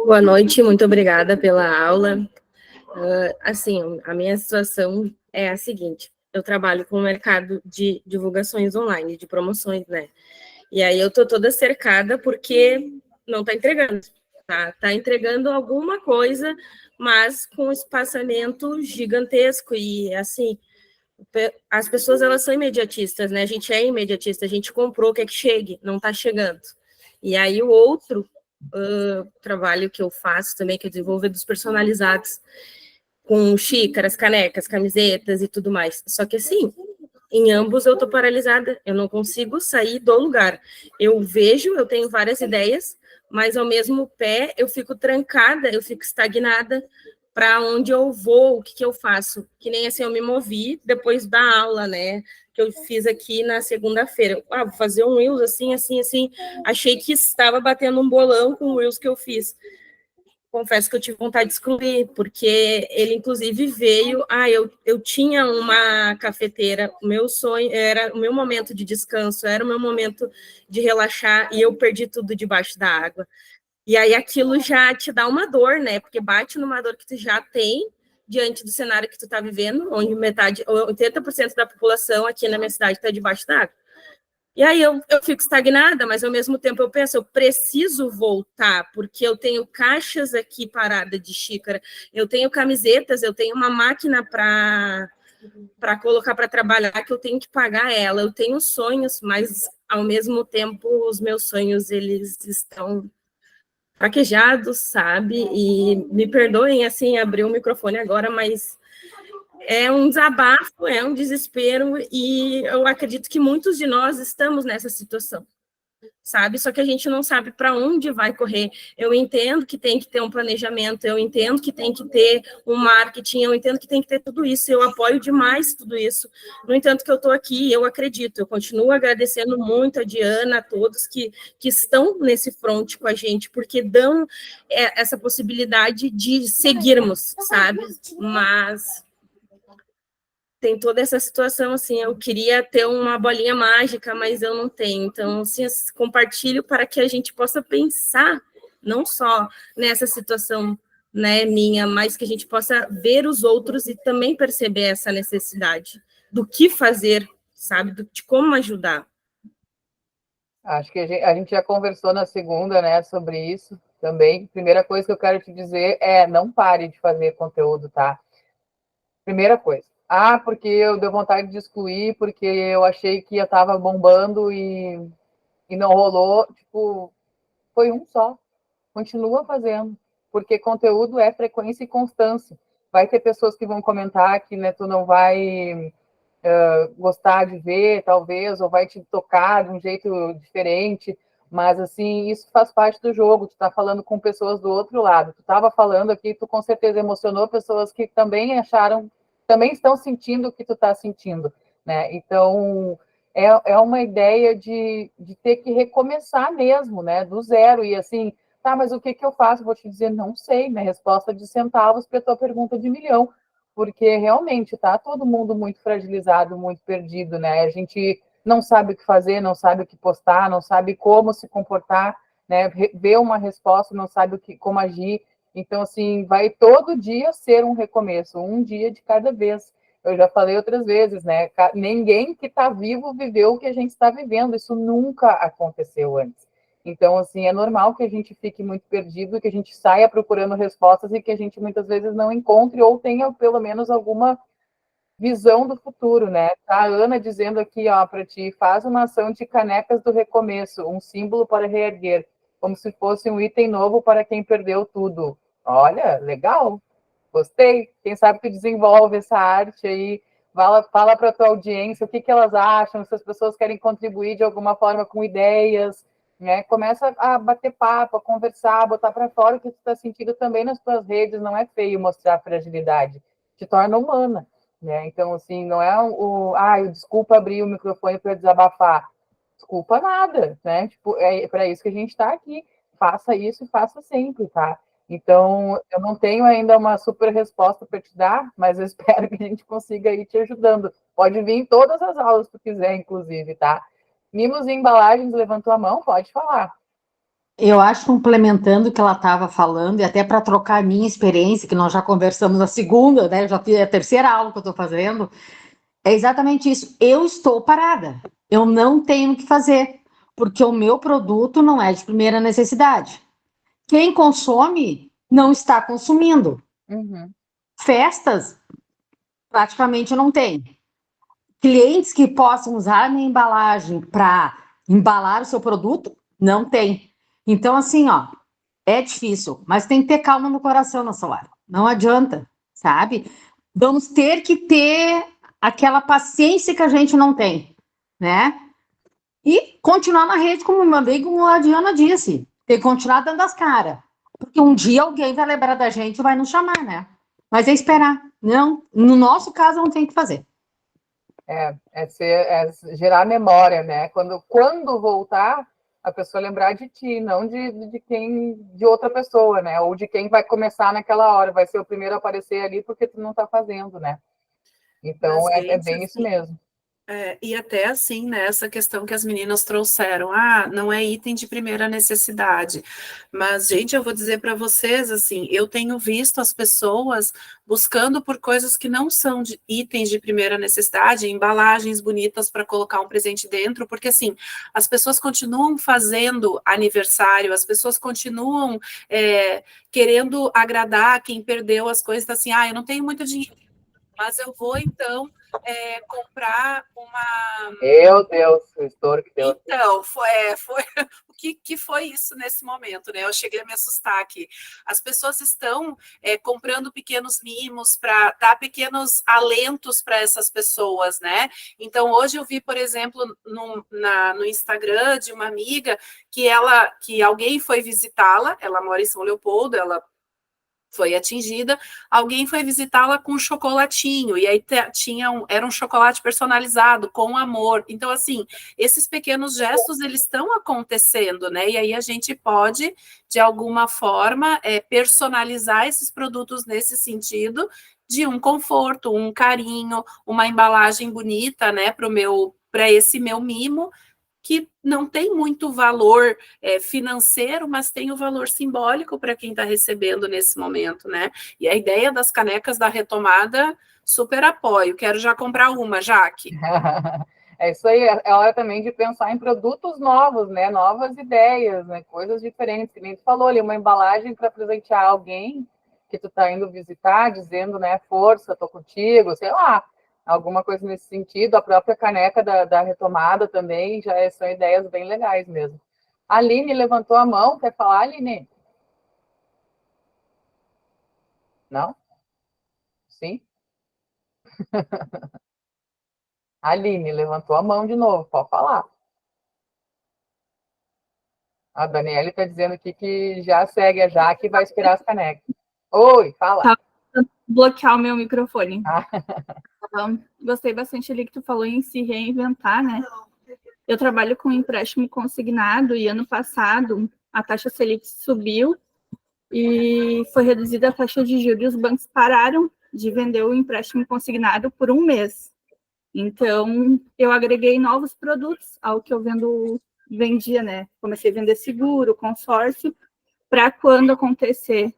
Boa noite, muito obrigada pela aula. Assim, a minha situação é a seguinte: eu trabalho com o mercado de divulgações online, de promoções, né? E aí eu tô toda cercada porque não tá entregando, tá? Tá entregando alguma coisa, mas com um espaçamento gigantesco e assim, as pessoas elas são imediatistas, né? A gente é imediatista, a gente comprou, quer que chegue, não tá chegando. E aí o outro trabalho que eu faço também, que é desenvolver dos personalizados, com xícaras, canecas, camisetas e tudo mais. Só que assim, em ambos eu tô paralisada, eu não consigo sair do lugar. Eu vejo, eu tenho várias ideias, mas ao mesmo pé eu fico trancada, eu fico estagnada. Para onde eu vou, o que, que eu faço? Que nem assim eu me movi depois da aula, né? Que eu fiz aqui na segunda-feira. Vou fazer um Reels assim, assim, assim. Achei que estava batendo um bolão com o Reels que eu fiz. Confesso que eu tive vontade de excluir, porque ele, inclusive, veio... eu tinha uma cafeteira, o meu sonho era o meu momento de descanso, era o meu momento de relaxar, e eu perdi tudo debaixo da água. E aí aquilo já te dá uma dor, né? Porque bate numa dor que tu já tem diante do cenário que tu tá vivendo, onde 80% da população aqui na minha cidade está debaixo da água. E aí eu fico estagnada, mas ao mesmo tempo eu penso, eu preciso voltar, porque eu tenho caixas aqui paradas de xícara, eu tenho camisetas, eu tenho uma máquina para colocar para trabalhar, que eu tenho que pagar ela, eu tenho sonhos, mas ao mesmo tempo os meus sonhos, eles estão fraquejados, sabe? E me perdoem, assim, abrir o microfone agora, mas é um desabafo, é um desespero, e eu acredito que muitos de nós estamos nessa situação, sabe? Só que a gente não sabe para onde vai correr. Eu entendo que tem que ter um planejamento, eu entendo que tem que ter um marketing, eu entendo que tem que ter tudo isso, eu apoio demais tudo isso. No entanto, que eu estou aqui, eu acredito, eu continuo agradecendo muito a Diana, a todos que estão nesse front com a gente, porque dão essa possibilidade de seguirmos, sabe? Mas tem toda essa situação, assim, eu queria ter uma bolinha mágica, mas eu não tenho. Então, assim, compartilho para que a gente possa pensar, não só nessa situação, né, minha, mas que a gente possa ver os outros e também perceber essa necessidade do que fazer, sabe, de como ajudar. Acho que a gente já conversou na segunda, né, sobre isso também. Primeira coisa que eu quero te dizer é não pare de fazer conteúdo, tá? Primeira coisa. Porque eu dei vontade de excluir, porque eu achei que eu estava bombando e não rolou. Tipo, foi um só. Continua fazendo, porque conteúdo é frequência e constância. Vai ter pessoas que vão comentar que, né, tu não vai gostar de ver, talvez, ou vai te tocar de um jeito diferente, mas, assim, isso faz parte do jogo. Tu tá falando com pessoas do outro lado. Tu estava falando aqui, tu com certeza emocionou pessoas que também também estão sentindo o que tu está sentindo, né? Então, é uma ideia de ter que recomeçar mesmo, né? Do zero, e assim, tá, mas o que eu faço? Vou te dizer, não sei, minha resposta de centavos para a tua pergunta de milhão, porque realmente tá todo mundo muito fragilizado, muito perdido, né? A gente não sabe o que fazer, não sabe o que postar, não sabe como se comportar, né? Ver uma resposta, não sabe como agir. Então, assim, vai todo dia ser um recomeço, um dia de cada vez. Eu já falei outras vezes, né? Ninguém que está vivo viveu o que a gente está vivendo. Isso nunca aconteceu antes. Então, assim, é normal que a gente fique muito perdido, que a gente saia procurando respostas e que a gente muitas vezes não encontre ou tenha pelo menos alguma visão do futuro, né? Tá a Ana dizendo aqui, ó, para ti, faz uma ação de canecas do recomeço, um símbolo para reerguer, como se fosse um item novo para quem perdeu tudo. Olha, legal, gostei. Quem sabe tu desenvolve essa arte aí, fala para a tua audiência o que elas acham, se as pessoas querem contribuir de alguma forma com ideias, né? Começa a bater papo, a conversar, a botar para fora o que tu está sentindo também nas tuas redes. Não é feio mostrar fragilidade, te torna humana, né? Então, assim, não é desculpa abrir o microfone para desabafar. Desculpa nada, né? Tipo, é para isso que a gente está aqui. Faça isso e faça sempre, tá? Então, eu não tenho ainda uma super resposta para te dar, mas eu espero que a gente consiga ir te ajudando. Pode vir em todas as aulas que tu quiser, inclusive, tá? Mimos e embalagens, levantou a mão, pode falar. Eu acho, complementando o que ela estava falando, e até para trocar a minha experiência, que nós já conversamos na segunda, né? Já fiz a terceira aula que eu estou fazendo, é exatamente isso. Eu estou parada, eu não tenho o que fazer, porque o meu produto não é de primeira necessidade. Quem consome não está consumindo. Uhum. Festas, praticamente não tem. Clientes que possam usar a minha embalagem para embalar o seu produto, não tem. Então, assim, ó, é difícil, mas tem que ter calma no coração, nossa Lara. Não adianta, sabe? Vamos ter que ter aquela paciência que a gente não tem, né? E continuar na rede, como a Diana disse. Tem que continuar dando as caras. Porque um dia alguém vai lembrar da gente e vai nos chamar, né? Mas é esperar. Não, no nosso caso, não tem o que fazer. É gerar memória, né? Quando voltar, a pessoa lembrar de ti, não de outra pessoa, né? Ou de quem vai começar naquela hora, vai ser o primeiro a aparecer ali porque tu não tá fazendo, né? Então, é bem isso mesmo. E até assim, né, essa questão que as meninas trouxeram, não é item de primeira necessidade, mas, gente, eu vou dizer para vocês, assim, eu tenho visto as pessoas buscando por coisas que não são de itens de primeira necessidade, embalagens bonitas para colocar um presente dentro, porque, assim, as pessoas continuam fazendo aniversário, as pessoas continuam querendo agradar quem perdeu as coisas, assim, eu não tenho muito dinheiro, mas eu vou, então, comprar uma... Meu Deus, o estouro que deu. Então, foi o que foi isso nesse momento, né? Eu cheguei a me assustar aqui. As pessoas estão comprando pequenos mimos para dar pequenos alentos para essas pessoas, né? Então, hoje eu vi, por exemplo, no Instagram de uma amiga que alguém foi visitá-la, ela mora em São Leopoldo, ela foi atingida, alguém foi visitá-la com um chocolatinho, e aí era um chocolate personalizado, com amor. Então, assim, esses pequenos gestos, eles estão acontecendo, né? E aí a gente pode, de alguma forma, personalizar esses produtos nesse sentido, de um conforto, um carinho, uma embalagem bonita, né, para esse meu mimo, que não tem muito valor financeiro, mas tem o valor simbólico para quem está recebendo nesse momento, né? E a ideia das canecas da retomada, super apoio. Quero já comprar uma, Jaque. É isso aí, é hora também de pensar em produtos novos, né? Novas ideias, né? Coisas diferentes. Que nem tu falou ali, uma embalagem para presentear alguém que tu está indo visitar, dizendo, né? Força, tô contigo, sei lá. Alguma coisa nesse sentido, a própria caneca da retomada também, são ideias bem legais mesmo. A Aline levantou a mão, quer falar, Aline? Não? Sim? A Aline levantou a mão de novo, pode falar. A Daniela está dizendo aqui que já segue a Jaque e vai esperar as canecas. Oi, fala. Tá, bloquear o meu microfone. Gostei bastante ali que tu falou em se reinventar, né? Eu trabalho com empréstimo consignado e ano passado a taxa Selic subiu e foi reduzida a taxa de juros e os bancos pararam de vender o empréstimo consignado por um mês. Então, eu agreguei novos produtos ao que eu vendia, né? Comecei a vender seguro, consórcio, para quando acontecer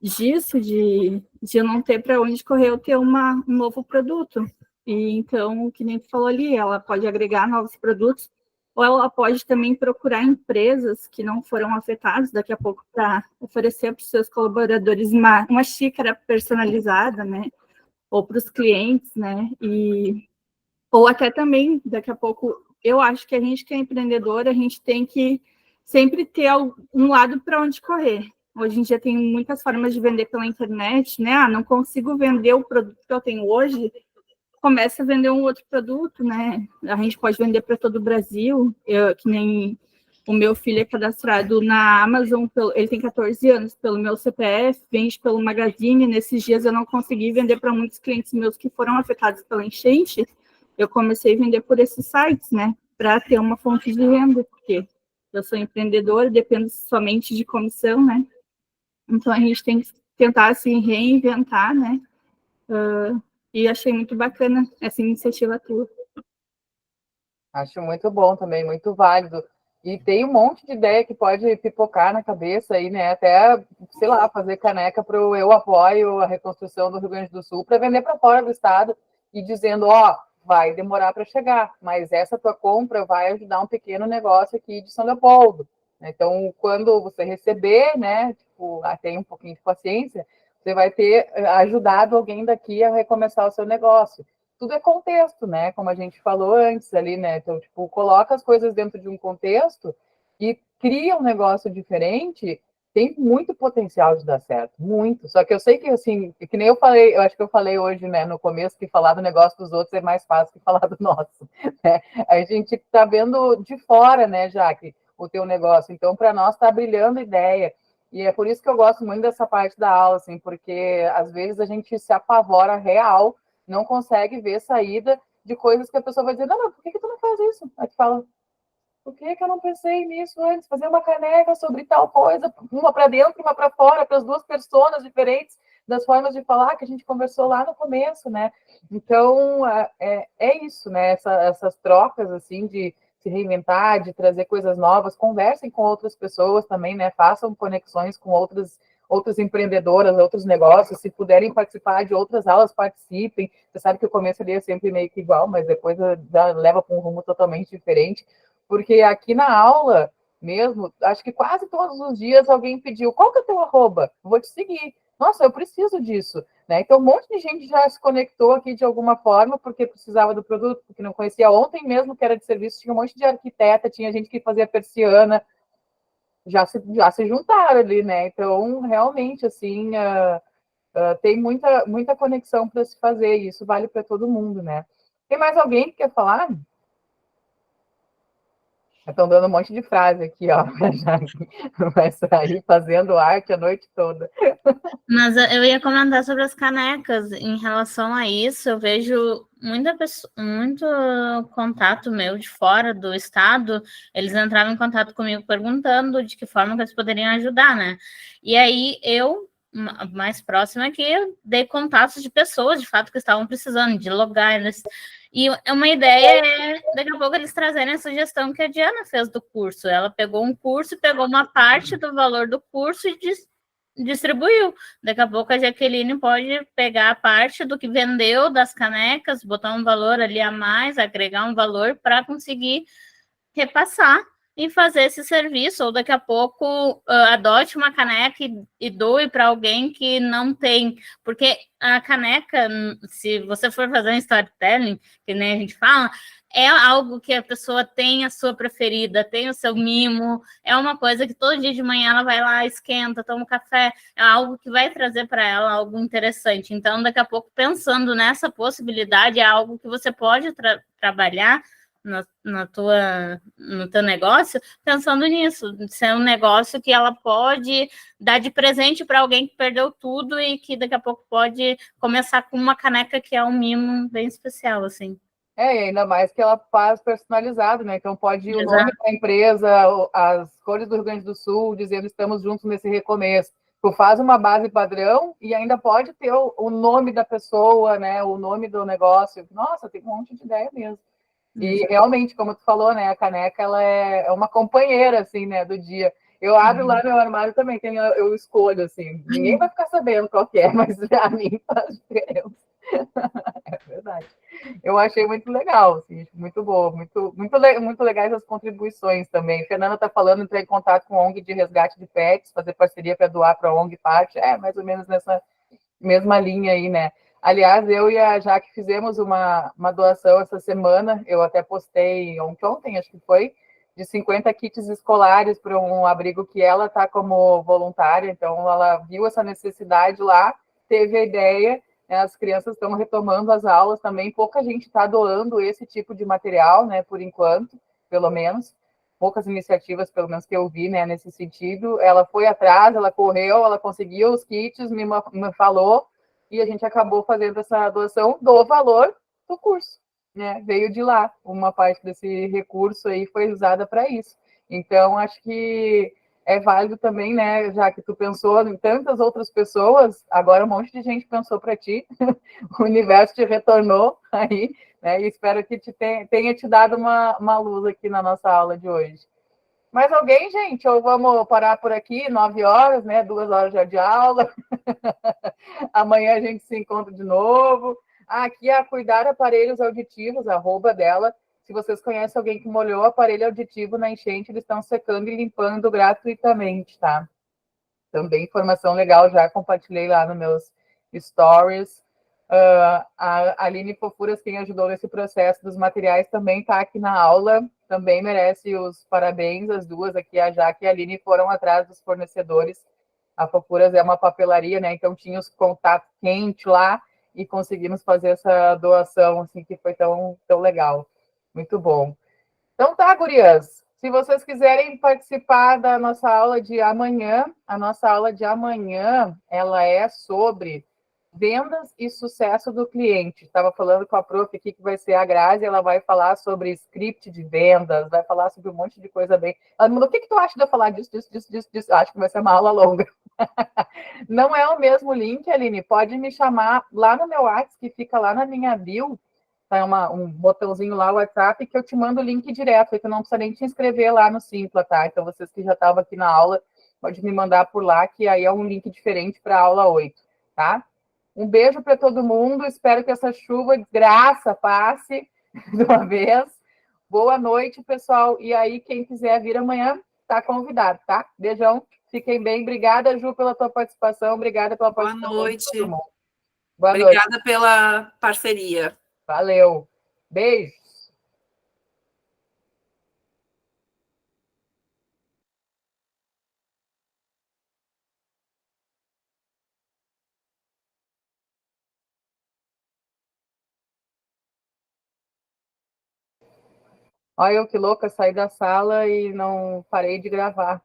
disso, de eu não ter para onde correr, eu ter um novo produto. E então, o que nem tu falou ali, ela pode agregar novos produtos, ou ela pode também procurar empresas que não foram afetadas daqui a pouco para oferecer para os seus colaboradores uma xícara personalizada, né? ou para os clientes, né? Ou até também, daqui a pouco, eu acho que a gente que é empreendedor, a gente tem que sempre ter um lado para onde correr. Hoje em dia tem muitas formas de vender pela internet, né? Não consigo vender o produto que eu tenho hoje, começa a vender um outro produto, né? A gente pode vender para todo o Brasil, que nem o meu filho é cadastrado na Amazon, ele tem 14 anos, pelo meu CPF, vende pelo Magazine. Nesses dias eu não consegui vender para muitos clientes meus que foram afetados pela enchente. Eu comecei a vender por esses sites, né? Para ter uma fonte de renda, porque eu sou empreendedora, dependo somente de comissão, né? Então a gente tem que tentar se reinventar, né? E achei muito bacana essa iniciativa tua. Acho muito bom também, muito válido. E tem um monte de ideia que pode pipocar na cabeça aí, né? Até, sei lá, fazer caneca para o Eu Apoio a Reconstrução do Rio Grande do Sul para vender para fora do estado e dizendo, ó, vai demorar para chegar, mas essa tua compra vai ajudar um pequeno negócio aqui de São Leopoldo. Então, quando você receber, né, tipo, tem um pouquinho de paciência, você vai ter ajudado alguém daqui a recomeçar o seu negócio. Tudo é contexto, né? Como a gente falou antes ali, né? Então, tipo, coloca as coisas dentro de um contexto e cria um negócio diferente, tem muito potencial de dar certo, muito. Só que eu sei que, assim, que nem eu falei, eu acho que eu falei hoje, né, no começo, que falar do negócio dos outros é mais fácil que falar do nosso, né? A gente tá vendo de fora, né, Jaque, o teu negócio. Então, para nós, tá brilhando ideia. E é por isso que eu gosto muito dessa parte da aula, assim, porque às vezes a gente se apavora real, não consegue ver saída de coisas que a pessoa vai dizer, não, por que tu não faz isso? Aí tu fala, por que eu não pensei nisso antes? Fazer uma caneca sobre tal coisa, uma para dentro, uma para fora, para as duas personas diferentes, das formas de falar que a gente conversou lá no começo, né? Então, é isso, né? Essas trocas, assim, de se reinventar, de trazer coisas novas, conversem com outras pessoas também, né? Façam conexões com outras empreendedoras, outros negócios, se puderem participar de outras aulas, participem. Você sabe que o começo ali é sempre meio que igual, mas depois já leva para um rumo totalmente diferente, porque aqui na aula mesmo, acho que quase todos os dias alguém pediu, qual que é o teu arroba? Vou te seguir. Nossa, eu preciso disso. Né? Então, um monte de gente já se conectou aqui de alguma forma, porque precisava do produto, porque não conhecia. Ontem mesmo, que era de serviço, tinha um monte de arquiteta, tinha gente que fazia persiana, já se juntaram ali, né? Então, realmente, assim, tem muita conexão para se fazer, e isso vale para todo mundo, né? Tem mais alguém que quer falar? Estão dando um monte de frase aqui, ó. Já vai sair fazendo arte a noite toda. Mas eu ia comentar sobre as canecas. Em relação a isso, eu vejo muito contato meu de fora do estado. Eles entravam em contato comigo perguntando de que forma que eles poderiam ajudar, né? E aí eu, mais próxima aqui, eu dei contatos de pessoas, de fato, que estavam precisando de lugares. E uma ideia é, daqui a pouco, eles trazerem a sugestão que a Diana fez do curso. Ela pegou um curso, pegou uma parte do valor do curso e distribuiu. Daqui a pouco a Jaqueline pode pegar a parte do que vendeu das canecas, botar um valor ali a mais, agregar um valor para conseguir repassar e fazer esse serviço, ou daqui a pouco adote uma caneca e doe para alguém que não tem, porque a caneca, se você for fazer um storytelling, que nem a gente fala, é algo que a pessoa tem a sua preferida, tem o seu mimo, é uma coisa que todo dia de manhã ela vai lá, esquenta, toma um café, é algo que vai trazer para ela algo interessante. Então, daqui a pouco, pensando nessa possibilidade, é algo que você pode trabalhar no teu negócio, pensando nisso, ser um negócio que ela pode dar de presente para alguém que perdeu tudo e que daqui a pouco pode começar com uma caneca que é um mimo bem especial, assim. E ainda mais que ela faz personalizado, né? Então pode ir o nome da empresa, as cores do Rio Grande do Sul, dizendo estamos juntos nesse recomeço. Tu faz uma base padrão e ainda pode ter o nome da pessoa, né? O nome do negócio. Nossa, tem um monte de ideia mesmo. E realmente, como tu falou, né, a caneca ela é uma companheira assim, né, do dia. Eu abro lá meu armário também, eu escolho assim. Ninguém vai ficar sabendo qual que é, mas a mim faz diferença. É verdade. Eu achei muito legal, assim, muito boa, muito legais as contribuições também. Fernanda está falando, entrar em contato com a ONG de resgate de pets, fazer parceria para doar para a ONG parte, mais ou menos nessa mesma linha aí, né? Aliás, eu e a Jaque fizemos uma doação essa semana, eu até postei ontem, acho que foi, de 50 kits escolares para um abrigo que ela está como voluntária, então ela viu essa necessidade lá, teve a ideia, né, as crianças estão retomando as aulas também, pouca gente está doando esse tipo de material, né, por enquanto, pelo menos, poucas iniciativas, pelo menos que eu vi, né, nesse sentido, ela foi atrás, ela correu, ela conseguiu os kits, me falou, e a gente acabou fazendo essa doação do valor do curso, né? Veio de lá, uma parte desse recurso aí foi usada para isso. Então, acho que é válido também, né? Já que tu pensou em tantas outras pessoas, agora um monte de gente pensou para ti, o universo te retornou aí, né? E espero que tenha te dado uma luz aqui na nossa aula de hoje. Mais alguém, gente? Ou vamos parar por aqui, 9 horas, né? 2 horas já de aula. Amanhã a gente se encontra de novo. Aqui é Cuidar Aparelhos Auditivos, @ dela. Se vocês conhecem alguém que molhou o aparelho auditivo na enchente, eles estão secando e limpando gratuitamente, tá? Também informação legal, já compartilhei lá nos meus stories. A Aline Fofuras, quem ajudou nesse processo dos materiais, também está aqui na aula, também merece os parabéns, as duas aqui, a Jaque e a Aline, foram atrás dos fornecedores. A Fofuras é uma papelaria, né? Então tinha os contatos quentes lá e conseguimos fazer essa doação, assim, que foi tão legal. Muito bom. Então tá, gurias. Se vocês quiserem participar da nossa aula de amanhã, a nossa aula de amanhã, ela é sobre vendas e sucesso do cliente. Estava falando com a prof aqui, que vai ser a Grazi, ela vai falar sobre script de vendas, vai falar sobre um monte de coisa bem... Ela me mandou, o que tu acha de eu falar disso? Acho que vai ser uma aula longa. Não é o mesmo link, Aline, pode me chamar lá no meu WhatsApp, que fica lá na minha bio, tá um botãozinho lá, o WhatsApp, que eu te mando o link direto, que eu não precisa nem te inscrever lá no Simpla, tá? Então, vocês que já estavam aqui na aula, pode me mandar por lá, que aí é um link diferente para a aula 8, tá? Um beijo para todo mundo, espero que essa chuva de graça passe de uma vez. Boa noite, pessoal. E aí, quem quiser vir amanhã, está convidado, tá? Beijão, fiquem bem. Obrigada, Ju, pela tua participação. Obrigada pela participação. Boa noite. De todo mundo. Boa Obrigada noite. pela parceria. Valeu. Beijo. Olha eu que louca, saí da sala e não parei de gravar.